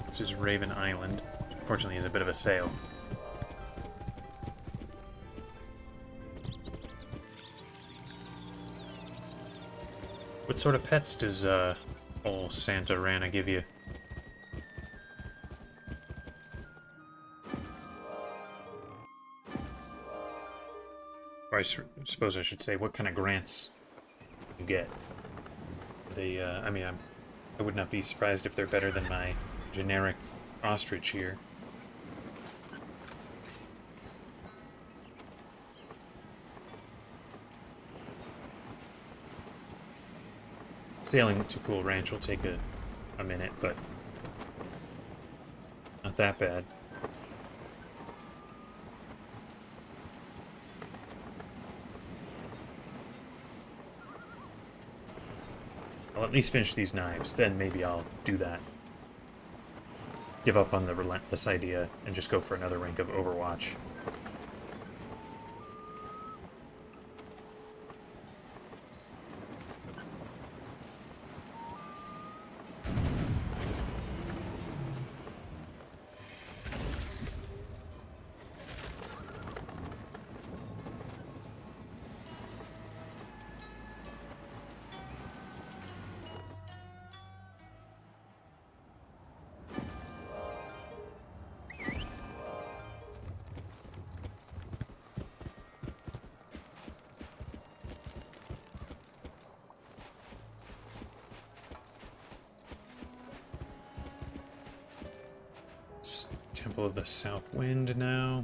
This is Raven Island, which unfortunately is a bit of a sail. What sort of pets does old Santa Rana give you? Or I suppose I should say, what kind of grants you get? They, I mean, I would not be surprised if they're better than my generic ostrich here. Sailing to Cool Ranch will take a minute, but not that bad. I'll at least finish these knives, then maybe I'll do that. Give up on the Relentless idea and just go for another rank of Overwatch. Temple of the South Wind now.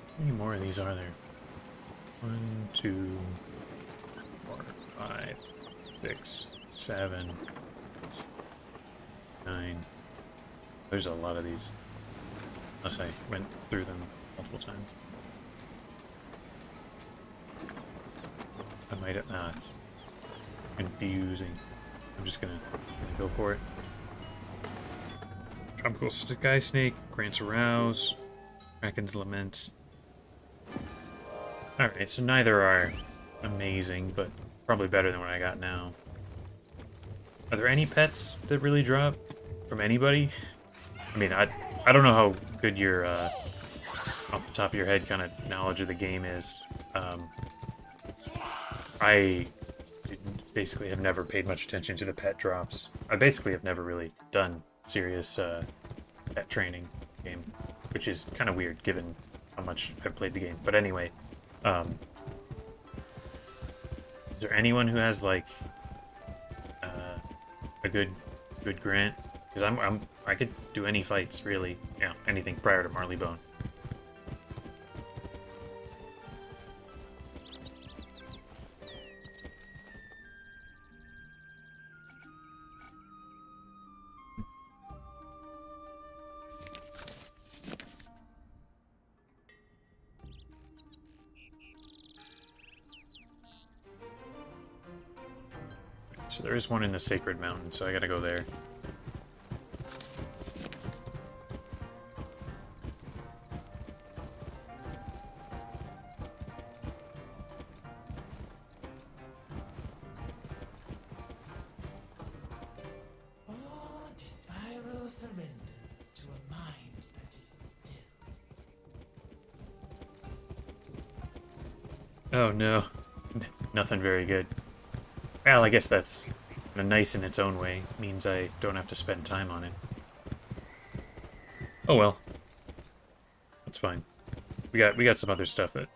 How many more of these are there? 1, 2, 4, 5, 6, 7, 9. There's a lot of these. Unless I went through them multiple times. I might have not. It's confusing. I'm just gonna go for it. Tropical Sky Snake, grants arouse, Kraken's Lament. Alright, so neither are amazing, but probably better than what I got now. Are there any pets that really drop from anybody? I mean, I don't know how good your, off the top of your head, kind of knowledge of the game is. I basically have never paid much attention to the pet drops. I basically have never really done serious pet training game, which is kind of weird given how much I've played the game. But anyway, is there anyone who has like a good grant? Because I could do any fights really, yeah, anything prior to Marleybone. So there is one in the Sacred Mountain, so I gotta go there. Surrenders to a mind that is still. Oh no. Nothing very good. Well, I guess that's nice in its own way. Means I don't have to spend time on it. Oh well. That's fine. We got some other stuff that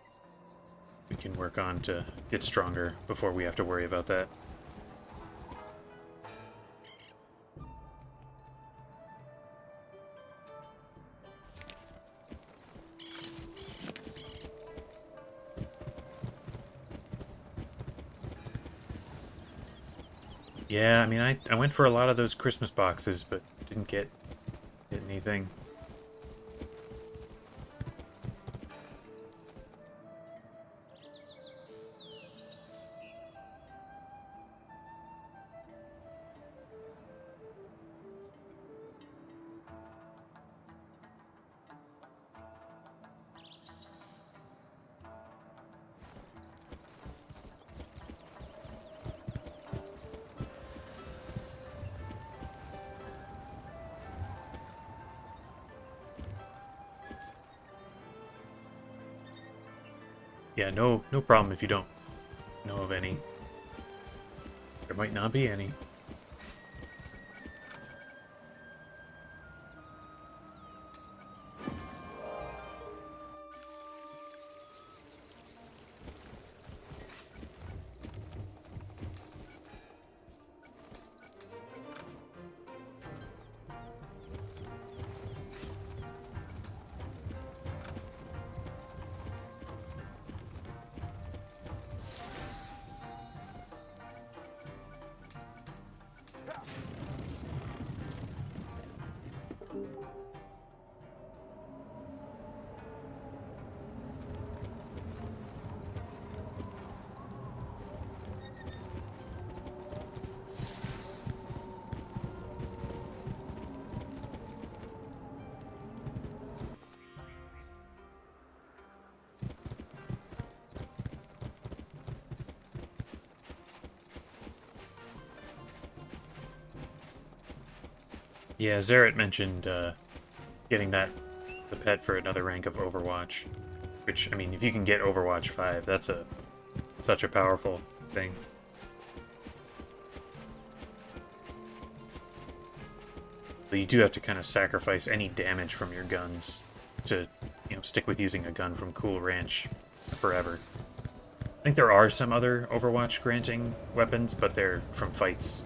we can work on to get stronger before we have to worry about that. Yeah, I mean, I went for a lot of those Christmas boxes, but didn't get anything. Yeah, no problem if you don't know of any. There might not be any. Yeah, Zaret mentioned getting the pet for another rank of Overwatch. Which, I mean, if you can get Overwatch 5, that's such a powerful thing. But you do have to kind of sacrifice any damage from your guns to, stick with using a gun from Cool Ranch forever. I think there are some other Overwatch granting weapons, but they're from fights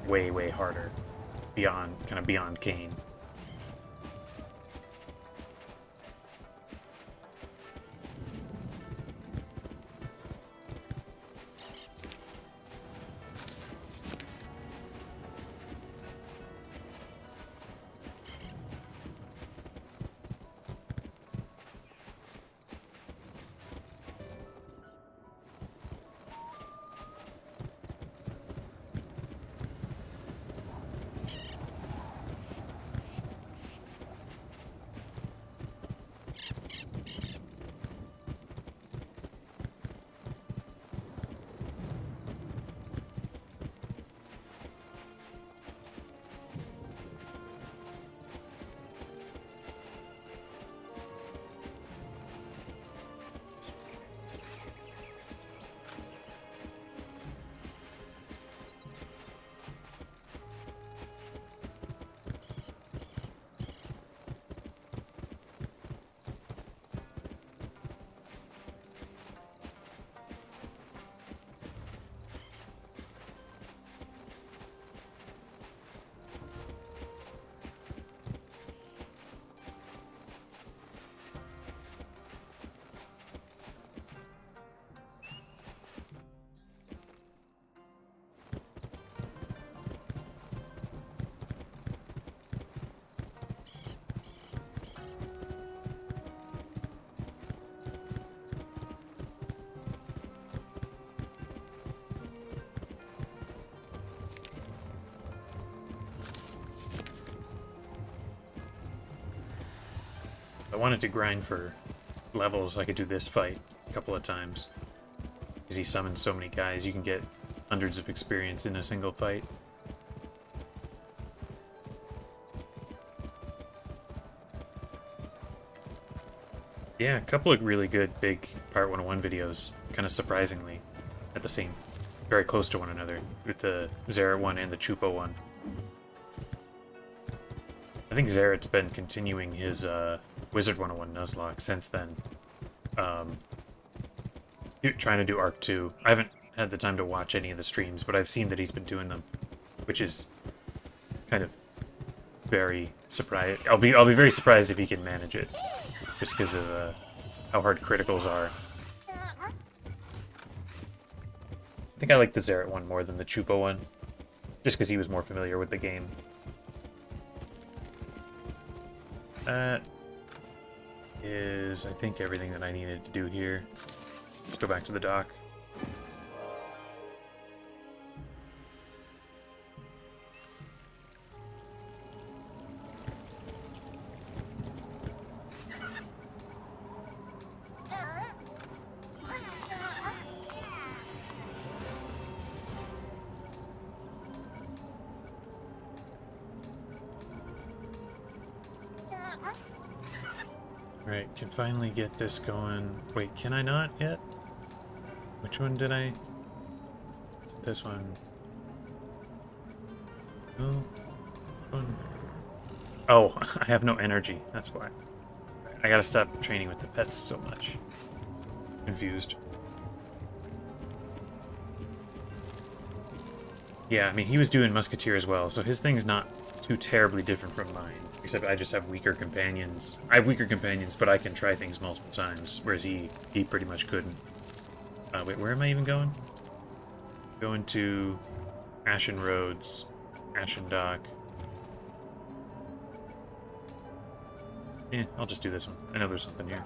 way, way harder. Beyond Kane. wanted to grind for levels, I could do this fight a couple of times. Because he summons so many guys, you can get hundreds of experience in a single fight. Yeah, a couple of really good big Pirate 101 videos, kind of surprisingly, at the same, very close to one another, with the Zerat one and the Chupo one. I think Zerat's been continuing his Wizard 101 Nuzlocke since then. Trying to do Arc 2. I haven't had the time to watch any of the streams, but I've seen that he's been doing them, which is kind of very surprised. I'll be very surprised if he can manage it, just because of how hard criticals are. I think I like the Zerat one more than the Chupo one, just because he was more familiar with the game. That is, I think, everything that I needed to do here. Let's go back to the dock. Alright, can finally get this going. Wait, can I not yet? Which one did I... It's this one. No. Which one? Oh, I have no energy. That's why. I gotta stop training with the pets so much. Confused. Yeah, I mean, he was doing Musketeer as well, so his thing's not too terribly different from mine. Except I just have weaker companions. I have weaker companions, but I can try things multiple times, whereas he pretty much couldn't. Wait, where am I even going? Going to Ashen Roads, Ashen Dock. Yeah, I'll just do this one. I know there's something here.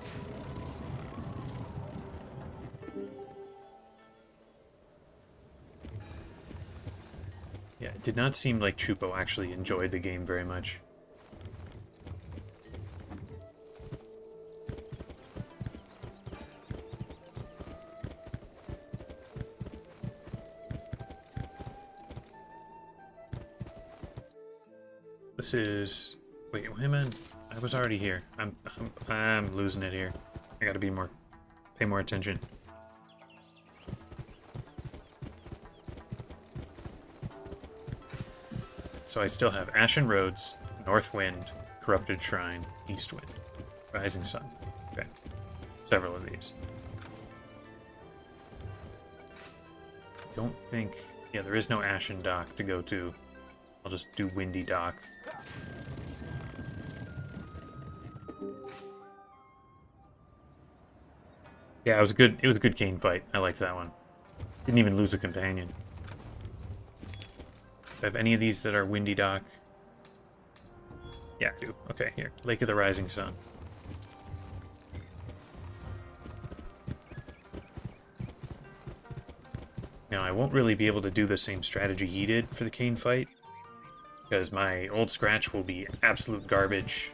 Yeah, it did not seem like Chupo actually enjoyed the game very much. This is... Wait, wait a minute. I was already here. I'm losing it here. I gotta pay more attention. So I still have Ashen Roads, North Wind, Corrupted Shrine, East Wind, Rising Sun. Okay. Several of these. Don't think... Yeah, there is no Ashen Dock to go to. I'll just do Windy Dock. Yeah, it was a good cane fight. I liked that one. Didn't even lose a companion. Do I have any of these that are Windy Dock? Yeah, I do. Okay, here. Lake of the Rising Sun. Now, I won't really be able to do the same strategy he did for the cane fight, because my old Scratch will be absolute garbage,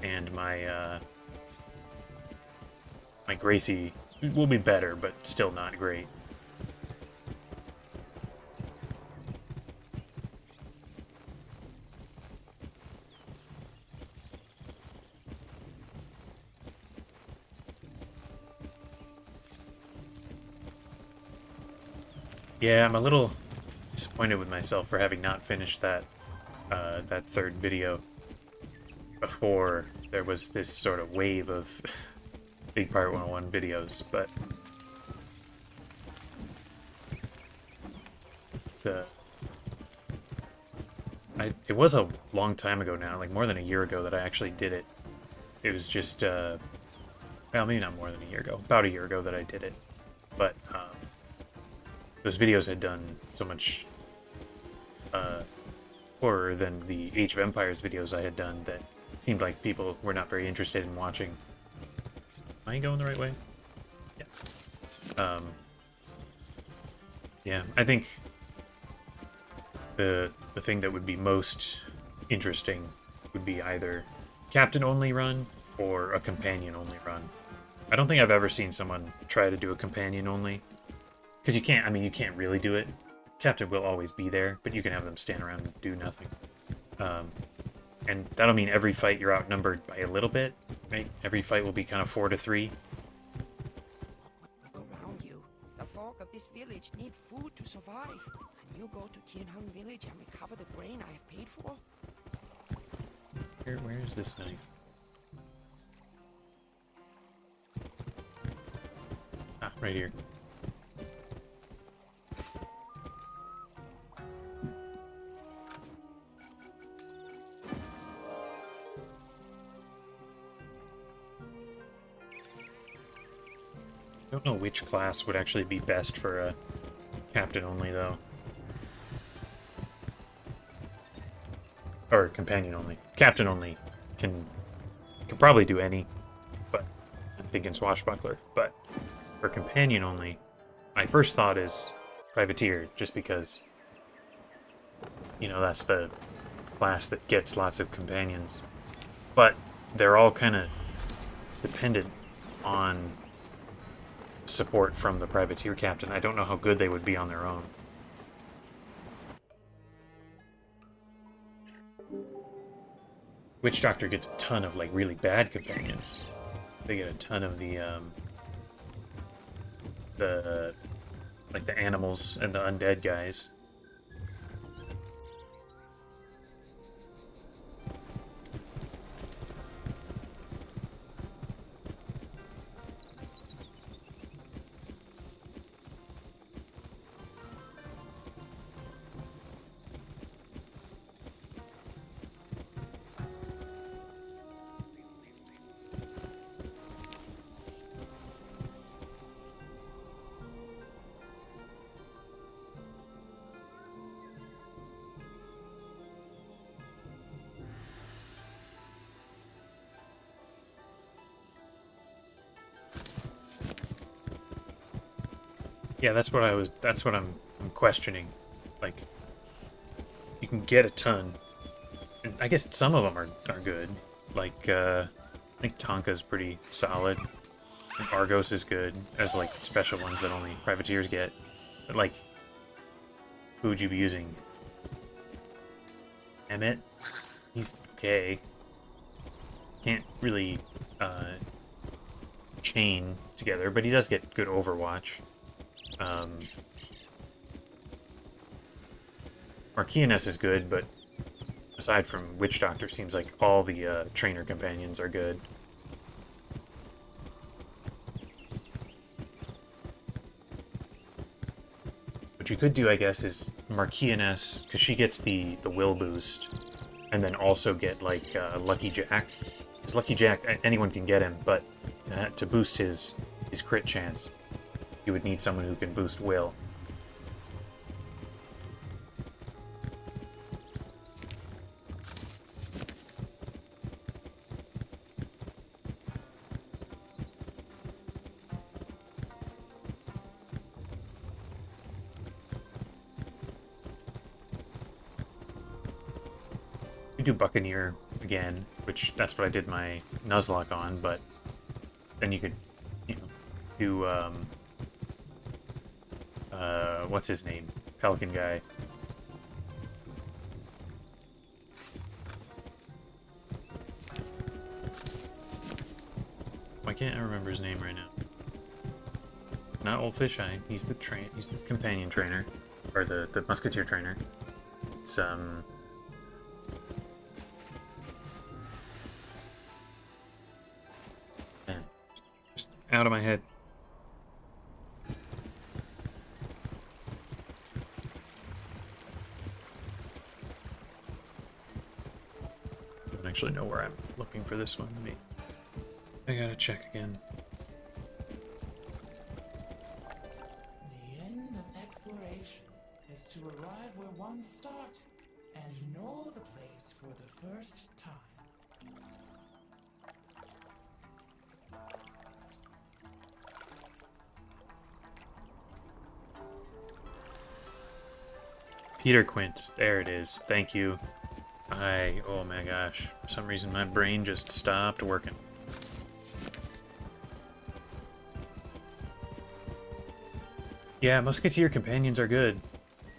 and my Gracie will be better, but still not great. Yeah, I'm a little disappointed with myself for having not finished that that third video before there was this sort of wave of big Pirate 101 videos, but it's it was a long time ago now, like more than a year ago that I actually did it. It was just well, maybe not more than a year ago, about a year ago that I did it, but those videos had done so much horror than the Age of Empires videos I had done that it seemed like people were not very interested in watching. Am I going the right way? Yeah. Yeah, I think the thing that would be most interesting would be either Captain Only Run or a companion-only run. I don't think I've ever seen someone try to do a companion-only. Because you can't, I mean, you can't really do it. Captain will always be there, but you can have them stand around and do nothing. And that'll mean every fight you're outnumbered by a little bit, right? Every fight will be kind of 4-3. Look around you. The folk of this village need food to survive. Can you go to Tianheng village and recover the grain I have paid for? Where is this knife? Ah, right here. I don't know which class would actually be best for a captain only, though. Or companion only. Captain only can probably do any, but I'm thinking swashbuckler. But for companion only, my first thought is privateer, just because, you know, that's the class that gets lots of companions. But they're all kind of dependent on support from the privateer captain. I don't know how good they would be on their own. Witch Doctor gets a ton of, like, really bad companions. They get a ton of the like, the animals and the undead guys. Yeah, that's what I'm questioning. Like, you can get a ton. And I guess some of them are good. Like, I think Tonka's pretty solid. And Argos is good, as, like, special ones that only privateers get. But, like, who would you be using? Emmett? He's okay. Can't really, chain together, but he does get good Overwatch. Marquiness is good, but aside from Witch Doctor, seems like all the trainer companions are good. What you could do, I guess, is Marquiness, because she gets the will boost, and then also get, like, Lucky Jack. Because Lucky Jack, anyone can get him, but to boost his crit chance, you would need someone who can boost will. You do Buccaneer again, which that's what I did my Nuzlocke on, but then you could, you know, do what's his name? Pelican guy. Why can't I remember his name right now? Not Old Fisheye. He's the companion trainer, or the musketeer trainer. It's man, just out of my head. I don't actually know where I'm looking for this one. I gotta check again. The end of exploration is to arrive where one started and know the place for the first time. Peter Quint. There it is. Thank you. Oh my gosh. For some reason my brain just stopped working. Yeah, Musketeer companions are good.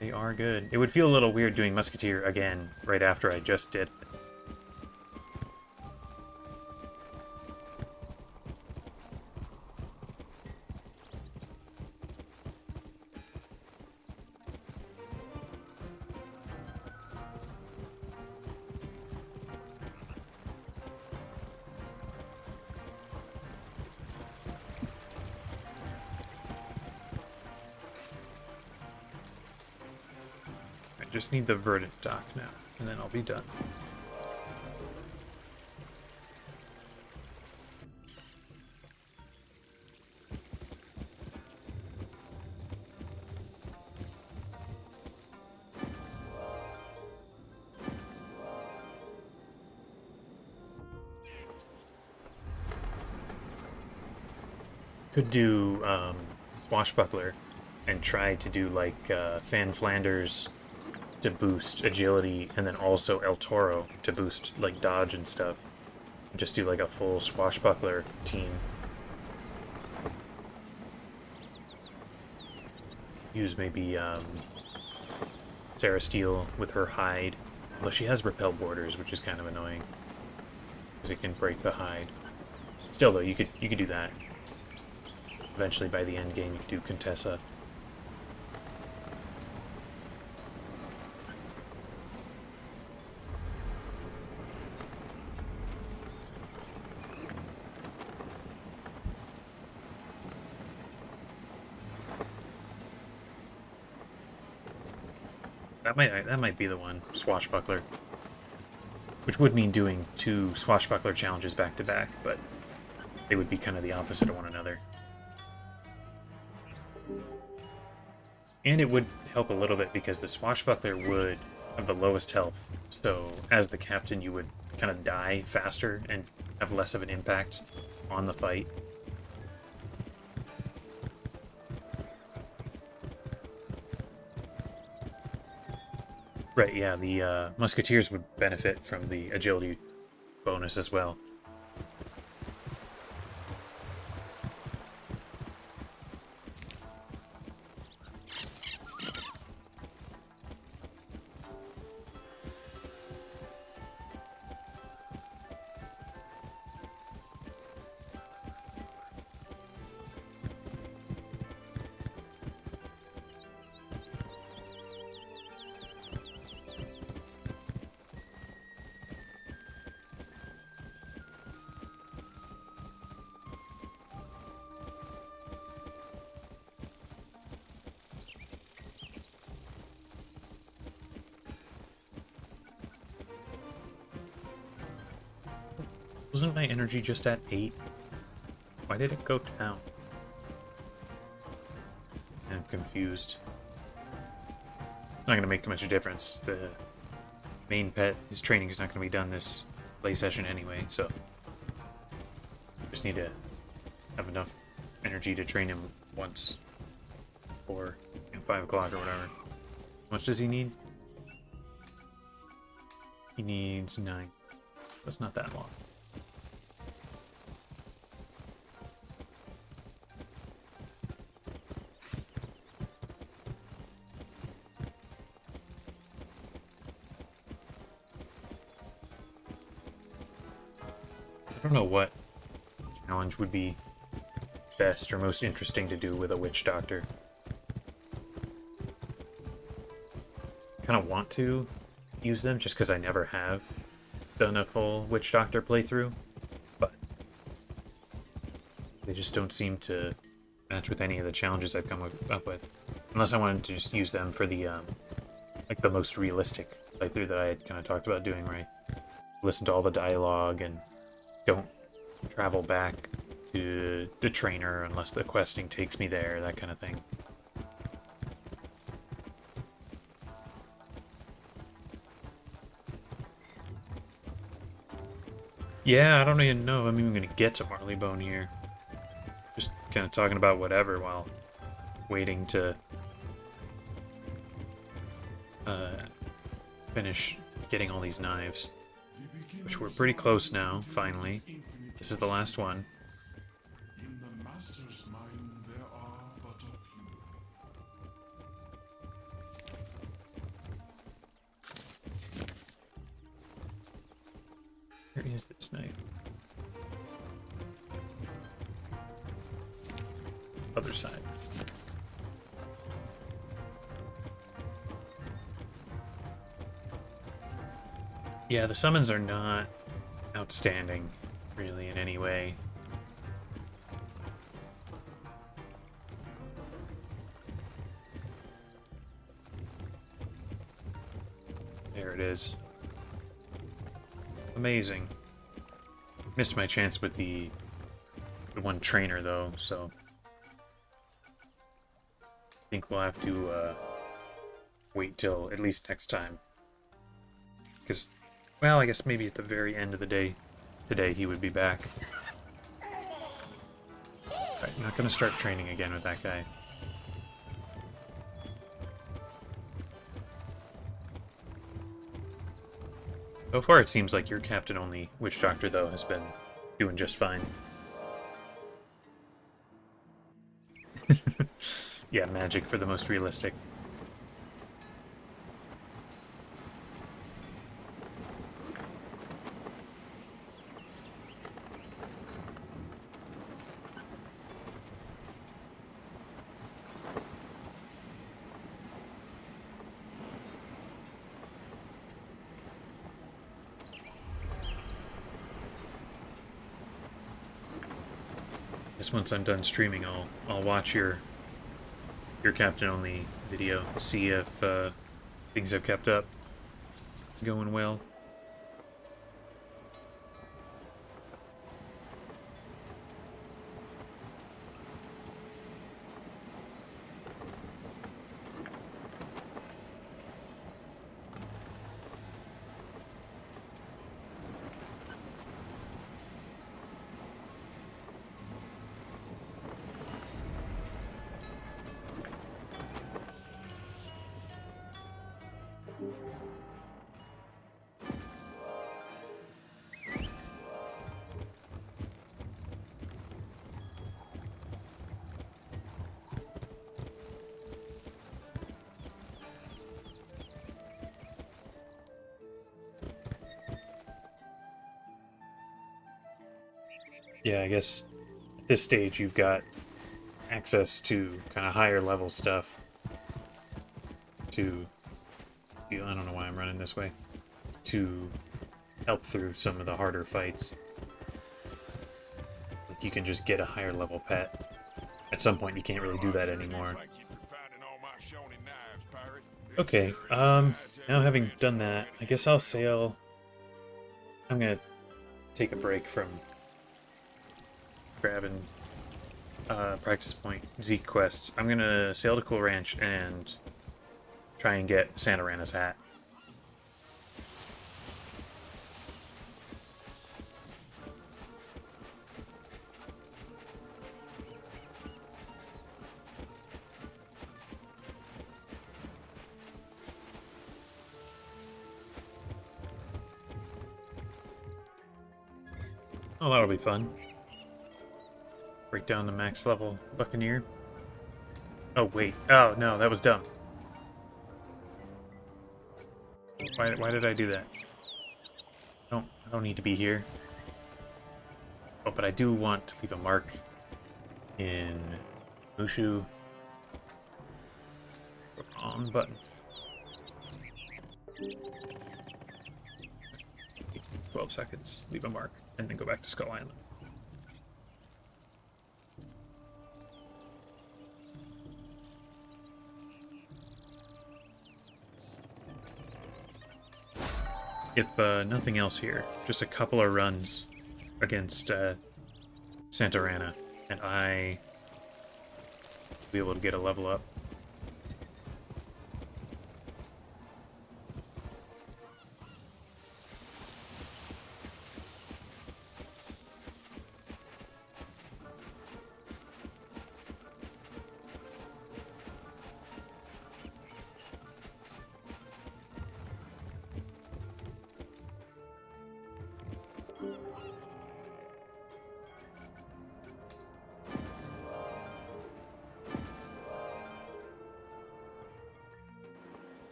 They are good. It would feel a little weird doing Musketeer again right after I just did. I just need the verdant dock now, and then I'll be done. Could do Swashbuckler and try to do like Fan Flanders to boost agility, and then also El Toro to boost like dodge and stuff. Just do like a full Swashbuckler team. Use maybe Sarah Steele with her hide, although she has repel borders, which is kind of annoying because it can break the hide. Still though, you could do that. Eventually by the end game you could do Contessa. That might be the one, Swashbuckler. Which would mean doing 2 Swashbuckler challenges back to back, but they would be kind of the opposite of one another. And it would help a little bit because the Swashbuckler would have the lowest health, so as the captain you would kind of die faster and have less of an impact on the fight. Right, yeah, the Musketeers would benefit from the agility bonus as well. Wasn't my energy just at 8? Why did it go down? I'm confused. It's not going to make much of a difference. The main pet, his training is not going to be done this play session anyway, so just need to have enough energy to train him once before 5 o'clock or whatever. How much does he need? He needs 9. That's not that long. I don't know what challenge would be best or most interesting to do with a witch doctor. I kind of want to use them just because I never have done a full witch doctor playthrough, but they just don't seem to match with any of the challenges I've come up with. Unless I wanted to just use them for the like the most realistic playthrough that I had kind of talked about doing, right? Listen to all the dialogue and don't travel back to the trainer unless the questing takes me there, that kind of thing. Yeah, I don't even know if I'm even going to get to Marleybone here. Just kind of talking about whatever while waiting to finish getting all these knives. Which we're pretty close now, finally. This is the last one. In the master's mind, there are but a few. is this knife? Other side. Yeah, the summons are not outstanding, really, in any way. There it is. Amazing. Missed my chance with the one trainer, though, so I think we'll have to wait till at least next time. Because, well, I guess maybe at the very end of the day today he would be back. Right, I'm not going to start training again with that guy. So far it seems like your captain-only witch doctor, though, has been doing just fine. Yeah, magic for the most realistic. Once I'm done streaming, I'll watch your captain only video, see if things have kept up, going well. Yeah, I guess at this stage you've got access to kind of higher level stuff to, I don't know why I'm running this way, to help through some of the harder fights. Like you can just get a higher level pet. At some point you can't really do that anymore. Okay, now having done that, I guess I'll sail. I'm gonna take a break from grabbing practice point Zeke quests. I'm gonna sail to Cool Ranch and try and get Santarana's hat. Oh, that'll be fun. Break down the max level Buccaneer. Oh, wait. Oh, no, that was dumb. Why did I do that? I don't need to be here. Oh, but I do want to leave a mark in Mushu. Wrong button. 12 seconds. Leave a mark. And then go back to Skull Island. If nothing else here, just a couple of runs against Santarana, and I will be able to get a level up.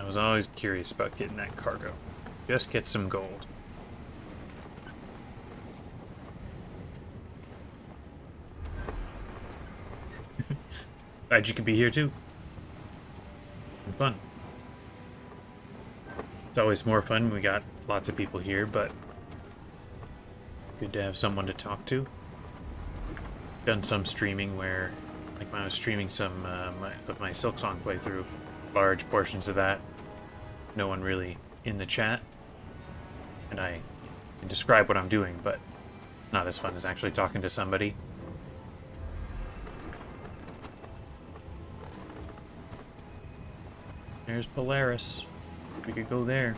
was always curious about getting that cargo. Just get some gold. Glad you could be here too. And fun. It's always more fun when we got lots of people here, but good to have someone to talk to. Done some streaming where, like when I was streaming some of my Silksong playthrough, large portions of that, no one really in the chat, and I can describe what I'm doing, but it's not as fun as actually talking to somebody. There's Polaris. We could go there.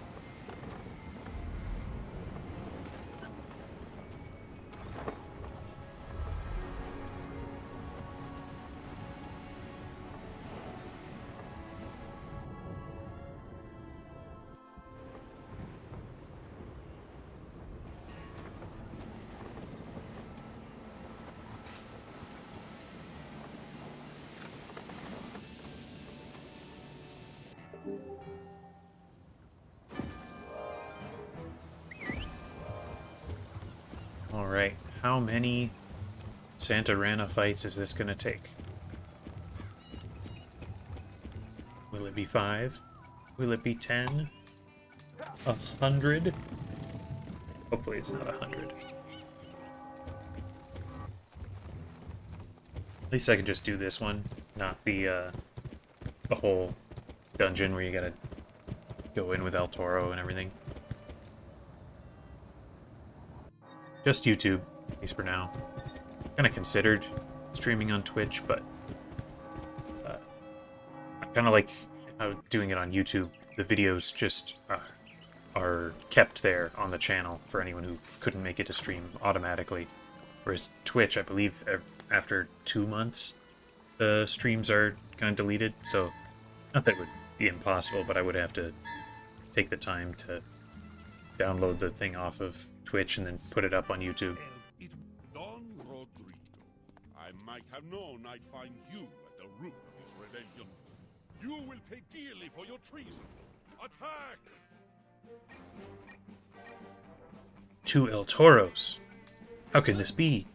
Alright, how many Santa Rana fights is this gonna take? Will it be 5? Will it be 10? 100? Hopefully it's not 100. At least I can just do this one, not the whole dungeon where you gotta go in with El Toro and everything. Just YouTube, at least for now. Kind of considered streaming on Twitch, but I kind of like how doing it on YouTube. The videos just are kept there on the channel for anyone who couldn't make it to stream automatically. Whereas Twitch, I believe, after 2 months, the streams are kind of deleted. So, not that it would be impossible, but I would have to take the time to download the thing off of Twitch and then put it up on YouTube. Don Rodrigo. I might have known I'd find you at the root of this rebellion. You will pay dearly for your treason. Attack! 2 El Toros. How can this be?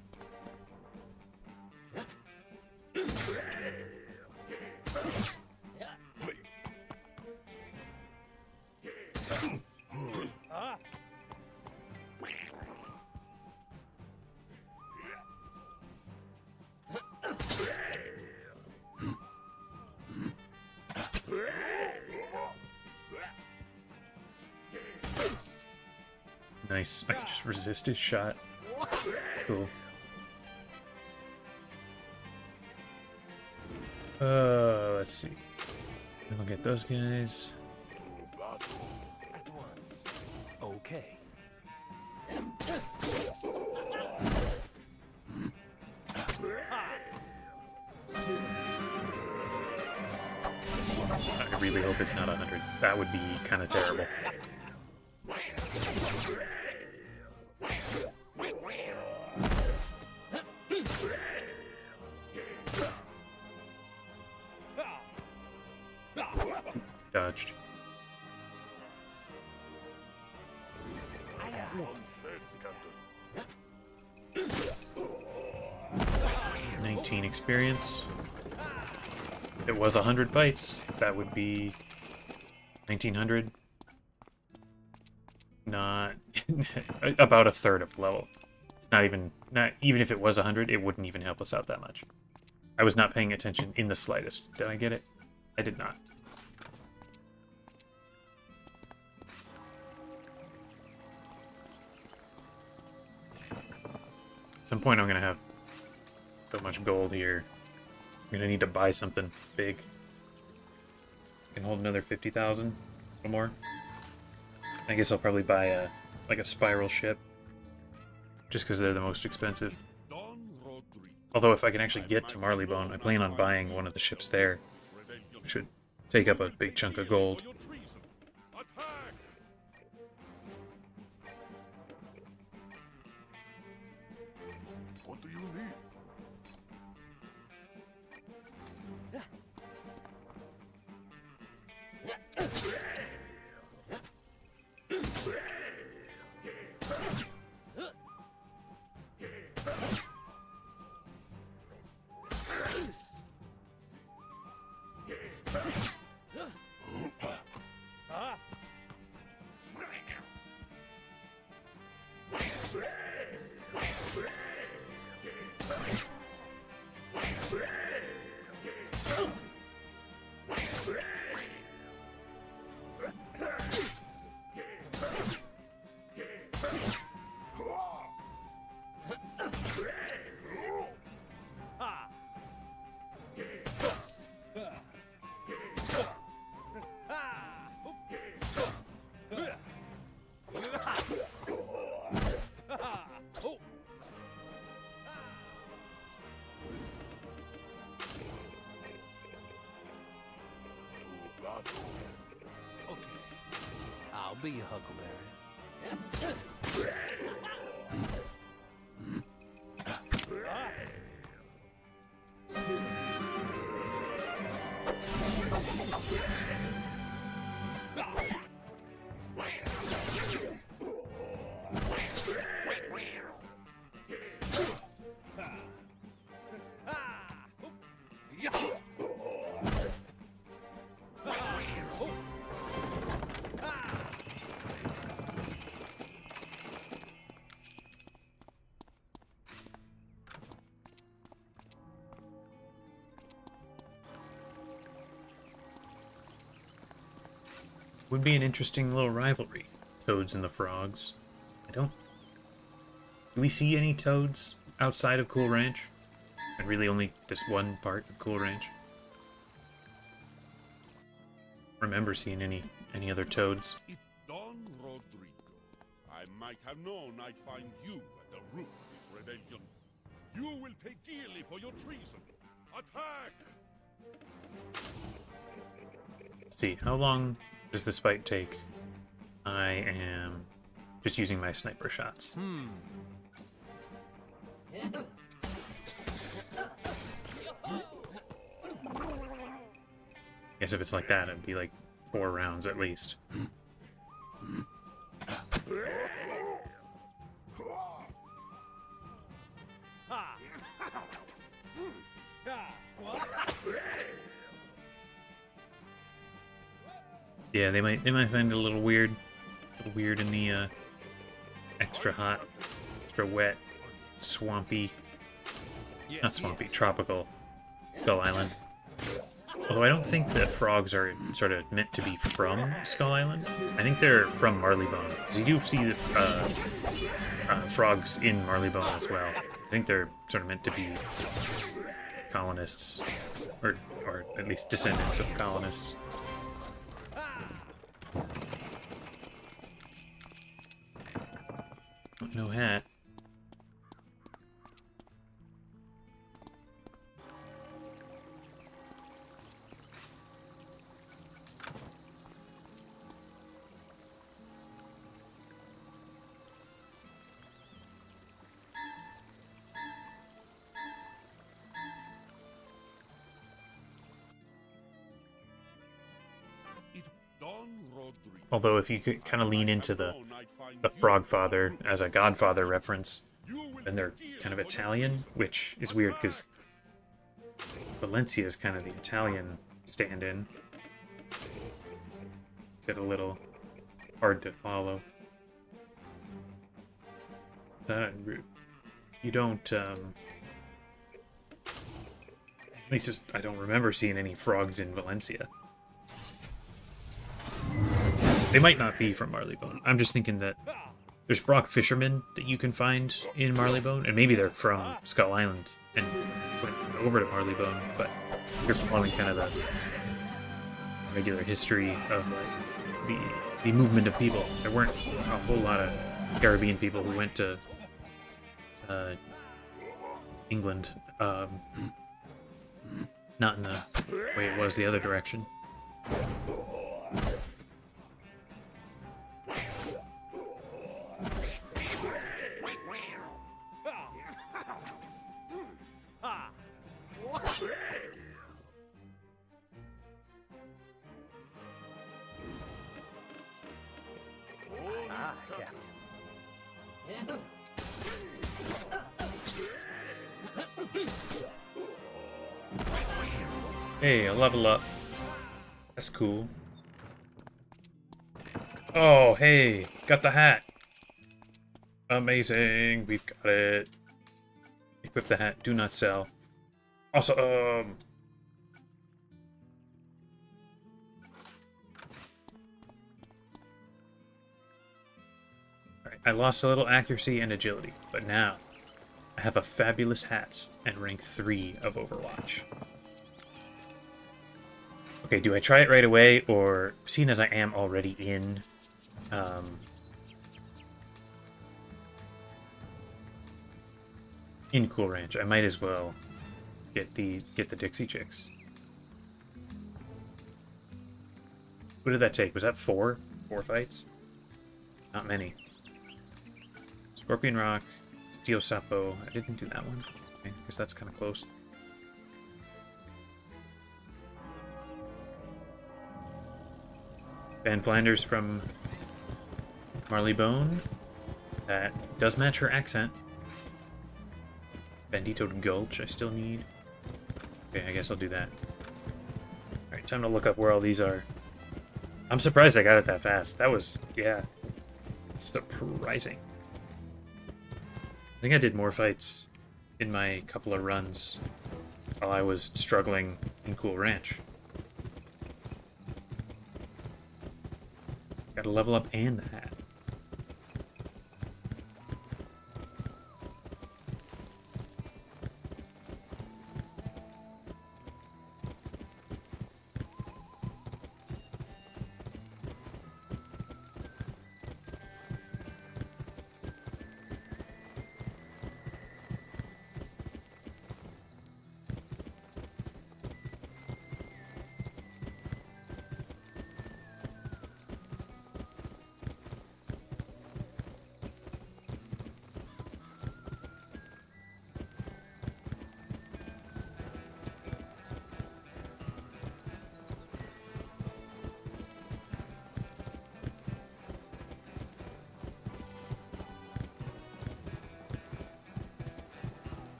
Nice. I can just resist his shot. Cool. Let's see. I'll get those guys. Okay. I really hope it's not 100. That would be kind of terrible. Dodged. I have one sense, Captain. 19 experience. If it was 100 fights, that would be 1900. Not about a third of the level. It's not even if it was 100, it wouldn't even help us out that much. I was not paying attention in the slightest. Did I get it? I did not. At some point I'm gonna have so much gold here. I'm gonna need to buy something big. I can hold another 50,000 or more. I guess I'll probably buy like a spiral ship, just because they're the most expensive. Although if I can actually get to Marleybone, I plan on buying one of the ships there, which would take up a big chunk of gold. What do you need? be, Huckleberry. Would be an interesting little rivalry. Toads and the frogs. Do we see any toads outside of Cool Ranch? And really only this one part of Cool Ranch? Remember seeing any other toads? It's Don Rodrigo. I might have known I'd find you at the root of this rebellion. You will pay dearly for your treason. Attack! Let's see, how long does this fight take? I am just using my sniper shots. Guess if it's like that, it'd be like 4 rounds at least. Yeah, they might find it a little weird in the extra hot, extra wet, swampy, not swampy, tropical Skull Island. Although I don't think that frogs are sort of meant to be from Skull Island. I think they're from Marleybone, because you do see frogs in Marleybone as well. I think they're sort of meant to be colonists, or at least descendants of colonists. No hat. It's Don Rodrigo. Although if you could kind of lean into the Frog Father as a Godfather reference, then they're kind of Italian, which is weird because Valencia is kind of the Italian stand-in. It's a little hard to follow. You don't, at least I don't remember seeing any frogs in Valencia. They might not be from Marleybone. I'm just thinking that there's frog fishermen that you can find in Marleybone, and maybe they're from Skull Island and went over to Marleybone, but you're following kind of the regular history of like the movement of people. There weren't a whole lot of Caribbean people who went to England, not in the way it was the other direction. Hey, a level up. That's cool. Oh, hey, got the hat. Amazing, we've got it. Equip the hat, do not sell. Awesome. Alright, I lost a little accuracy and agility, but now I have a fabulous hat and rank 3 of Overwatch. Okay, do I try it right away, or seeing as I am already in Cool Ranch, I might as well get the Dixie Chicks. What did that take? Was that 4? 4 fights? Not many. Scorpion Rock, Steel Sapo. I didn't do that one. Okay, I guess that's kind of close. Van Flanders from Marleybone. That does match her accent. Banditoed Gulch I still need. Okay, I guess I'll do that. Alright, time to look up where all these are. I'm surprised I got it that fast. That was, yeah, surprising. I think I did more fights in my couple of runs while I was struggling in Cool Ranch. Gotta level up and the hat.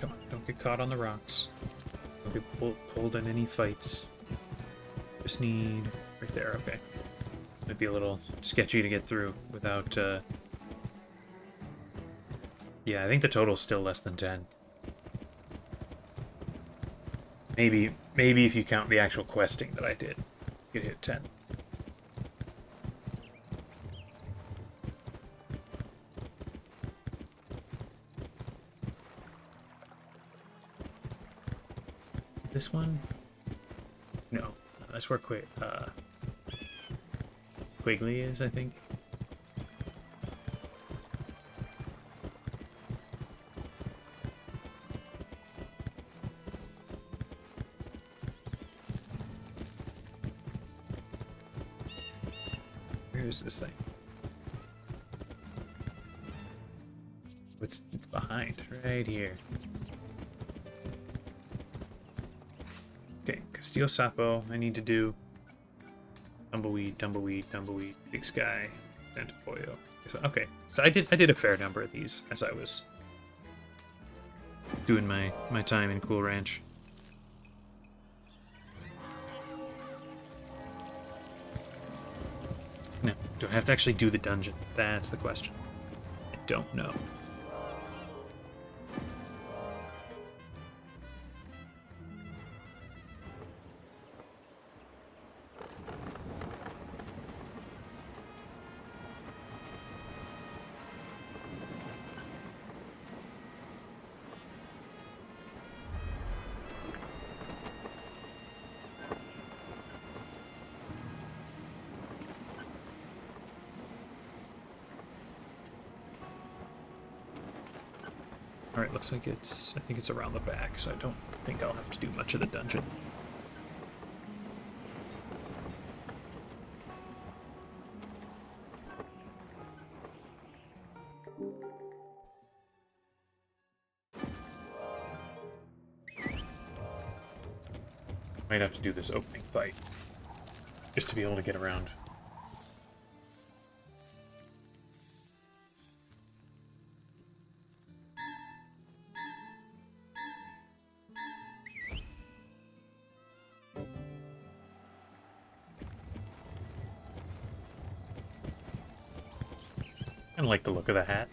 Come on, don't get caught on the rocks. Don't get pulled in any fights. Just need... right there, okay. Might be a little sketchy to get through without, yeah, I think the total's still less than 10. Maybe if you count the actual questing that I did, you could hit 10. This one? No, that's where Quigley is, I think. Where is this thing? It's behind, right here. Okay, Castillo Sapo, I need to do Tumbleweed, Tumbleweed, Tumbleweed, Big Sky, Santapoyo. Okay, so I did a fair number of these as I was doing my time in Cool Ranch. No, do I have to actually do the dungeon? That's the question. I don't know. Alright, looks like I think it's around the back, so I don't think I'll have to do much of the dungeon. Might have to do this opening fight, just to be able to get around. I like the look of the hat.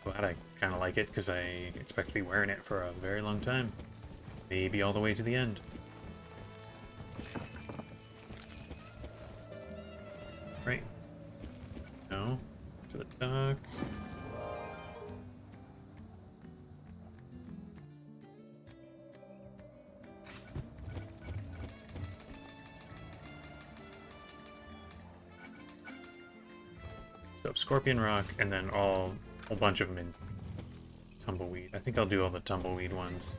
Glad I kind of like it because I expect to be wearing it for a very long time. Maybe all the way to the end. Right. No. To the dock. So Scorpion Rock, and then a whole bunch of them in Tumbleweed. I think I'll do all the Tumbleweed ones.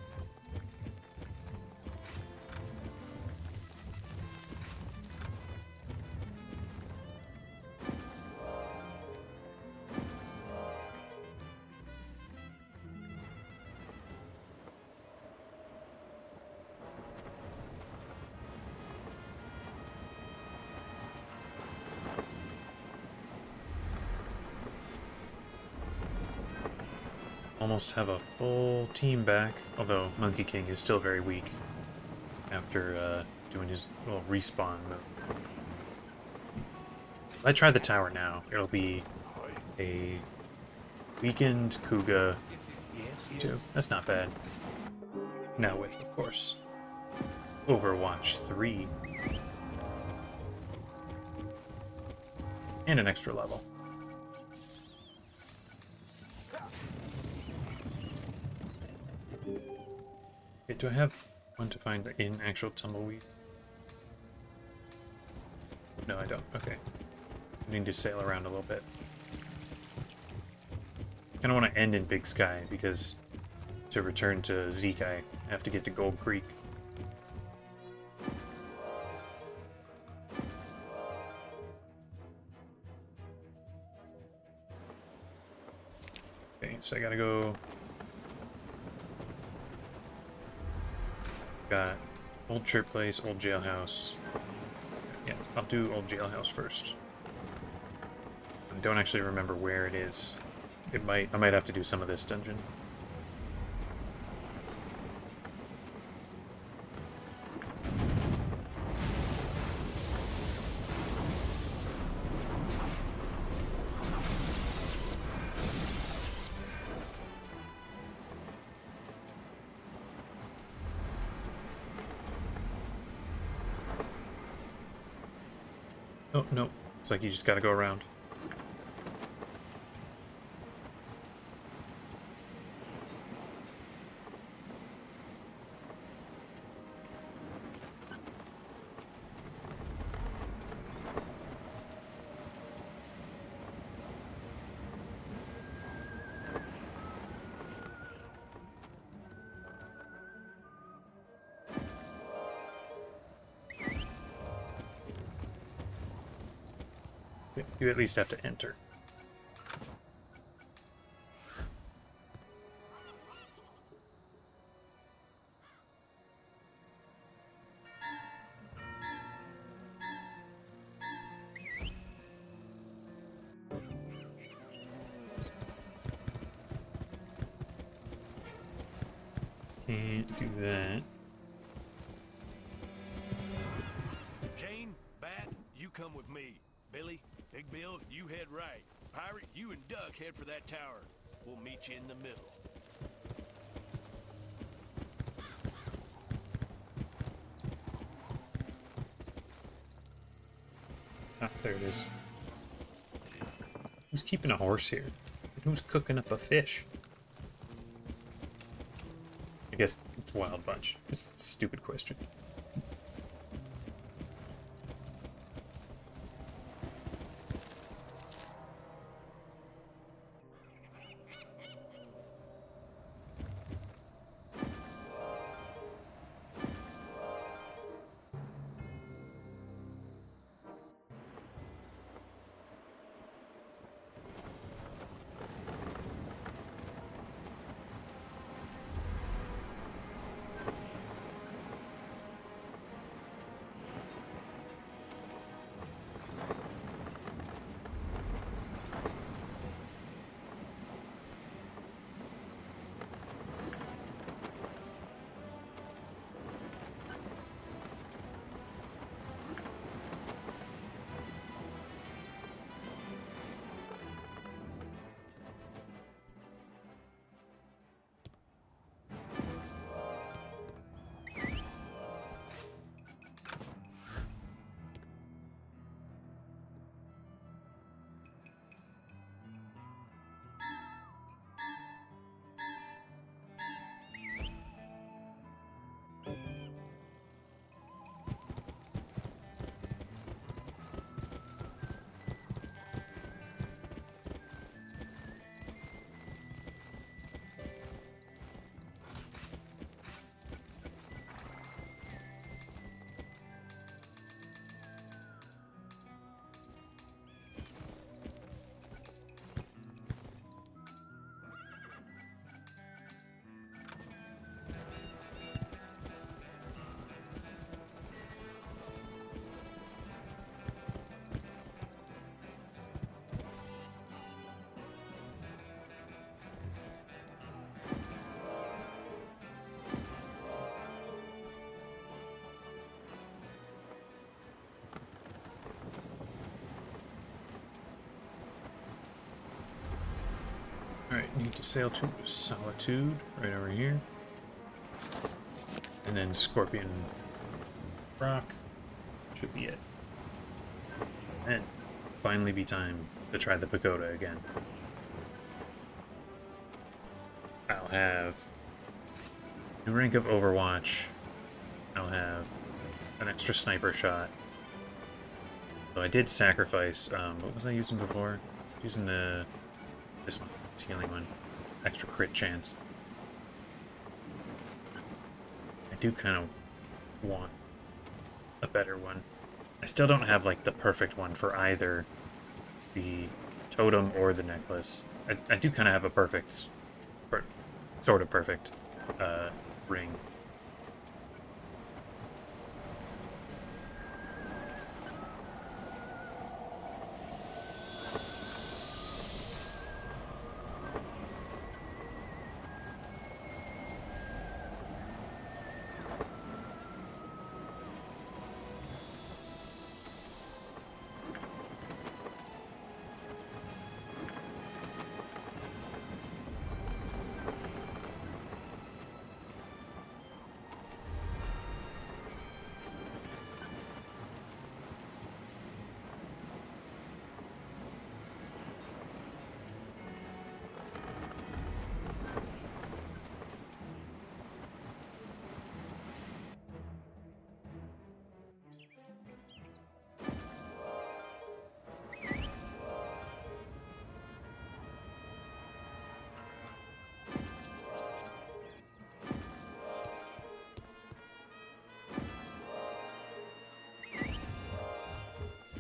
almost have a full team back, although Monkey King is still very weak after doing his little respawn move. So if I try the tower now, it'll be a weakened Kuga 2. That's not bad. Now with, of course, Overwatch 3. And an extra level. Okay, do I have one to find in actual Tumbleweed? No, I don't. Okay. I need to sail around a little bit. I kind of want to end in Big Sky, because to return to Zeke, I have to get to Gold Creek. Okay, so I gotta go... Got Old Church Place, Old Jailhouse. Yeah, I'll do Old Jailhouse first. I don't actually remember where it is. I might have to do some of this dungeon. Oh, no. It's like you just gotta go around. You at least have to enter. Can't do that. Jane, Bat, you come with me. Billy, Big Bill, you head right. Pirate, you and Duck head for that tower. We'll meet you in the middle. Ah, there it is. Who's keeping a horse here? And who's cooking up a fish? I guess it's Wild Bunch. Stupid question. to sail to Solitude, right over here. And then Scorpion Rock should be it. And finally be time to try the pagoda again. I'll have new rank of Overwatch. I'll have an extra sniper shot. So I did sacrifice, what was I using before? Using this one, this healing one. Extra crit chance. I do kind of want a better one. I still don't have, like, the perfect one for either the totem or the necklace. I do kind of have a perfect, sort of perfect, ring.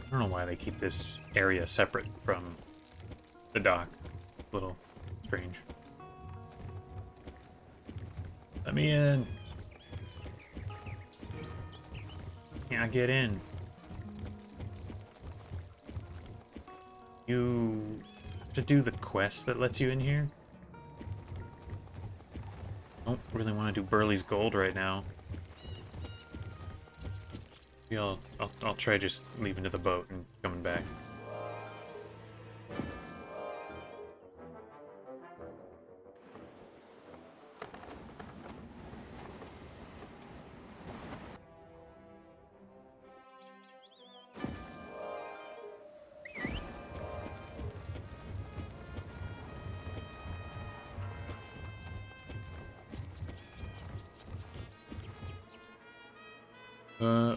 I don't know why they keep this area separate from the dock. A little strange. Let me in. Can't get in. You have to do the quest that lets you in here. Don't really want to do Burley's Gold right now. Maybe I'll try just leaving to the boat and coming back.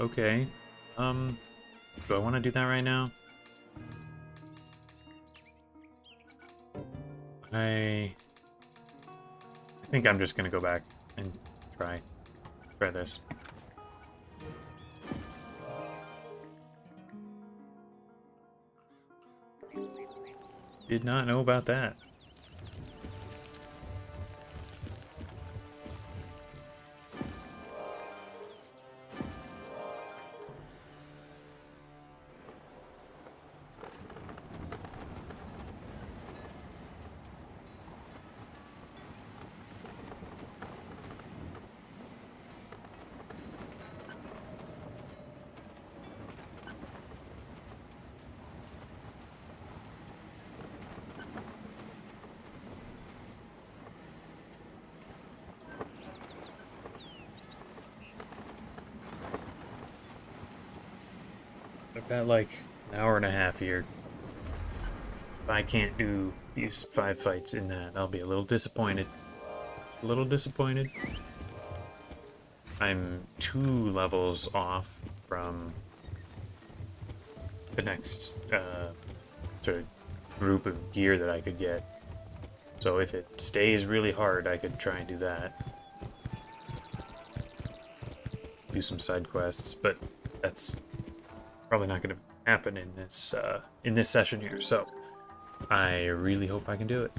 Okay. Do I want to do that right now? I think I'm just gonna go back and try this. Did not know about that. I've got like an hour and a half here. If I can't do these 5 fights in that, I'll be a little disappointed. Just a little disappointed. I'm 2 levels off from the next sort of group of gear that I could get. So if it stays really hard, I could try and do that. Do some side quests, but that's probably not going to happen in this session here, so I really hope I can do it.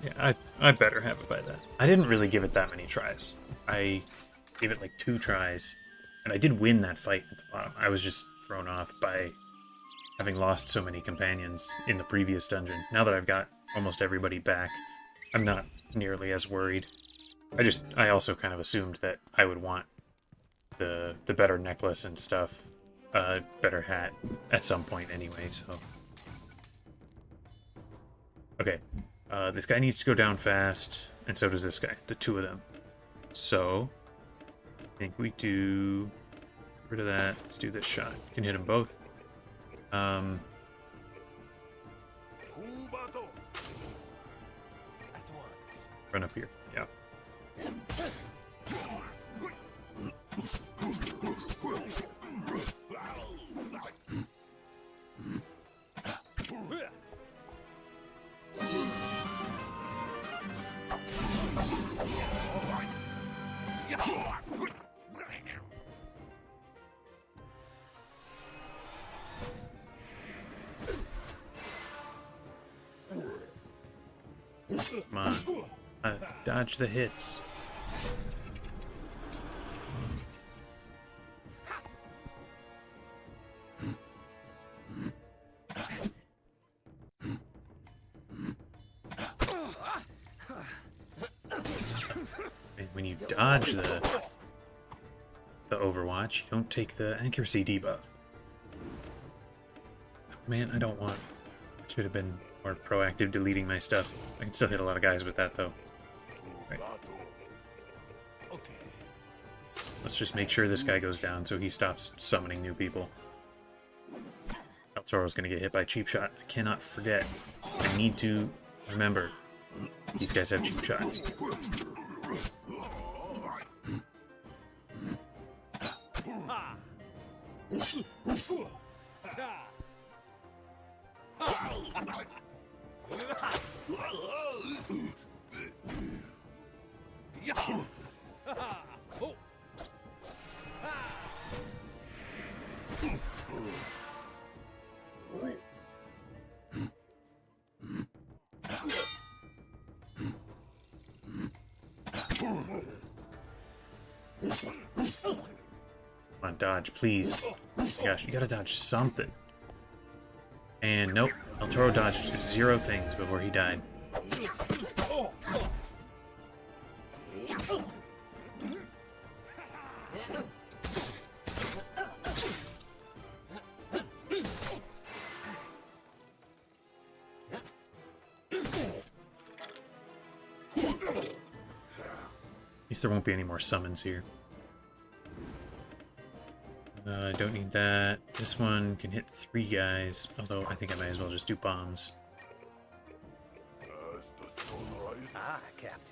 Yeah, I better have it by then. I didn't really give it that many tries. I gave it like 2 tries. And I did win that fight at the bottom. I was just thrown off by having lost so many companions in the previous dungeon. Now that I've got almost everybody back, I'm not nearly as worried. I also kind of assumed that I would want the better necklace and stuff, better hat at some point anyway, so. Okay, this guy needs to go down fast, and so does this guy, the two of them. So, I think we do rid of that. Let's do this shot. Can hit them both. Run up here. Yeah. Come on. Dodge the hits. And when you dodge the Overwatch, you don't take the accuracy debuff. Man, I don't want... I should have been more proactive deleting my stuff. I can still hit a lot of guys with that, though. Right. Let's just make sure this guy goes down so he stops summoning new people. El Toro's gonna get hit by cheap shot. I cannot forget. I need to remember. These guys have cheap shot. Come on, dodge, please. Oh my gosh, you gotta dodge something. And nope, El Toro dodged 0 things before he died. At least there won't be any more summons here. I don't need that. This one can hit 3 guys, although I think I might as well just do bombs. Ah, Captain.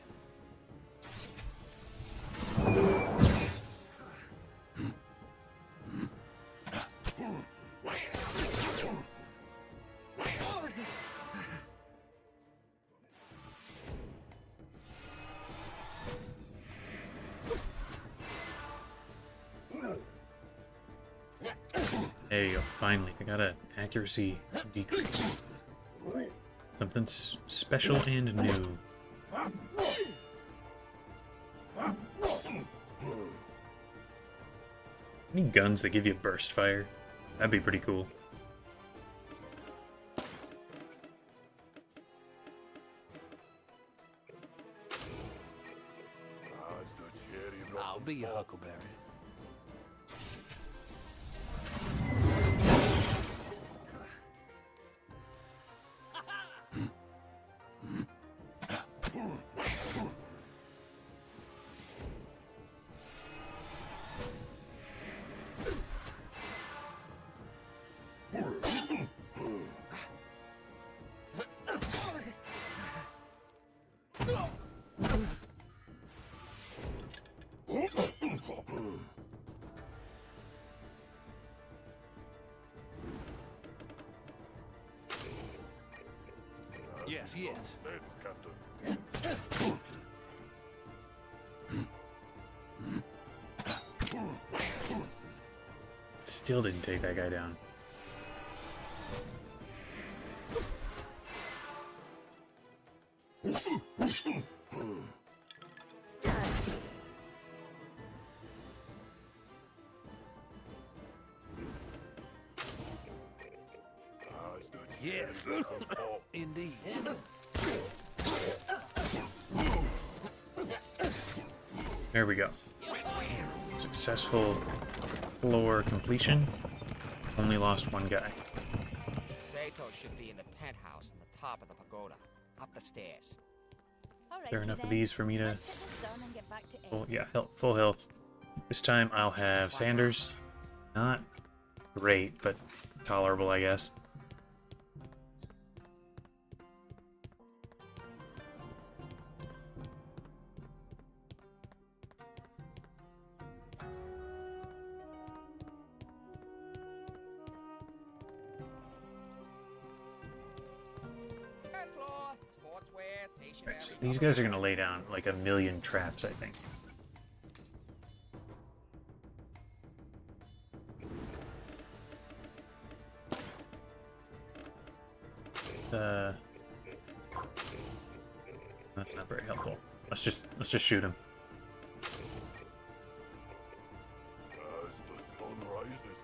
There you go, finally. I got an accuracy decrease. Something special and new. Any guns that give you burst fire? That'd be pretty cool. I'll be a huckleberry. Yes, yes. Thanks, Captain. Still didn't take that guy down. Yes. Indeed. There we go. Successful floor completion. Only lost one guy. Sato should be in the penthouse on the top of the pagoda. Up the stairs. There are enough of these for me to... Let's get this done and get back to A. Oh, yeah, full health. This time I'll have Sanders. Not great, but tolerable, I guess. First floor, sportswear, stationery. Right, so these guys are going to lay down like 1,000,000 traps, I think. It's, that's not very helpful. Let's just shoot him. As the sun rises.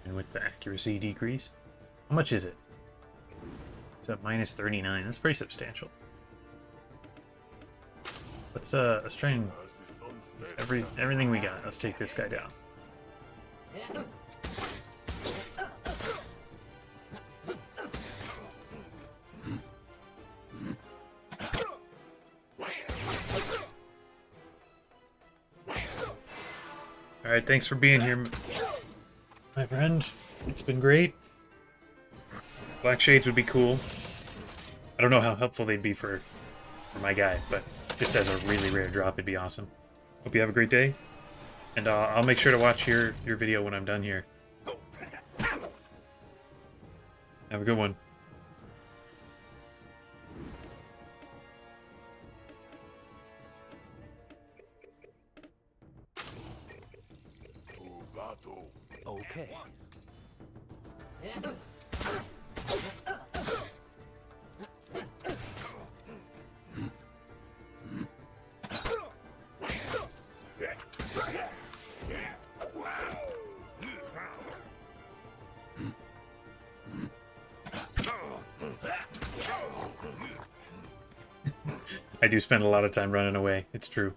And with the accuracy decrease, how much is it? It's at -39. That's pretty substantial. Let's try and use everything we got. Let's take this guy down. All right, thanks for being here, my friend. It's been great. Black shades would be cool. I don't know how helpful they'd be for my guy, but just as a really rare drop, it'd be awesome. Hope you have a great day, and I'll make sure to watch your video when I'm done here. Have a good one. Okay. I do spend a lot of time running away. It's true.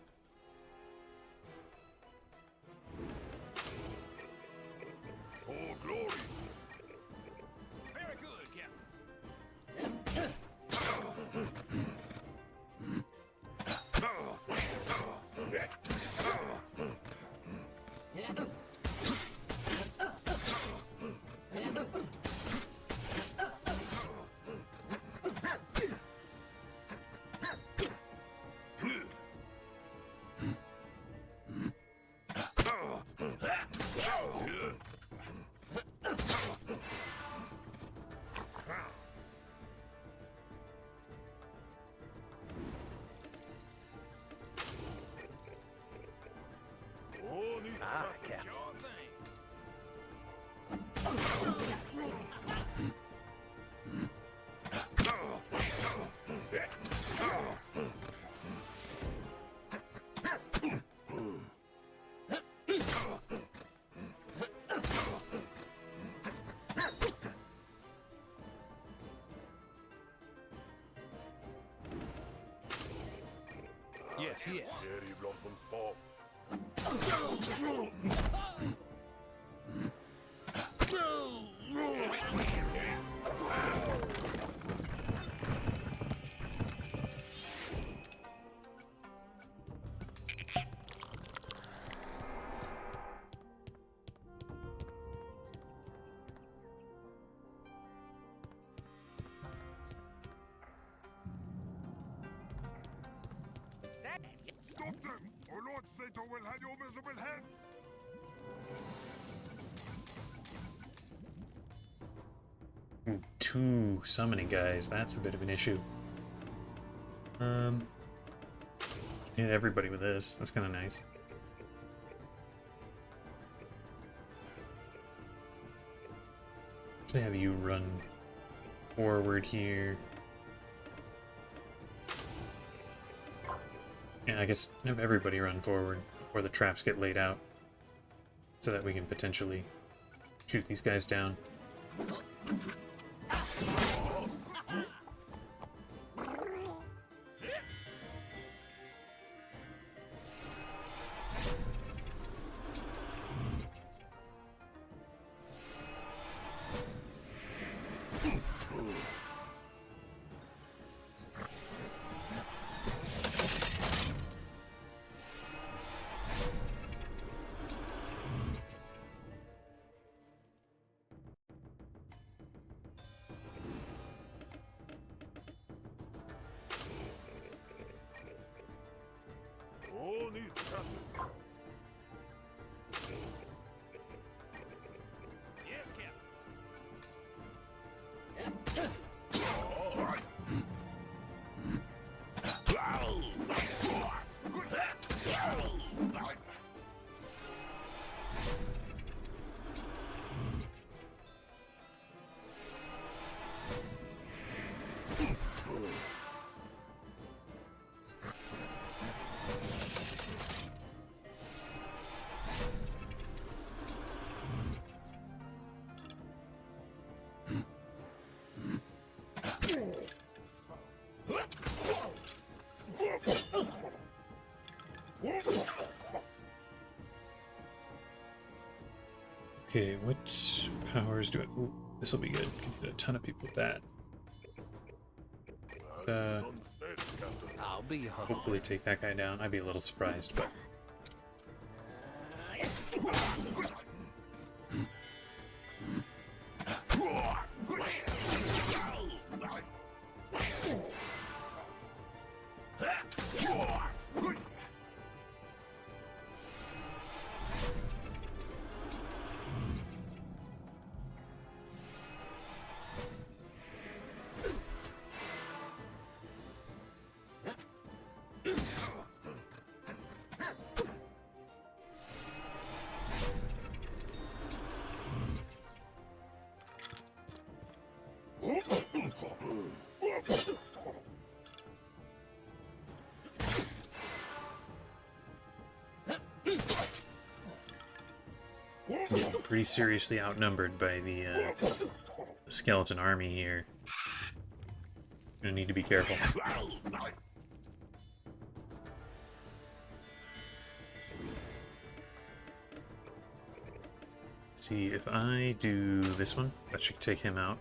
Yes, yes. Cherry blossoms fall. Stop them, or Lord Sato will have your miserable heads! Ooh, 2 summoning guys. That's a bit of an issue. Hit everybody with this. That's kind of nice. Actually, have you run forward here. And I guess have everybody run forward before the traps get laid out, so that we can potentially shoot these guys down. Okay, what powers do I... Ooh, this will be good. Can get a ton of people with that. Let's, I'll be hopefully take that guy down. I'd be a little surprised, but... Getting pretty seriously outnumbered by the skeleton army here. Gonna need to be careful. See, if I do this one, that should take him out.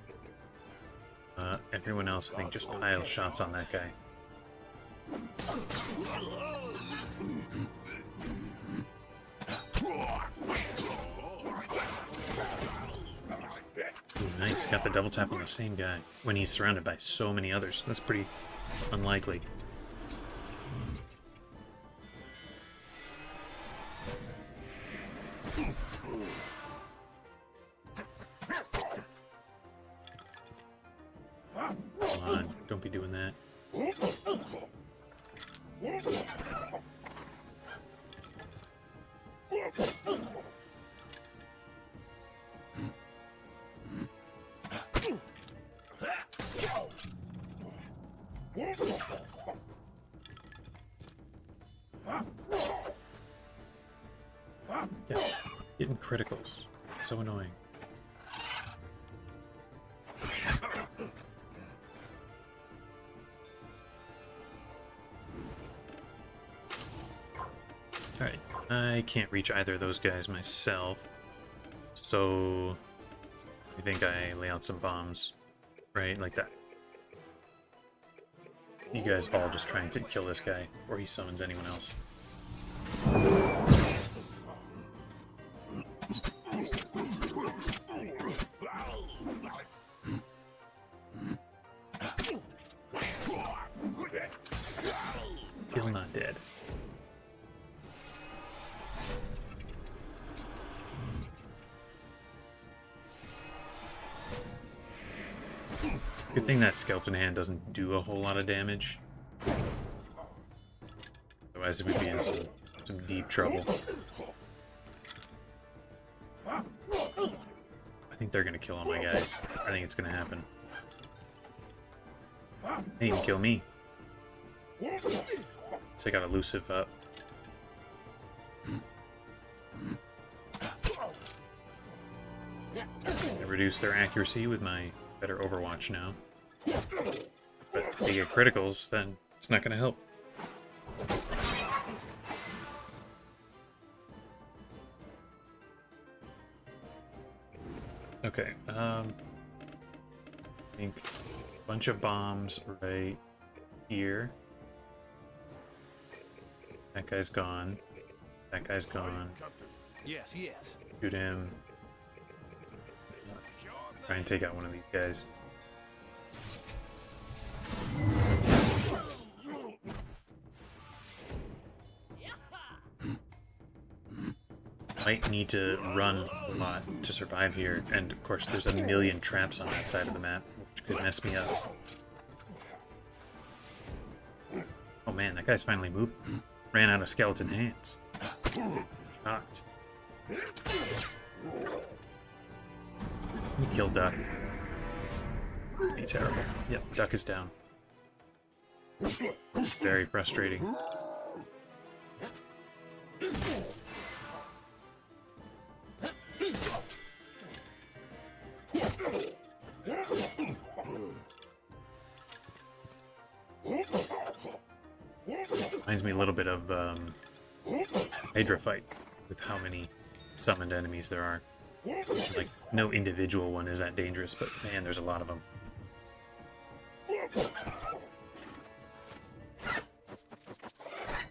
Everyone else, I think, just pile shots on that guy. Ooh, nice, got the double tap on the same guy when he's surrounded by so many others. That's pretty unlikely. Come on, don't be doing that. Yes, hitting criticals. It's so annoying. Alright, I can't reach either of those guys myself, so I think I lay out some bombs, right, like that. You guys all just trying to kill this guy before he summons anyone else. Still not dead. Good thing that skeleton hand doesn't do a whole lot of damage. Otherwise, it would be in some deep trouble. I think they're gonna kill all my guys. I think it's gonna happen. They even kill me. So I got elusive up. I reduce their accuracy with my better Overwatch now. But if they get criticals, then it's not gonna help. Okay, I think a bunch of bombs right here. That guy's gone. That guy's gone. Yes, yes. Shoot him. Try and take out one of these guys. Might need to run a lot to survive here, and of course there's a million traps on that side of the map, which could mess me up. Oh man, that guy's finally moved. Ran out of skeleton hands. Shocked. Let me kill Duck. It's pretty terrible. Yep, Duck is down. Very frustrating. Reminds me a little bit of Hydra fight, with how many summoned enemies there are. Like, no individual one is that dangerous, but man, there's a lot of them.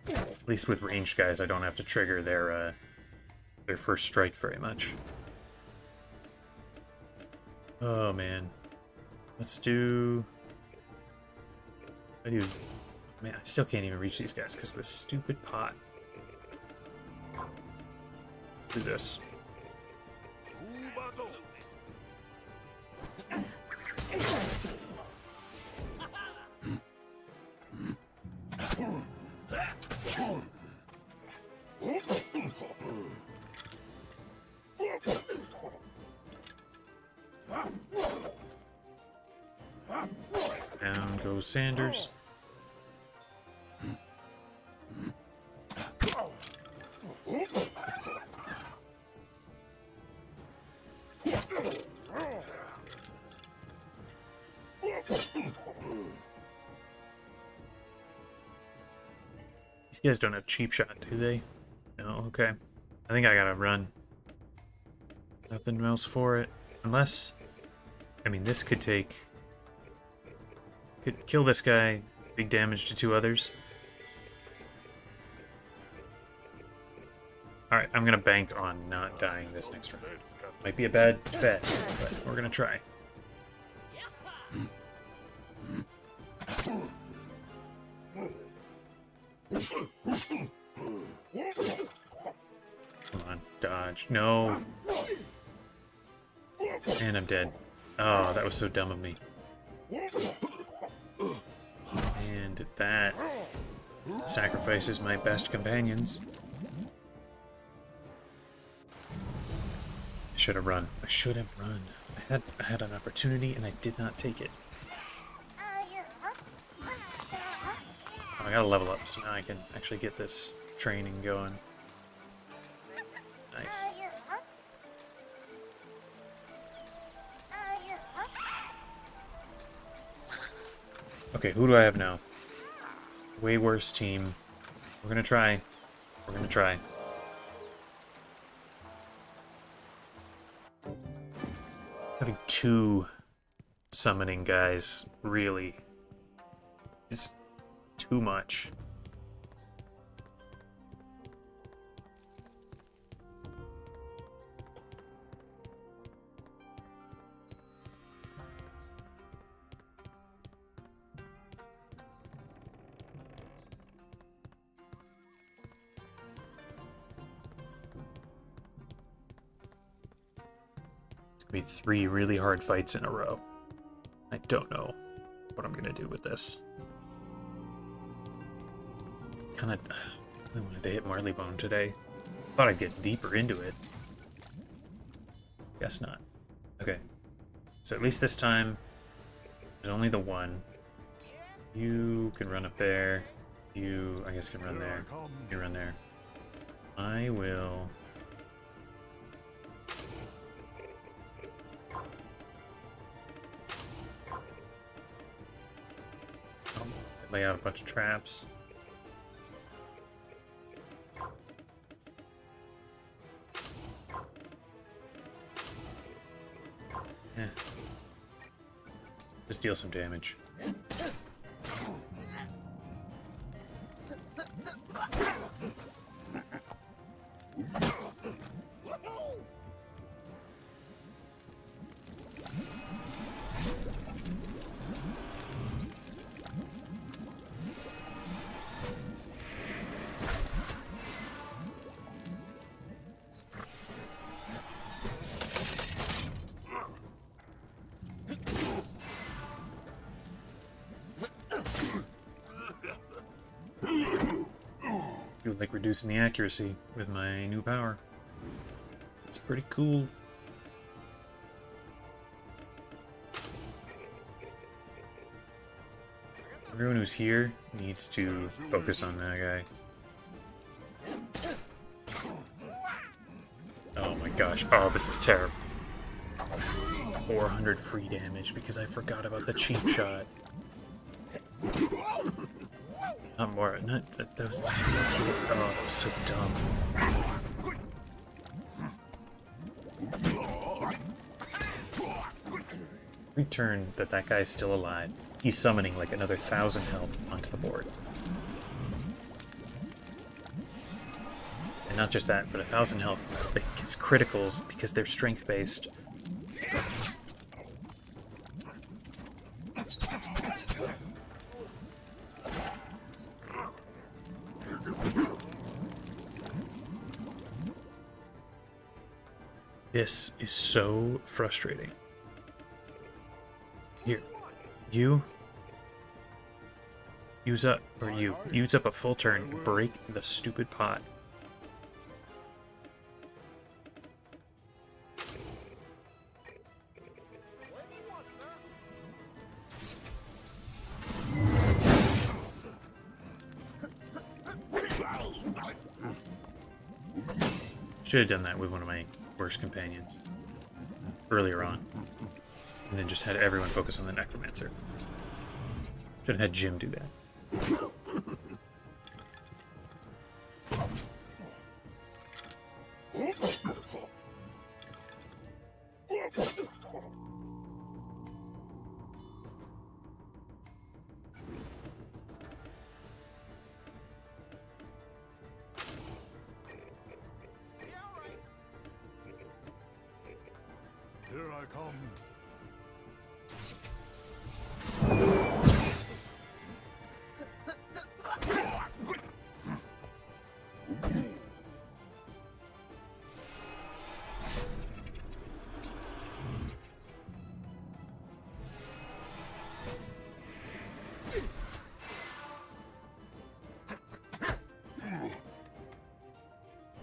At least with ranged guys, I don't have to trigger their first strike very much. Oh man, let's do. Man, I still can't even reach these guys because of this stupid pot. Do this. Down goes Sanders. These guys don't have cheap shot, do they? No, okay. I think I gotta run. Nothing else for it. Unless, I mean, this could take... Could kill this guy, big damage to two others. Alright, I'm gonna bank on not dying this next round. Might be a bad bet, but we're gonna try. Come on, dodge. No! And I'm dead. Oh, that was so dumb of me. And that sacrifices my best companions. I should have run. I should have run. I had an opportunity and I did not take it. Oh, I gotta level up so now I can actually get this training going. Nice. Okay, who do I have now? Way worse team. We're gonna try. We're gonna try. Having two summoning guys really is too much. Be 3 really hard fights in a row. I don't know what I'm gonna do with this. Kinda really wanted to hit Marleybone today. Thought I'd get deeper into it. Guess not. Okay. So at least this time, there's only the one. You can run up there. You, I guess, can run there. You can run there. I will... lay out a bunch of traps. Yeah. Just deal some damage. I like reducing the accuracy with my new power. It's pretty cool. Everyone who's here needs to focus on that guy. Oh my gosh. Oh, this is terrible. 400 free damage because I forgot about the cheap shot. Not more, not that those two hits. Oh, that was so dumb. Every turn that guy's still alive, he's summoning like another 1,000 health onto the board. And not just that, but 1,000 health. It gets criticals because they're strength based. This is so frustrating. Here, you use up a full turn, break the stupid pot. Should have done that with one of my worst companions earlier on, and then just had everyone focus on the necromancer. Should have had Jim do that. Here I come.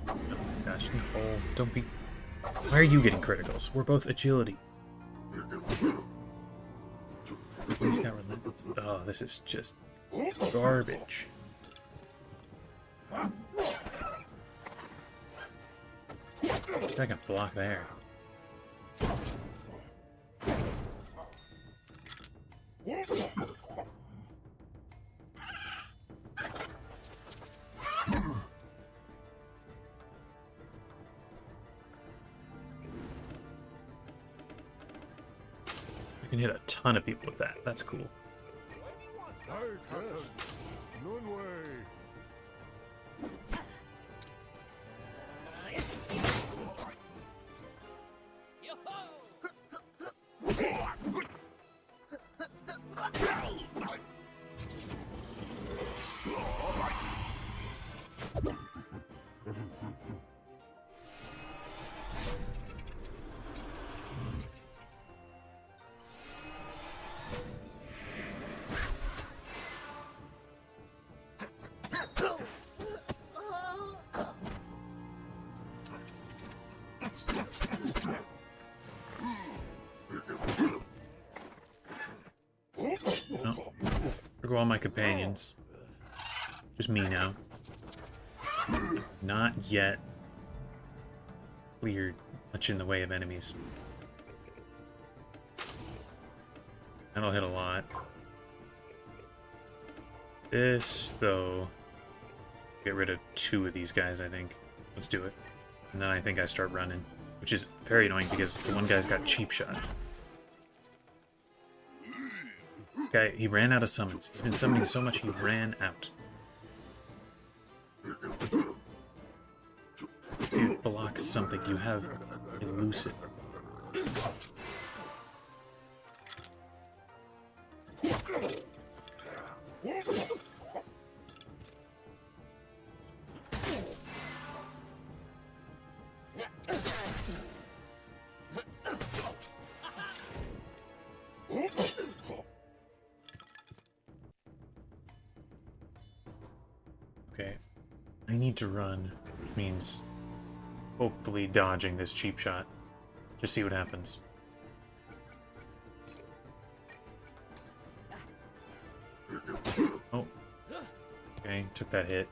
Oh gosh, no, don't be... Why are you getting criticals? We're both agility. He's got relentless. Oh, this is just garbage. I can block there. I can hit a ton of people with that. That's cool. I can. None way. There go all my companions. Just me now. Not yet cleared much in the way of enemies. That'll hit a lot. This, though, get rid of 2 of these guys, I think. Let's do it. And then I think I start running, which is very annoying because the one guy's got cheap shot. Guy, he ran out of summons. He's been summoning so much he ran out. You block something. You have elusive. Okay, I need to run, which means hopefully dodging this cheap shot. Just see what happens. Oh, okay, took that hit.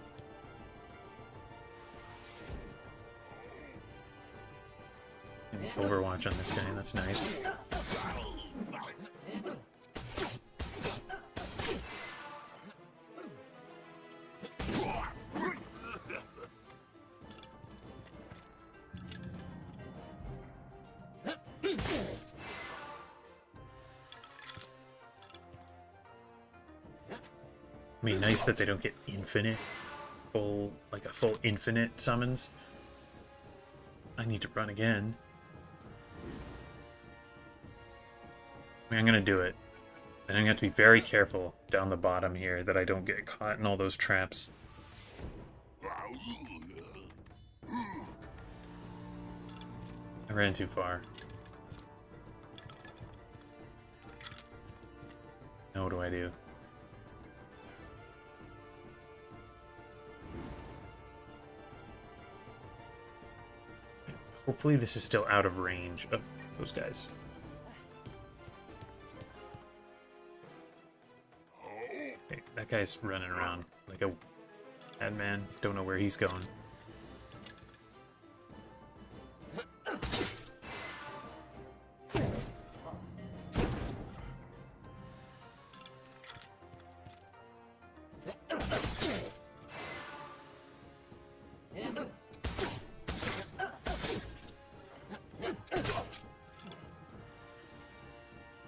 Overwatch on this guy, that's nice. I mean, nice that they don't get infinite, like a full infinite summons. I need to run again. I mean, I'm gonna do it. And I'm gonna have to be very careful down the bottom here that I don't get caught in all those traps. I ran too far. Now what do I do? Hopefully this is still out of range of those guys. Okay, that guy's running around like a madman. Don't know where he's going.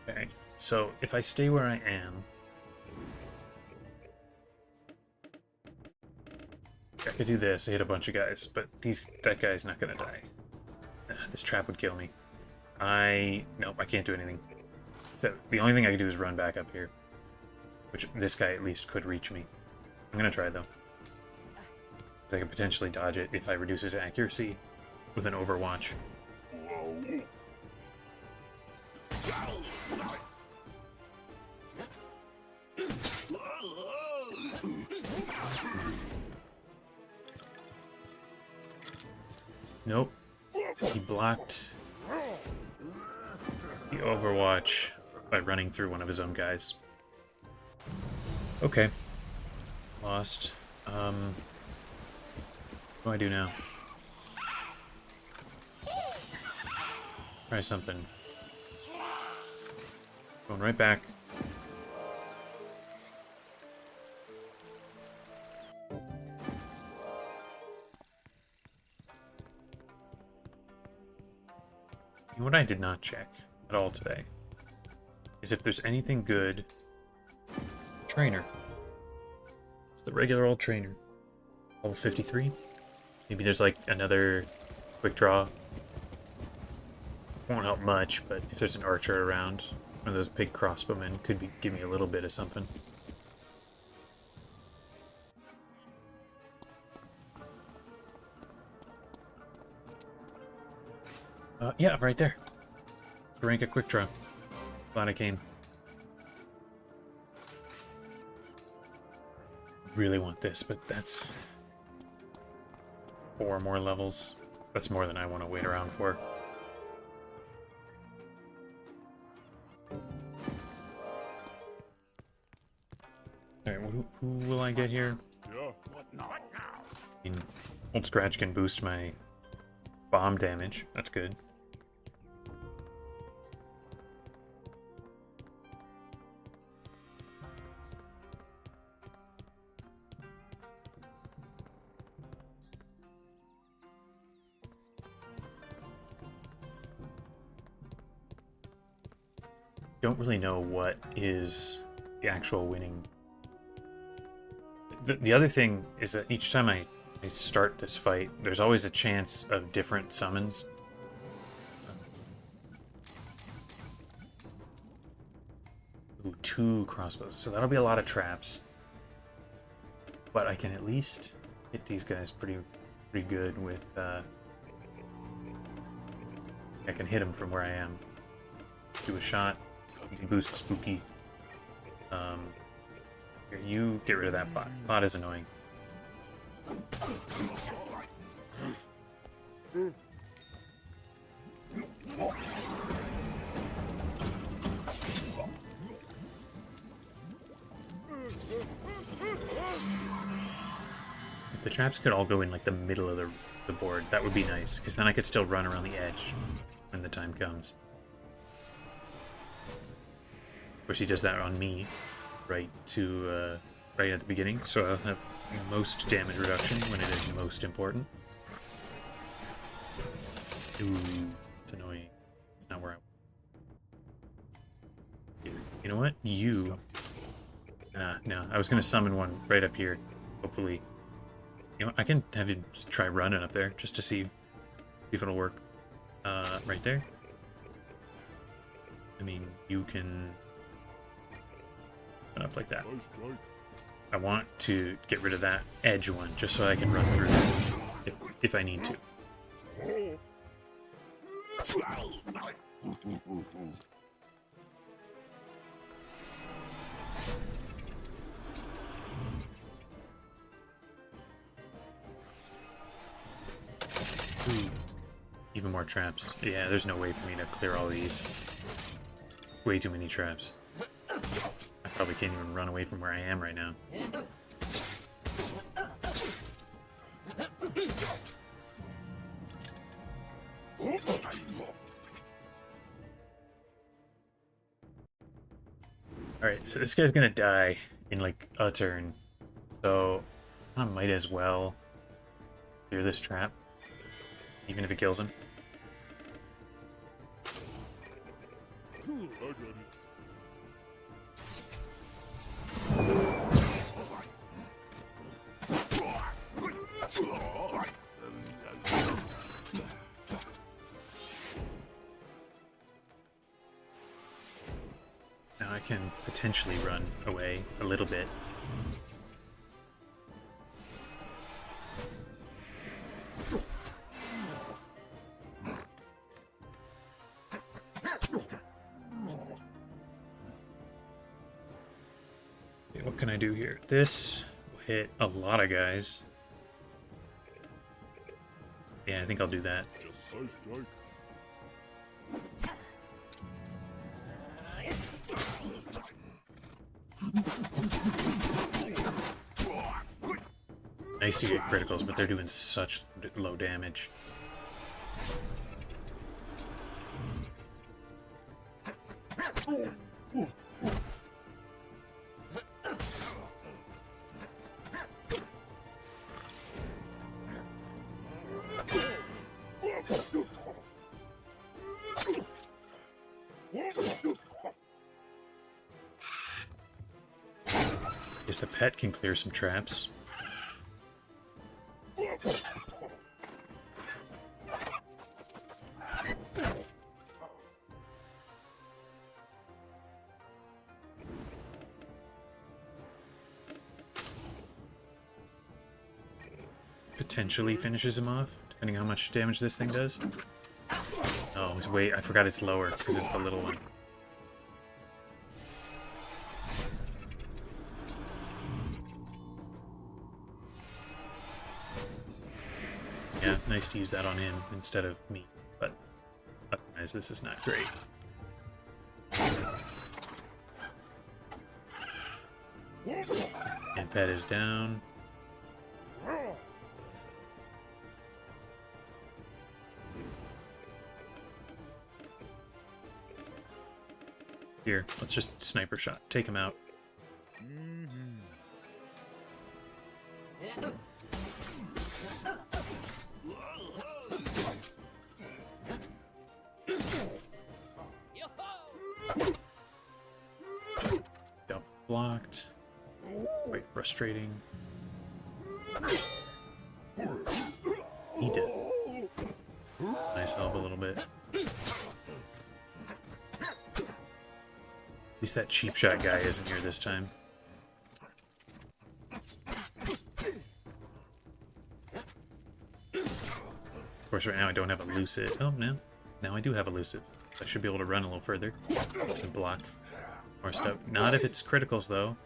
Okay, so if I stay where I am, I could do this, hit a bunch of guys, but that guy's not gonna die. This trap would kill me. Nope, I can't do anything. So the only thing I can do is run back up here, which this guy at least could reach me. I'm gonna try though, because I could potentially dodge it if I reduce his accuracy with an Overwatch. Nope. He blocked the Overwatch by running through one of his own guys. Okay. Lost. What do I do now? Try something. Going right back. And what I did not check at all today is if there's anything good. Trainer. It's the regular old trainer. Level 53. Maybe there's like another quick draw. Won't help much, but if there's an archer around, one of those big crossbowmen could give me a little bit of something. Yeah, right there. Rank a quick draw. Glad I came. Really want this, but that's 4 more levels. That's more than I want to wait around for. Alright, who will I get here? Yeah. What now? I mean, Old Scratch can boost my bomb damage. That's good. Don't really know what is the actual winning. The other thing is that each time I start this fight, there's always a chance of different summons. Ooh, 2 crossbows. So that'll be a lot of traps. But I can at least hit these guys pretty good with... I can hit them from where I am. Do a shot. Boost spooky. Here, you get rid of that bot. Bot is annoying. If the traps could all go in like the middle of the board, that would be nice, because then I could still run around the edge when the time comes. Of course, he does that on me, right at the beginning, so I'll have most damage reduction when it is most important. Ooh, it's annoying. It's not where I... You know what? You... no, I was going to summon one right up here, hopefully. You know, I can have you try running up there, just to see if it'll work. Right there. I mean, you can... run up like that. I want to get rid of that edge one, just so I can run through it if I need to. Ooh, even more traps. Yeah, there's no way for me to clear all these. Way too many traps. I probably can't even run away from where I am right now. Alright, so this guy's gonna die in like a turn. So I might as well clear this trap, even if it kills him. Now I can potentially run away a little bit. Okay, what can I do here? This will hit a lot of guys. Yeah, I think I'll do that. Nice to get criticals, but they're doing such low damage. Guess the pet can clear some traps. Potentially finishes him off, depending on how much damage this thing does. Oh, wait, I forgot it's lower, because it's the little one. Yeah, nice to use that on him instead of me, but otherwise this is not great. bed is down. Here, let's just sniper shot. Take him out. Double blocked. Quite frustrating. He did. Nice help a little bit. At least that cheap shot guy isn't here this time. Of course, right now I don't have elusive. Oh, no. Now I do have elusive. I should be able to run a little further and block more stuff. Not if it's criticals, though.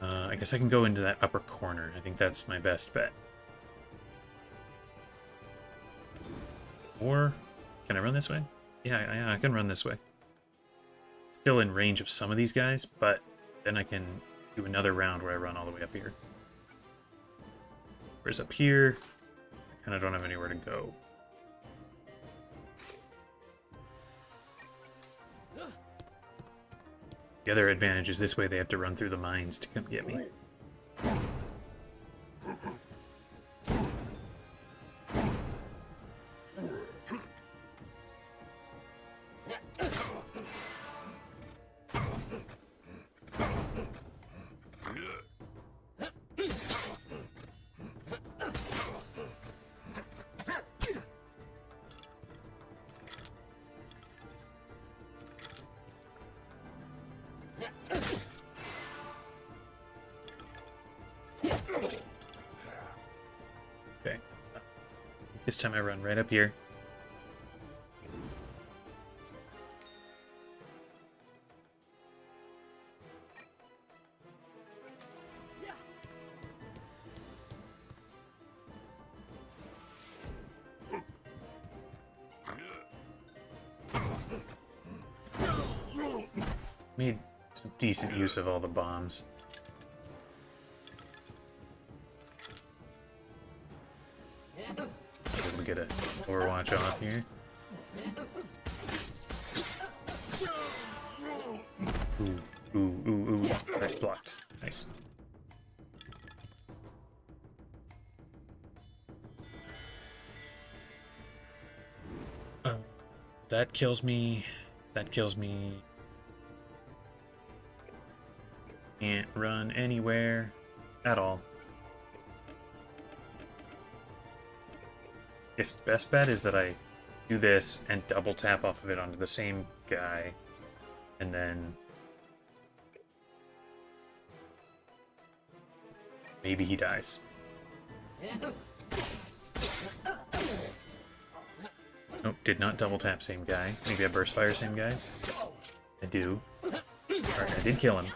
I guess I can go into that upper corner. I think that's my best bet. Or, can I run this way? Yeah, I can run this way. Still in range of some of these guys, but then I can do another round where I run all the way up here. Whereas up here, I kind of don't have anywhere to go. The other advantage is this way they have to run through the mines to come get me. Okay. This time I run right up here. Made some decent use of all the bombs. Able to get a Overwatch off here. Ooh. That's blocked. Nice. That kills me. That kills me. Can't run anywhere at all. Guess best bet is that I do this and double tap off of it onto the same guy, and then maybe he dies. Nope, did not double tap same guy. Maybe I burst fire same guy. I do. Alright, I did kill him.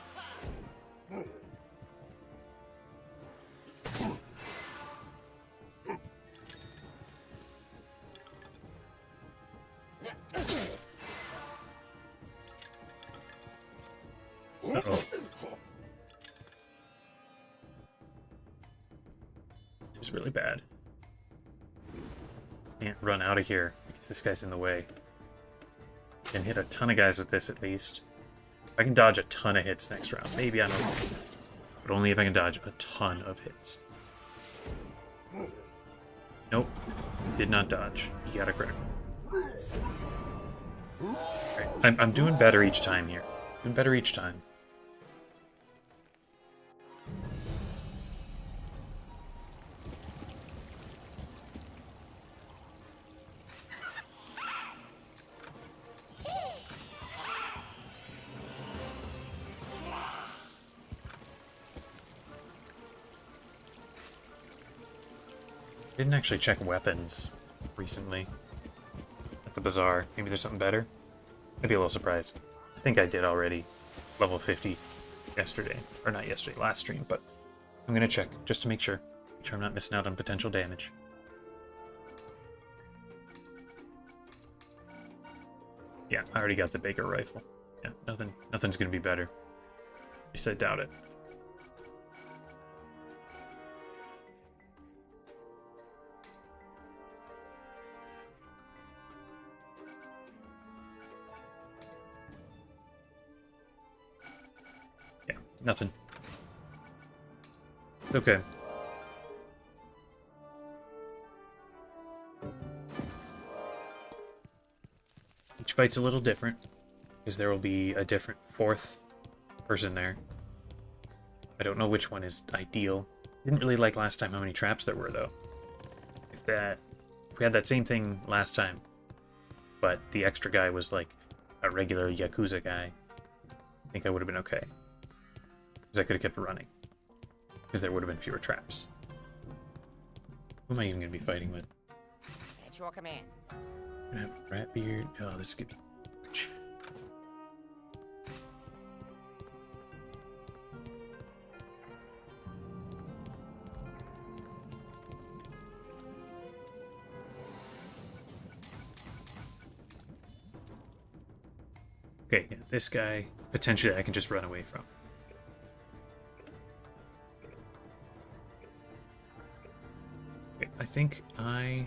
Uh-oh. This is really bad. Can't run out of here because this guy's in the way. Can hit a ton of guys with this at least. I can dodge a ton of hits next round. Maybe I'm okay. But only if I can dodge a ton of hits. Nope. Did not dodge. He got a critical. Right. I'm doing better each time here. Doing better each time. Didn't actually check weapons recently at the bazaar. Maybe there's something better? I'd be a little surprised. I think I did already. Level 50 yesterday. Or not yesterday, last stream, but I'm gonna check just to make sure. Make sure I'm not missing out on potential damage. Yeah, I already got the Baker rifle. Yeah, Nothing's gonna be better. At least I doubt it. Yeah, nothing. It's okay. Each fight's a little different, because there will be a different fourth person there. I don't know which one is ideal. Didn't really like last time how many traps there were, though. If we had that same thing last time, but the extra guy was like a regular Yakuza guy, I think I would have been okay. Because I could have kept running. Because there would have been fewer traps. Who am I even going to be fighting with? At your command. I'm gonna have Ratbeard. Oh, this is gonna be. Okay, yeah, this guy potentially I can just run away from. Okay, I think I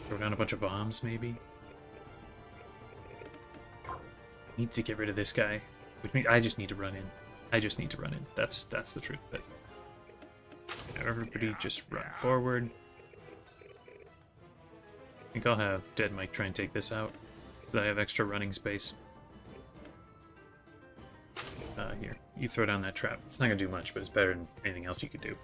throw down a bunch of bombs, maybe. Need to get rid of this guy, which means I just need to run in. I just need to run in. That's the truth. But everybody just run forward. I think I'll have Dead Mike try and take this out, because I have extra running space. Here, you throw down that trap. It's not gonna do much, but it's better than anything else you could do.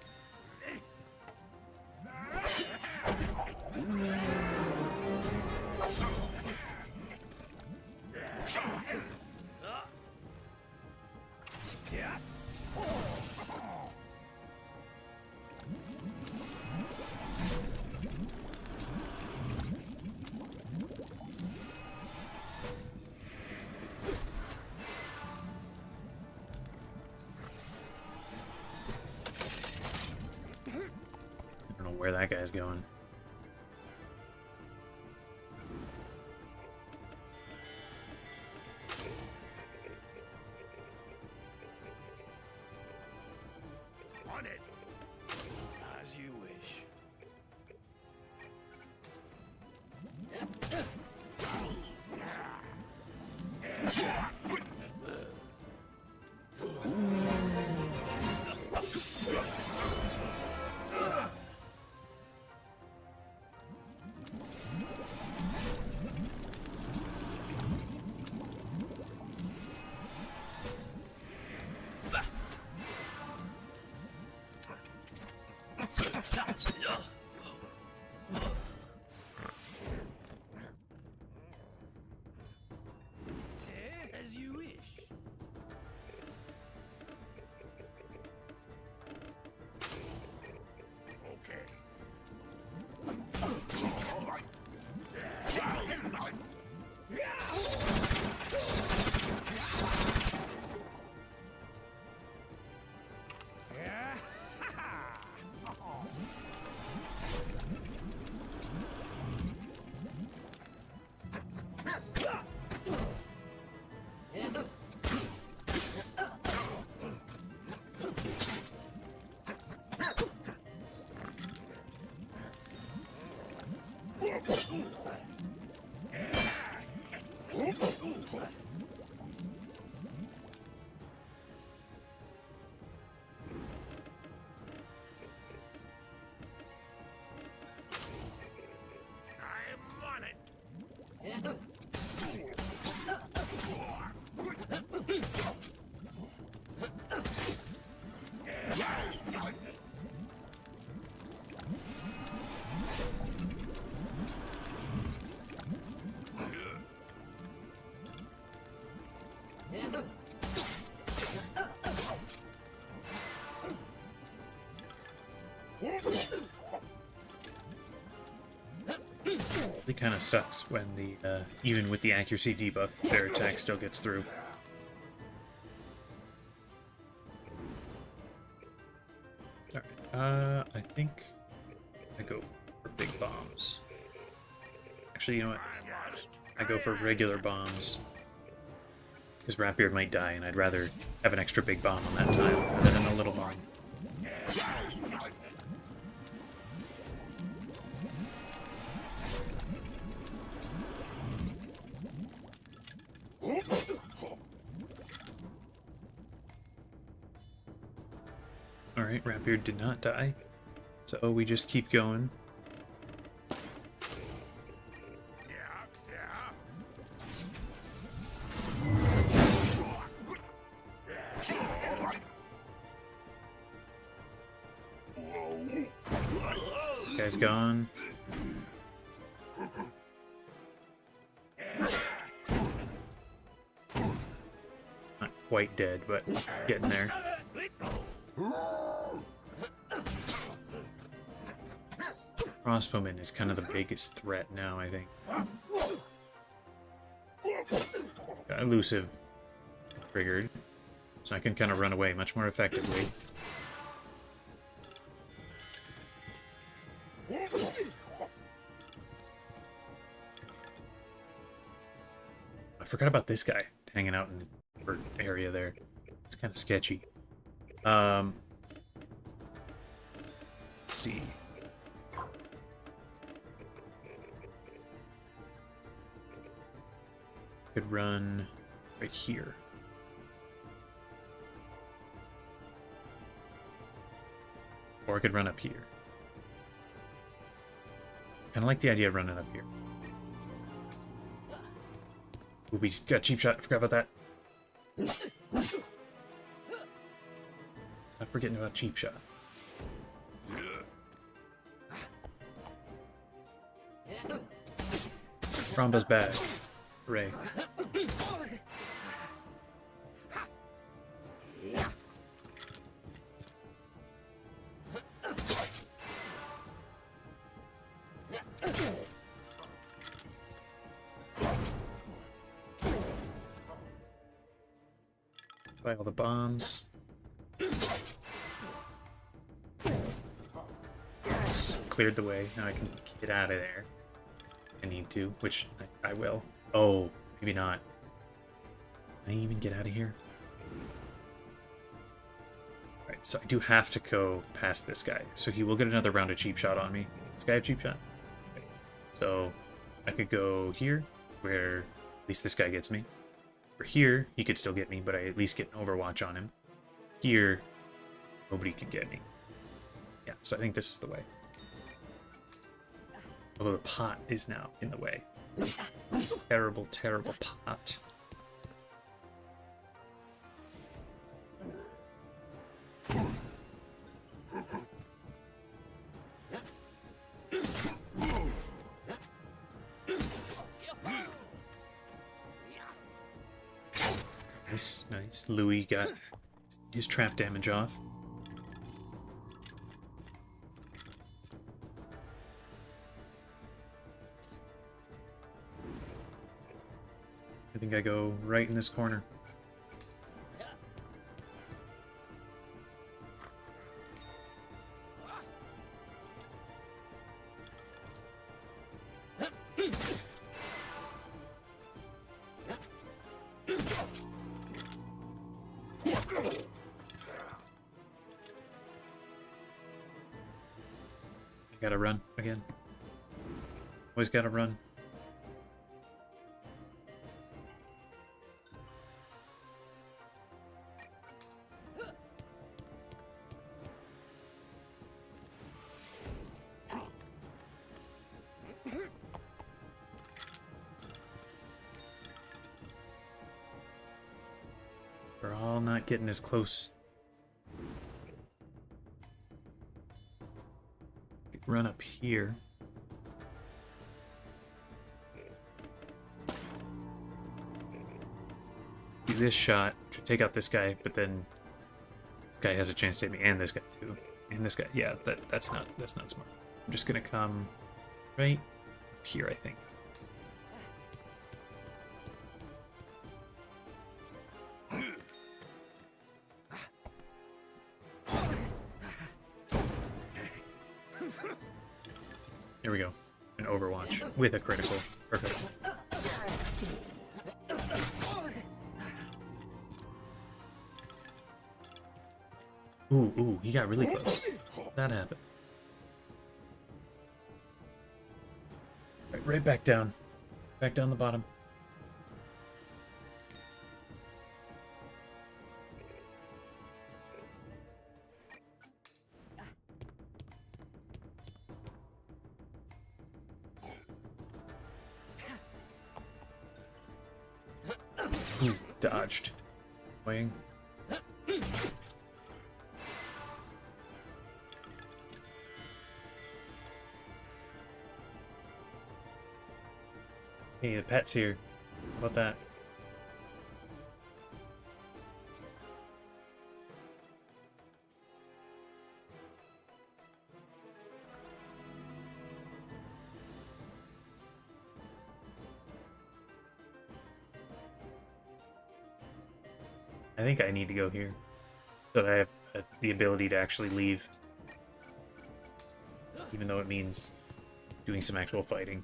I don't know where that guy's going. On it. As you wish. As you wish. It kind of sucks when the even with the accuracy debuff, their attack still gets through. Alright, I think I go for big bombs. Actually, you know what? I go for regular bombs. Because Ratbeard might die, and I'd rather have an extra big bomb on that time rather than a little bomb. Alright, Ratbeard did not die. So we just keep going. Guy's gone. Not quite dead, but getting there. Crossbowman is kind of the biggest threat now, I think. Got elusive triggered, so I can kind of run away much more effectively. I forgot about this guy hanging out in the area there. It's kind of sketchy. Let's see. Could run right here. Or I could run up here. Kind of like the idea of running up here. Ooh, we got cheap shot. I forgot about that. Stop forgetting about cheap shot. Romba's bad. Hooray. Buy all the bombs. It's cleared the way. Now I can get out of there. I need to, which I will. Oh, maybe not. Can I even get out of here? Alright, so I do have to go past this guy. So he will get another round of cheap shot on me. This guy have cheap shot? Okay. So I could go here, where at least this guy gets me. For here, he could still get me, but I at least get an overwatch on him. Here, nobody can get me. Yeah, so I think this is the way. Although the pot is now in the way. Terrible, terrible pot. Nice, nice. Louis got his trap damage off. I think I go right in this corner. I gotta run again. Always gotta run. We're all not getting as close. Run up here. Do this shot, which would take out this guy, but then this guy has a chance to hit me, and this guy too. And this guy, yeah, that's not smart. I'm just gonna come right up here, I think. There we go. An overwatch with a critical. Perfect. Ooh, he got really close. That happened. Right back down. Back down the bottom. Ooh, dodged. Wing. Hey, the pet's here. How about that? I think I need to go here so that I have the ability to actually leave. Even though it means doing some actual fighting.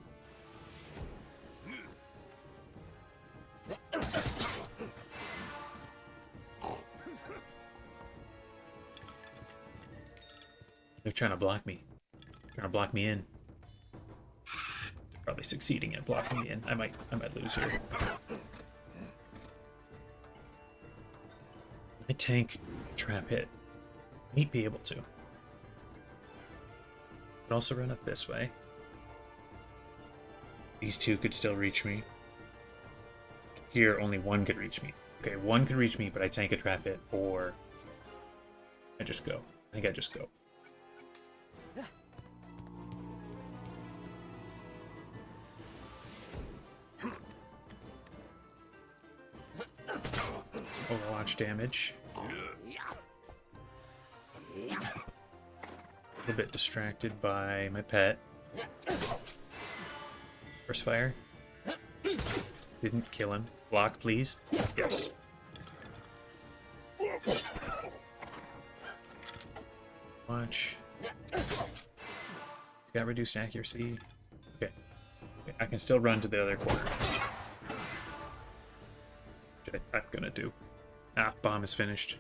They're trying to block me. Trying to block me in. They're probably succeeding at blocking me in. I might lose here. My tank trap hit. Might be able to. Could also run up this way. These two could still reach me. Here, only one could reach me. Okay, one could reach me, but I tank a trap hit, or I just go. I think I just go. Some Overwatch damage. A little bit distracted by my pet. First fire. Didn't kill him. Block, please. Yes. Watch. He's got reduced accuracy. Okay. I can still run to the other corner. Which I'm gonna do. Ah, bomb is finished.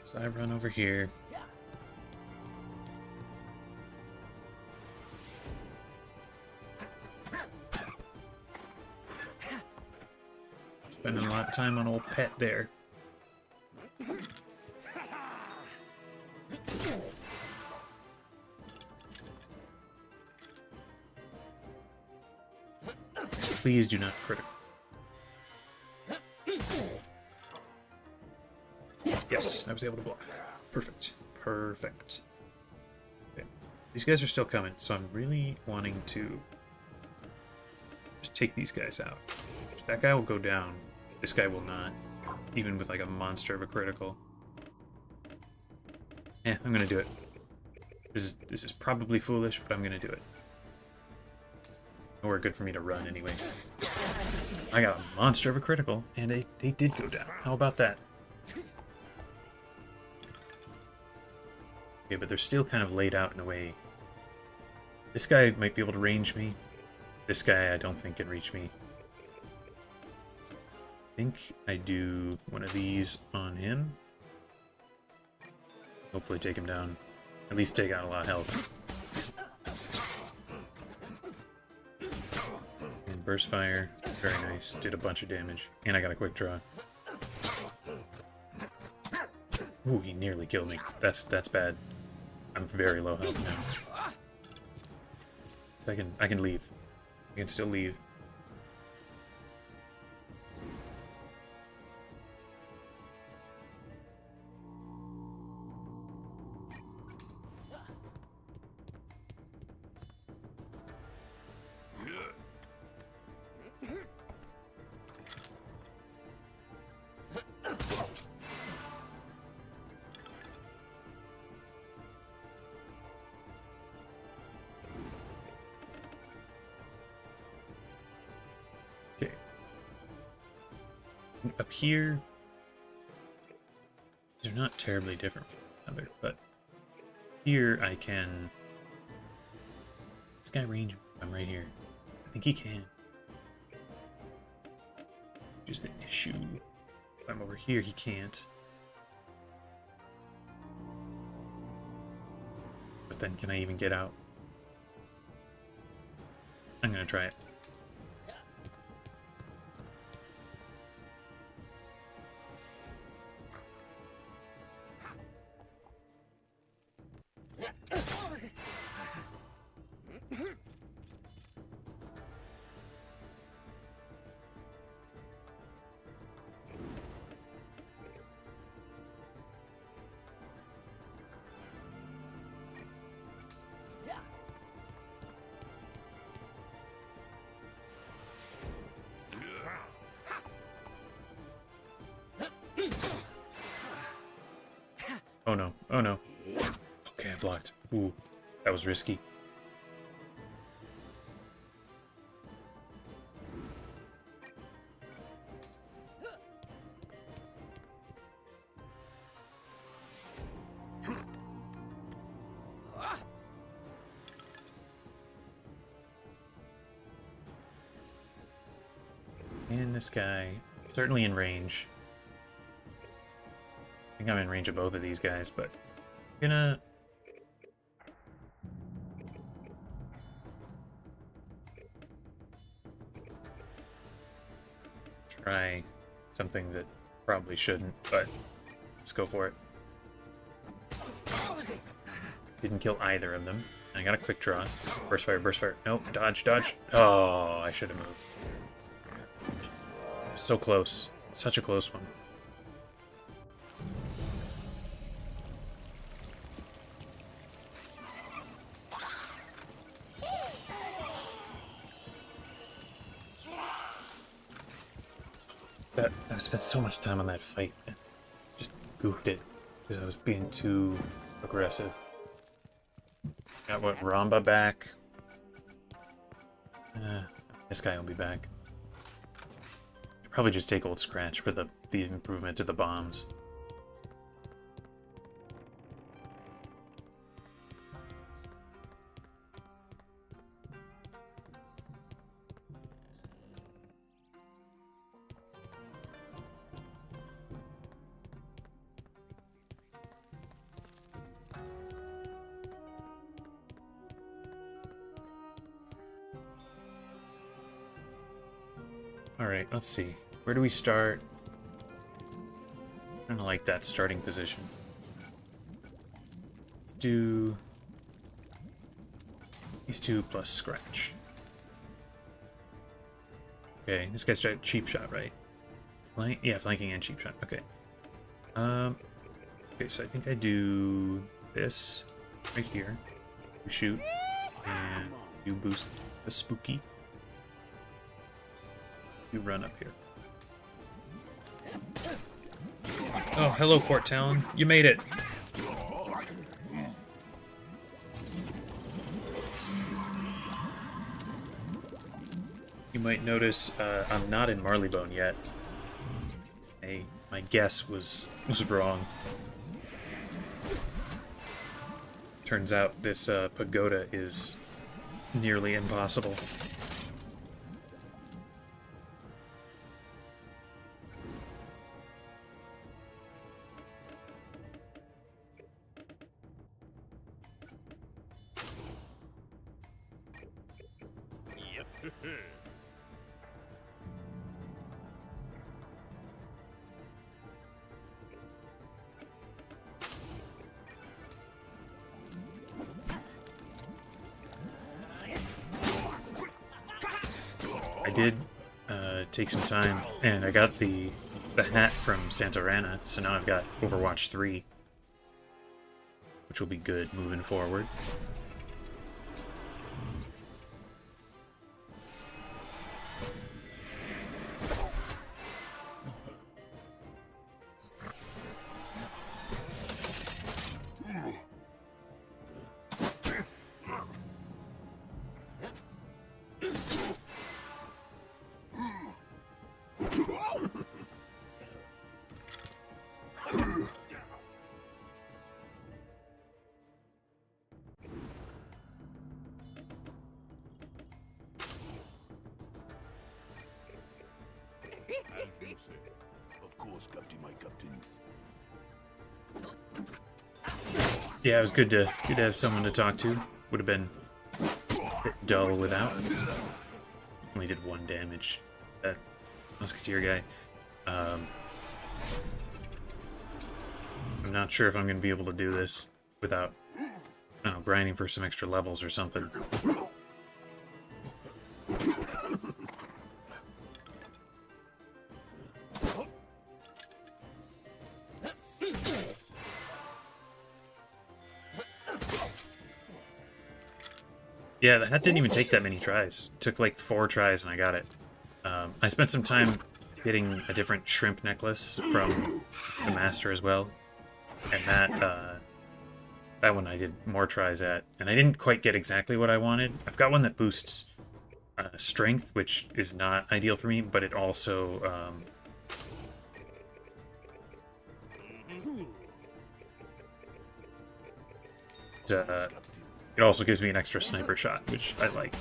So I run over here. Spending a lot of time on old pet there. Please do not critical. Yes, I was able to block. Perfect. Perfect. Okay. These guys are still coming, so I'm really wanting to just take these guys out. That guy will go down. This guy will not. Even with like a monster of a critical. Yeah, I'm gonna do it. This is probably foolish, but I'm gonna do it. Nowhere good for me to run anyway. I got a monster of a critical, and they did go down. How about that? Okay, but they're still kind of laid out in a way. This guy might be able to range me. This guy I don't think can reach me. I think I do one of these on him. Hopefully take him down. At least take out a lot of health. And burst fire. Very nice. Did a bunch of damage. And I got a quick draw. Ooh, he nearly killed me. That's bad. I'm very low health now. So I can leave. I can still leave. Okay. Up here, they're not terribly different from each other, but here I can... This guy range me. I'm right here. I think he can. is the issue. If I'm over here, he can't. But then can I even get out? I'm gonna try it. Oh no, oh no. Okay, I blocked. Ooh, that was risky. And this guy, certainly in range. I think I'm in range of both of these guys, but I'm gonna... try something that probably shouldn't, but let's go for it. Didn't kill either of them. I got a quick draw. Burst fire, burst fire. Nope, dodge, dodge. Oh, I should have moved. So close. Such a close one. I spent so much time on that fight and just goofed it because I was being too aggressive. Got what, Ramba back? This guy will be back. Should probably just take Old Scratch for the improvement to the bombs. Alright, let's see. Where do we start? I don't like that starting position. Let's do these two plus Scratch. Okay, this guy's got cheap shot, right? Yeah, flanking and cheap shot. Okay. Okay, so I think I do this right here. You shoot, and you boost the spooky. You run up here. Oh, hello, Port Talon. You made it. You might notice I'm not in Marleybone yet. My guess was wrong. Turns out this pagoda is nearly impossible. I did take some time, and I got the hat from Santarana, so now I've got Overwatch 3, which will be good moving forward. say? Of course, Captain, my captain. Yeah, it was good to have someone to talk to. Would have been a bit dull without. Only did 1 damage. That musketeer guy. I'm not sure if I'm going to be able to do this without, I don't know, grinding for some extra levels or something. Yeah, that didn't even take that many tries. It took like 4 tries and I got it. I spent some time getting a different shrimp necklace from the master as well. And that one I did more tries at. And I didn't quite get exactly what I wanted. I've got one that boosts strength, which is not ideal for me, but it also... it also gives me an extra sniper shot, which I like.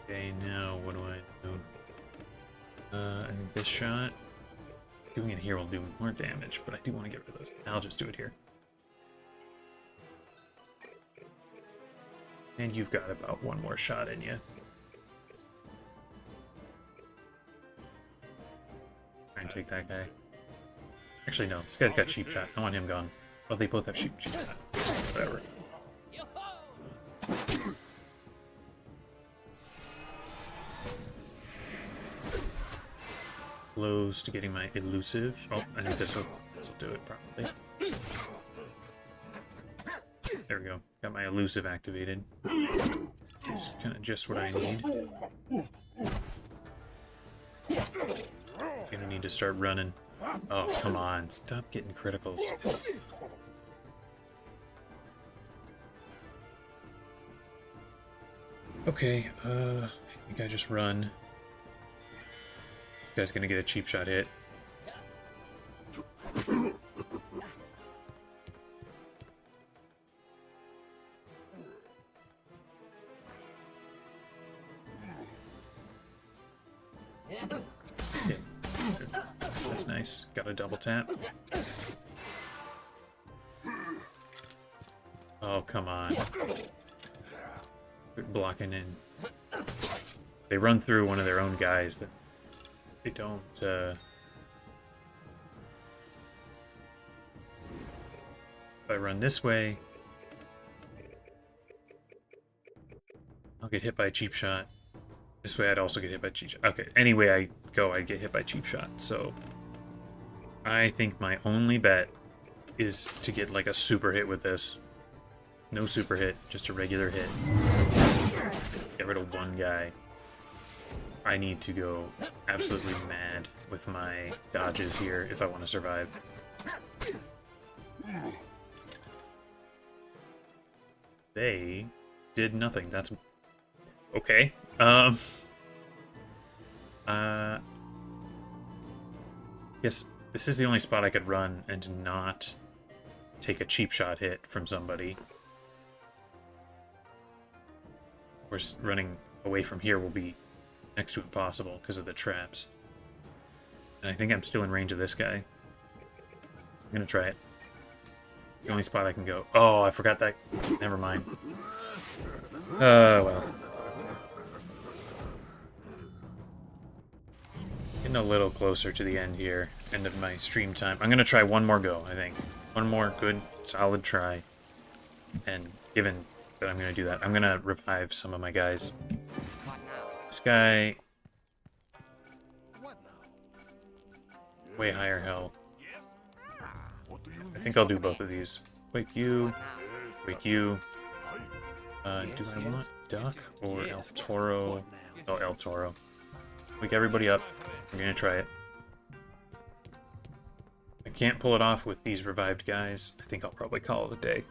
Okay, now what do I do? I think this shot. Doing it here will do more damage, but I do want to get rid of this. I'll just do it here. And you've got about 1 more shot in you. Try and take that guy. Actually, no. This guy's got cheap shot. I want him gone. Well, they both have cheap shot. Whatever. Close to getting my elusive. Oh, I think this'll do it probably. There we go. Got my elusive activated. It's kind of just what I need. Gonna need to start running. Oh, come on. Stop getting criticals. Okay, I think I just run. This guy's gonna get a cheap shot hit. Okay. That's nice. Got a double tap. Oh, come on. Quit blocking in. They run through one of their own guys that they don't, if I run this way, I'll get hit by a cheap shot. This way I'd also get hit by a cheap shot. Okay, any way I go, I get hit by cheap shot. So I think my only bet is to get like a super hit with this. No super hit, just a regular hit. Get rid of 1 guy. I need to go absolutely mad with my dodges here if I want to survive. They did nothing. That's okay. Guess this is the only spot I could run and not take a cheap shot hit from somebody. Of course, running away from here will be next to impossible because of the traps. And I think I'm still in range of this guy. I'm gonna try it. It's the only spot I can go. Oh, I forgot that. Never mind. Well. Getting a little closer to the end here, end of my stream time. I'm gonna try one more go, I think. One more good, solid try. And given that I'm gonna do that, I'm gonna revive some of my guys. This guy... way higher health. I think I'll do both of these. Wake you. Wake you. Do I want Duck or El Toro? Oh, El Toro. Wake everybody up. We're gonna try it. I can't pull it off with these revived guys. I think I'll probably call it a day.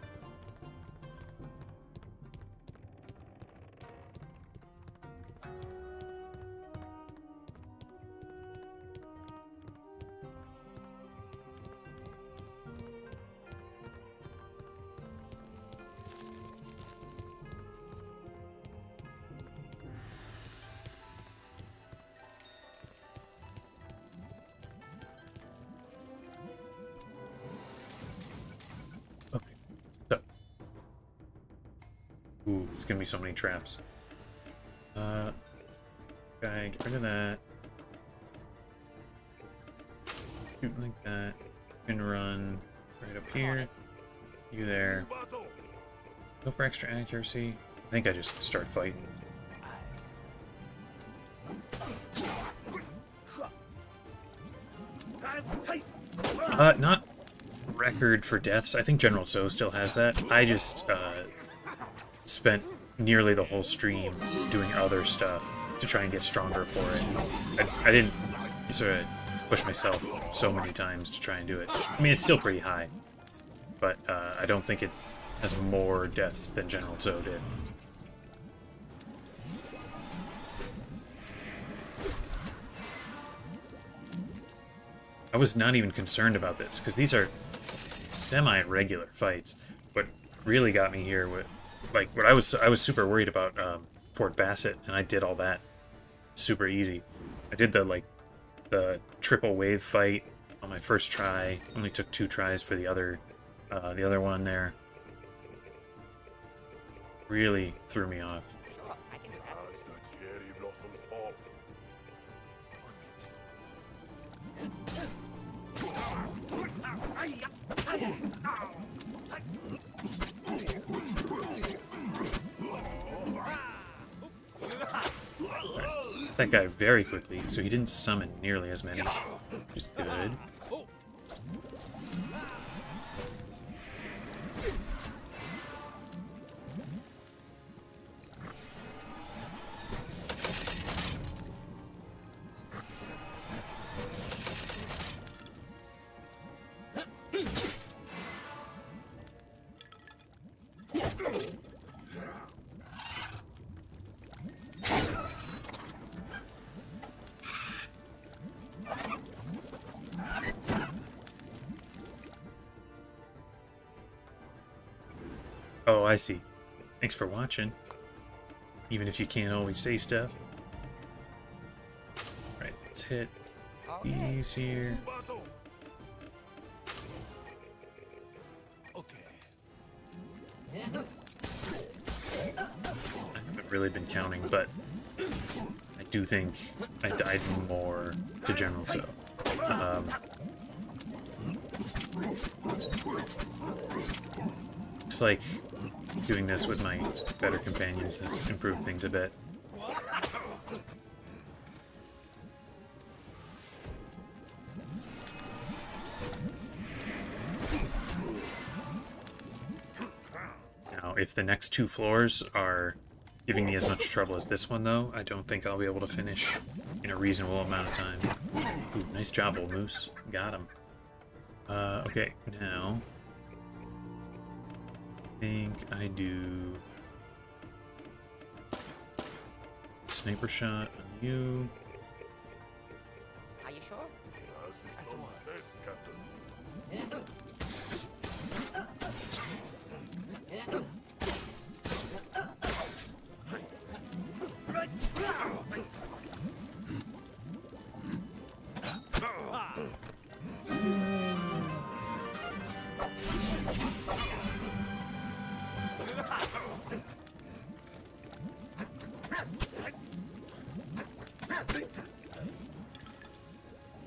Ooh, it's gonna be so many traps. Okay, get rid of that. Shoot like that. You can run right up here. You there. Go for extra accuracy. I think I just start fighting. Not record for deaths. I think General So still has that. I just, spent nearly the whole stream doing other stuff to try and get stronger for it. I didn't sort of push myself so many times to try and do it. I mean, it's still pretty high, but I don't think it has more deaths than General So did. I was not even concerned about this, because these are semi-regular fights. What really got me here with I was super worried about Fort Bassett, and I did all that super easy. I did the triple wave fight on my first try. Only took 2 tries for the other one there. Really threw me off. That guy very quickly, so he didn't summon nearly as many, which is good. Oh, I see. Thanks for watching. Even if you can't always say stuff. Right, let's hit these here. I haven't really been counting, but I do think I died more to General So. Looks like doing this with my better companions has improved things a bit. Now, if the next 2 floors are giving me as much trouble as this one, though, I don't think I'll be able to finish in a reasonable amount of time. Ooh, nice job, old moose. Got him. Okay, now... I think I do sniper shot on you. Are you sure?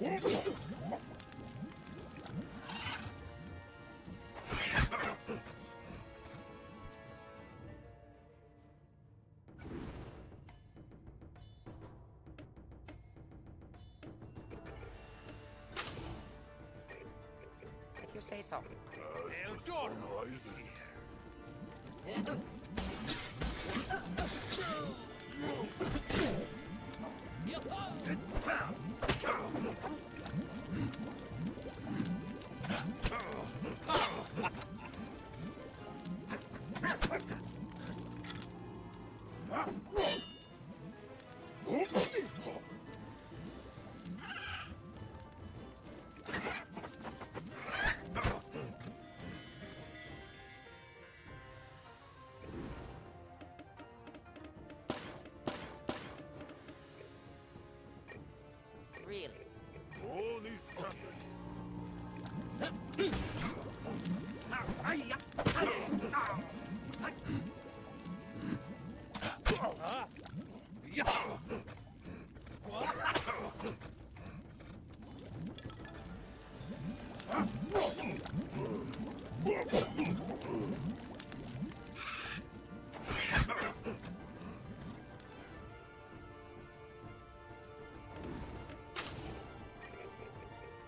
If you say so. Really?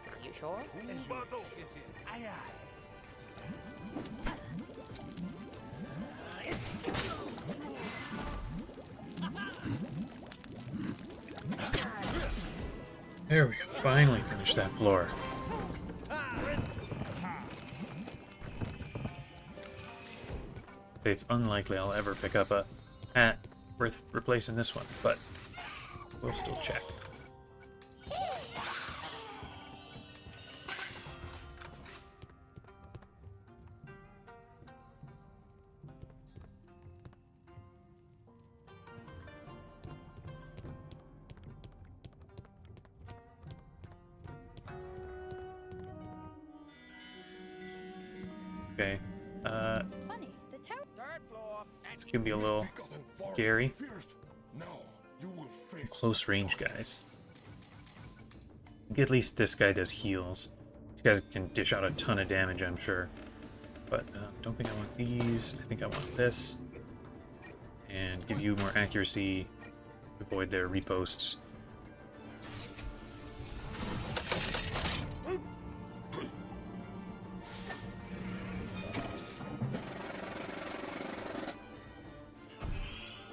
Are you sure? Aye, aye. There we go. Finally finished that floor. Say it's unlikely I'll ever pick up a hat worth replacing this one, but we'll still check. Okay, Funny, the tower. it's gonna be a little scary. Close range guys. At least this guy does heals. These guys can dish out a ton of damage, I'm sure. But don't think I want these. I think I want this. And give you more accuracy. Avoid their reposts.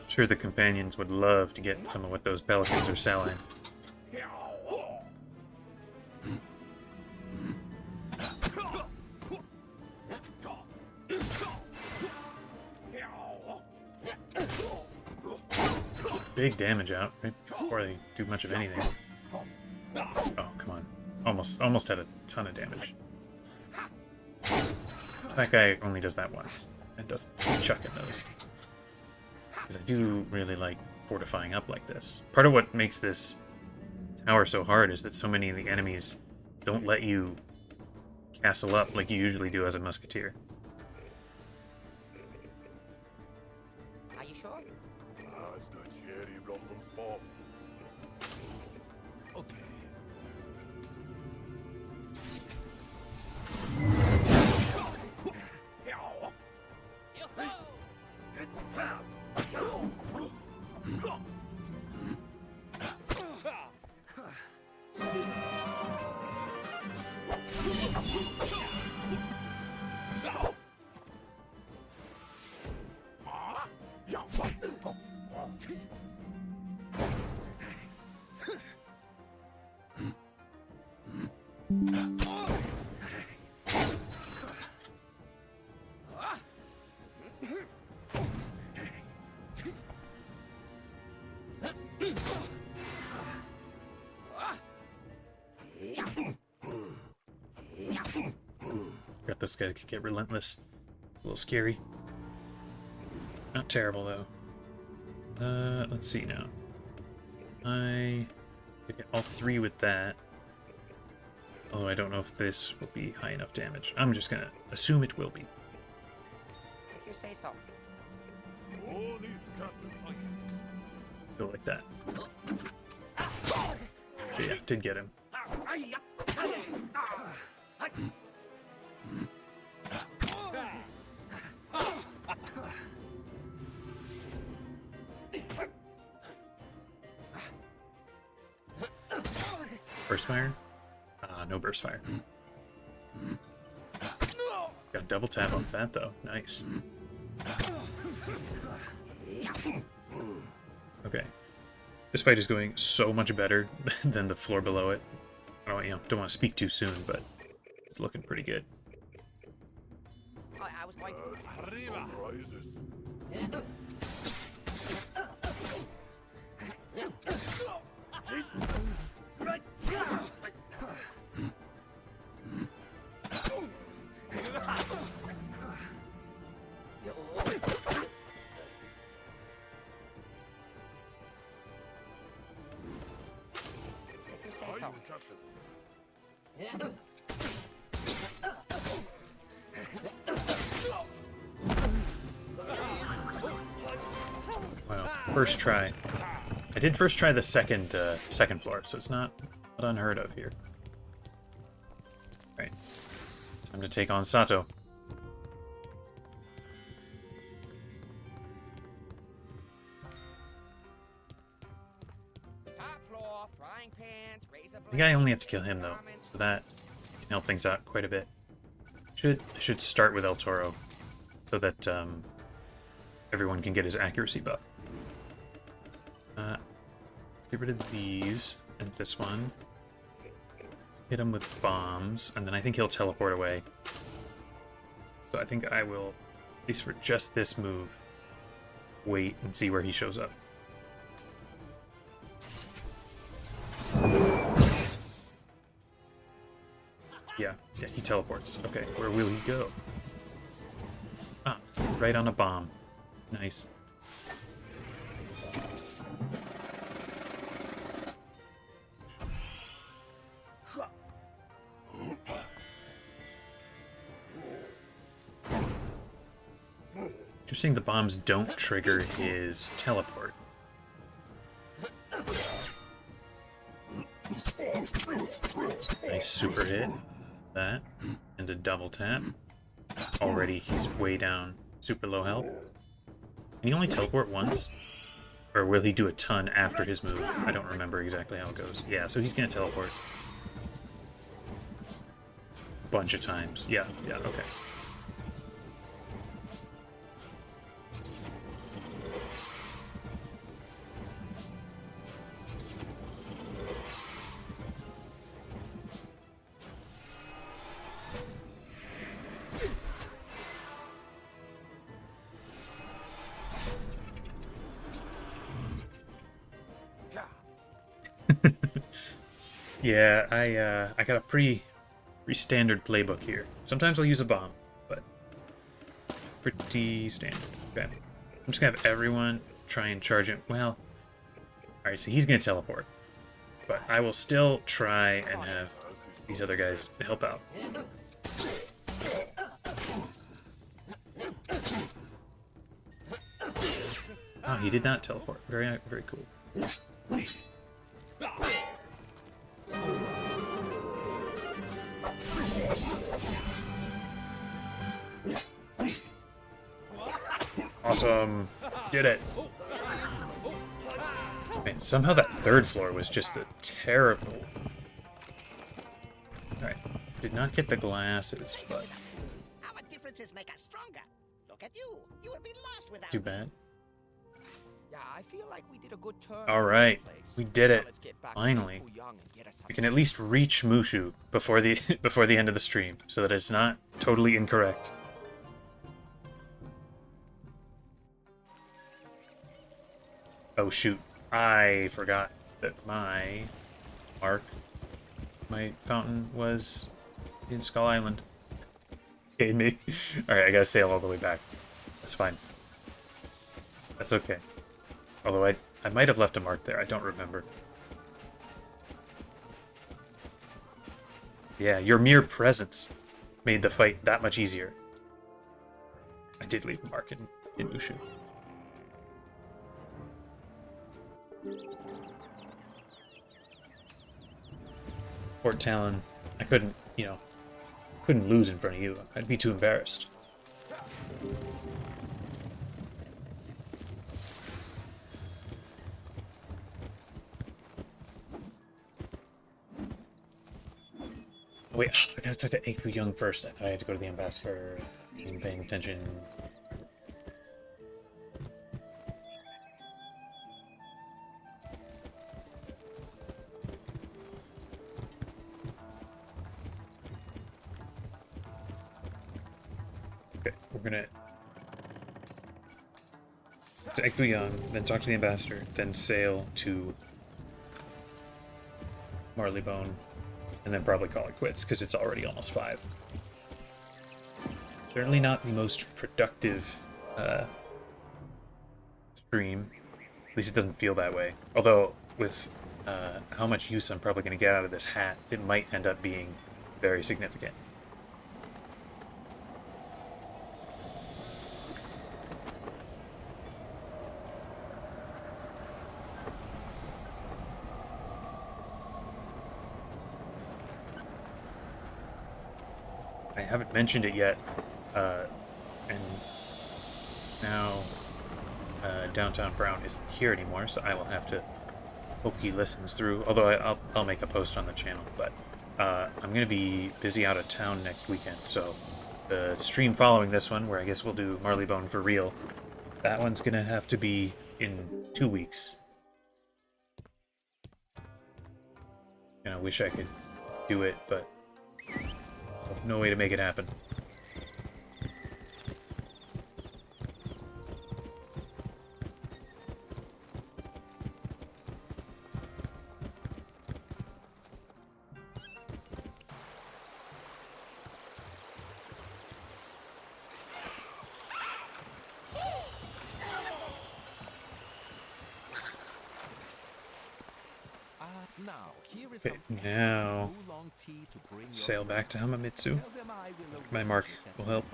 Sure, the companions would love to get some of what those pelicans are selling. It's big damage out right before they do much of anything. Oh, come on. Almost had a ton of damage. That guy only does that once. And doesn't keep chucking those. Because I do really like fortifying up like this. Part of what makes this tower so hard is that so many of the enemies don't let you castle up like you usually do as a musketeer. Are you sure? Okay. Got those guys could get relentless. A little scary. Not terrible though. Let's see now. I could get all three with that. Although I don't know if this will be high enough damage. I'm just gonna assume it will be. If you say so. Go like that. But yeah, did get him. Burst fire? No burst fire. Got double tap off that though. Nice. Okay. This fight is going so much better than the floor below it. I don't want to speak too soon, but it's looking pretty good. I was going Wow, first try. I did first try the second floor, so it's not unheard of here. Right, time to take on Sato. I think I only have to kill him though, so that can help things out quite a bit. I should start with El Toro, so that everyone can get his accuracy buff. Let's get rid of these and this one. Let's hit him with bombs, and then I think he'll teleport away. So I think I will, at least for just this move, wait and see where he shows up. Yeah, he teleports. Okay, where will he go? Ah, right on a bomb. Nice. Interesting, the bombs don't trigger his teleport. Nice super hit. That. And a double tap. Already he's way down. Super low health. Can he only teleport once? Or will he do a ton after his move? I don't remember exactly how it goes. Yeah, so he's gonna teleport. Bunch of times. Yeah, okay. Yeah, I got a pretty standard playbook here. Sometimes I'll use a bomb, but pretty standard. Okay. I'm just gonna have everyone try and charge him. Well, alright, so he's gonna teleport. But I will still try and have these other guys help out. Oh, he did not teleport. Very cool. Awesome. Did it. Man, somehow that third floor was just a terrible. Alright. Did not get the glasses, but our differences make us stronger. Look at you. You will be lost without too bad. Yeah, I feel like we did a good turn. Alright. We did it. Finally. We can at least reach Mushu before the end of the stream, so that it's not totally incorrect. Oh shoot, I forgot that my fountain was in Skull Island. Kidding me? Alright, I gotta sail all the way back. That's fine. That's okay. Although I might have left a mark there, I don't remember. Yeah, your mere presence made the fight that much easier. I did leave a mark in Mushu. Port Talon, I couldn't, you know, couldn't lose in front of you. I'd be too embarrassed. Wait, I gotta talk to Aku Young first. I thought I had to go to the ambassador. Team paying attention. Okay, we're gonna to Aku Young, then talk to the ambassador, then sail to Marleybone, and then probably call it quits because it's already almost 5. Certainly not the most productive stream. At least it doesn't feel that way. Although, with how much use I'm probably going to get out of this hat, it might end up being very significant. I haven't mentioned it yet, and now Downtown Brown isn't here anymore, so I will have to hope he listens through, although I'll make a post on the channel, but I'm going to be busy out of town next weekend, so the stream following this one, where I guess we'll do Marleybone for real, that one's going to have to be in 2 weeks. And I wish I could do it, but no way to make it happen. Okay, now sail back to Hamamitsu. My mark will help.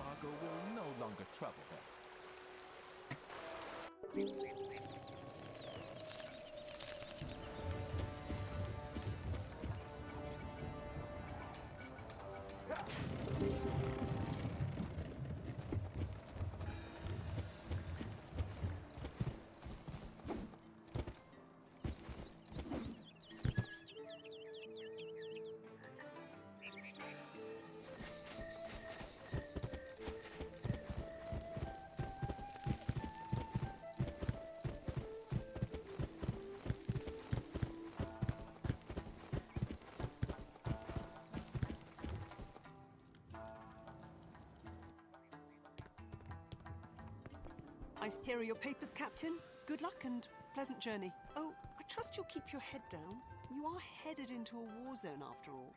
Here are your papers, Captain. Good luck and pleasant journey. Oh, I trust you'll keep your head down. You are headed into a war zone after all.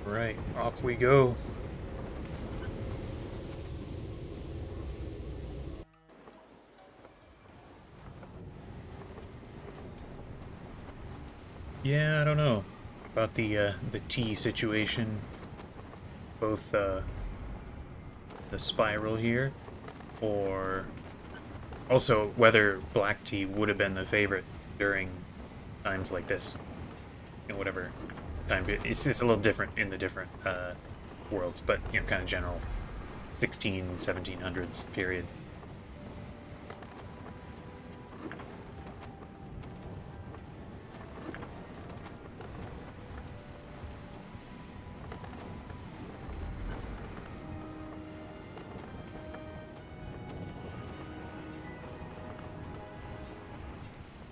Right, off we go. Yeah, I don't know about the tea situation. Both the spiral here, or also whether black tea would have been the favorite during times like this. You know, whatever time it's a little different in the different worlds, but you know, kind of general 1700s period.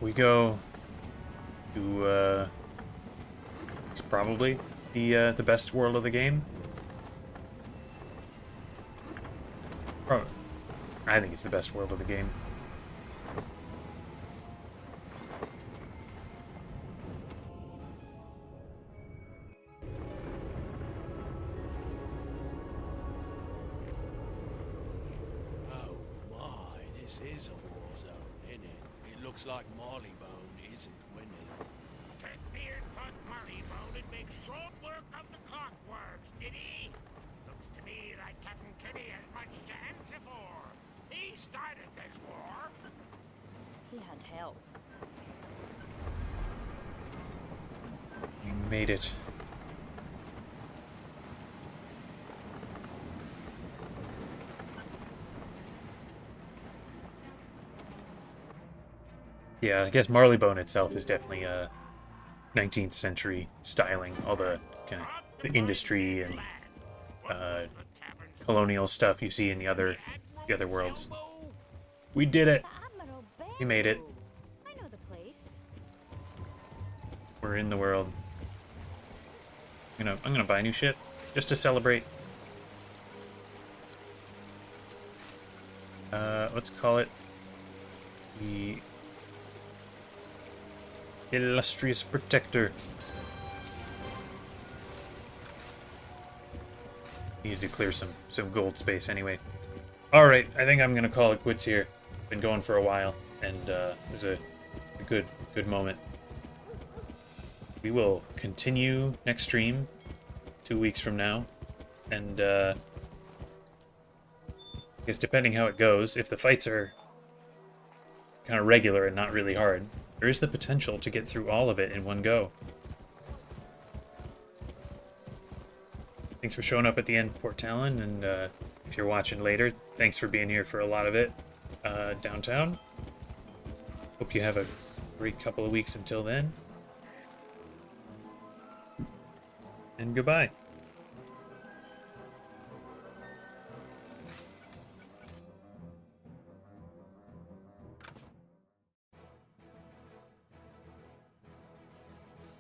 We go to it's probably the best world of the game. Oh, I think it's the best world of the game. Oh my, this is a war zone, isn't it? It looks like Marleybone isn't winning. Catbeard thought Marleybone would make short work of the clockworks, did he? Looks to me like Captain Kenny has much to answer for. He started this war. He had help. We made it. Yeah, I guess Marleybone itself is definitely a 19th century styling. All the kind of the industry and colonial stuff you see in the other worlds. We did it. We made it. I know the place. We're in the world. I'm gonna buy new shit just to celebrate. Let's call it the Illustrious Protector. Needed to clear some gold space anyway. Alright, I think I'm gonna call it quits here. Been going for a while, and this is a good moment. We will continue next stream 2 weeks from now, and I guess depending how it goes, if the fights are kind of regular and not really hard, there is the potential to get through all of it in one go. Thanks for showing up at the end, Port Talon, and if you're watching later, thanks for being here for a lot of it downtown. Hope you have a great couple of weeks until then. And goodbye.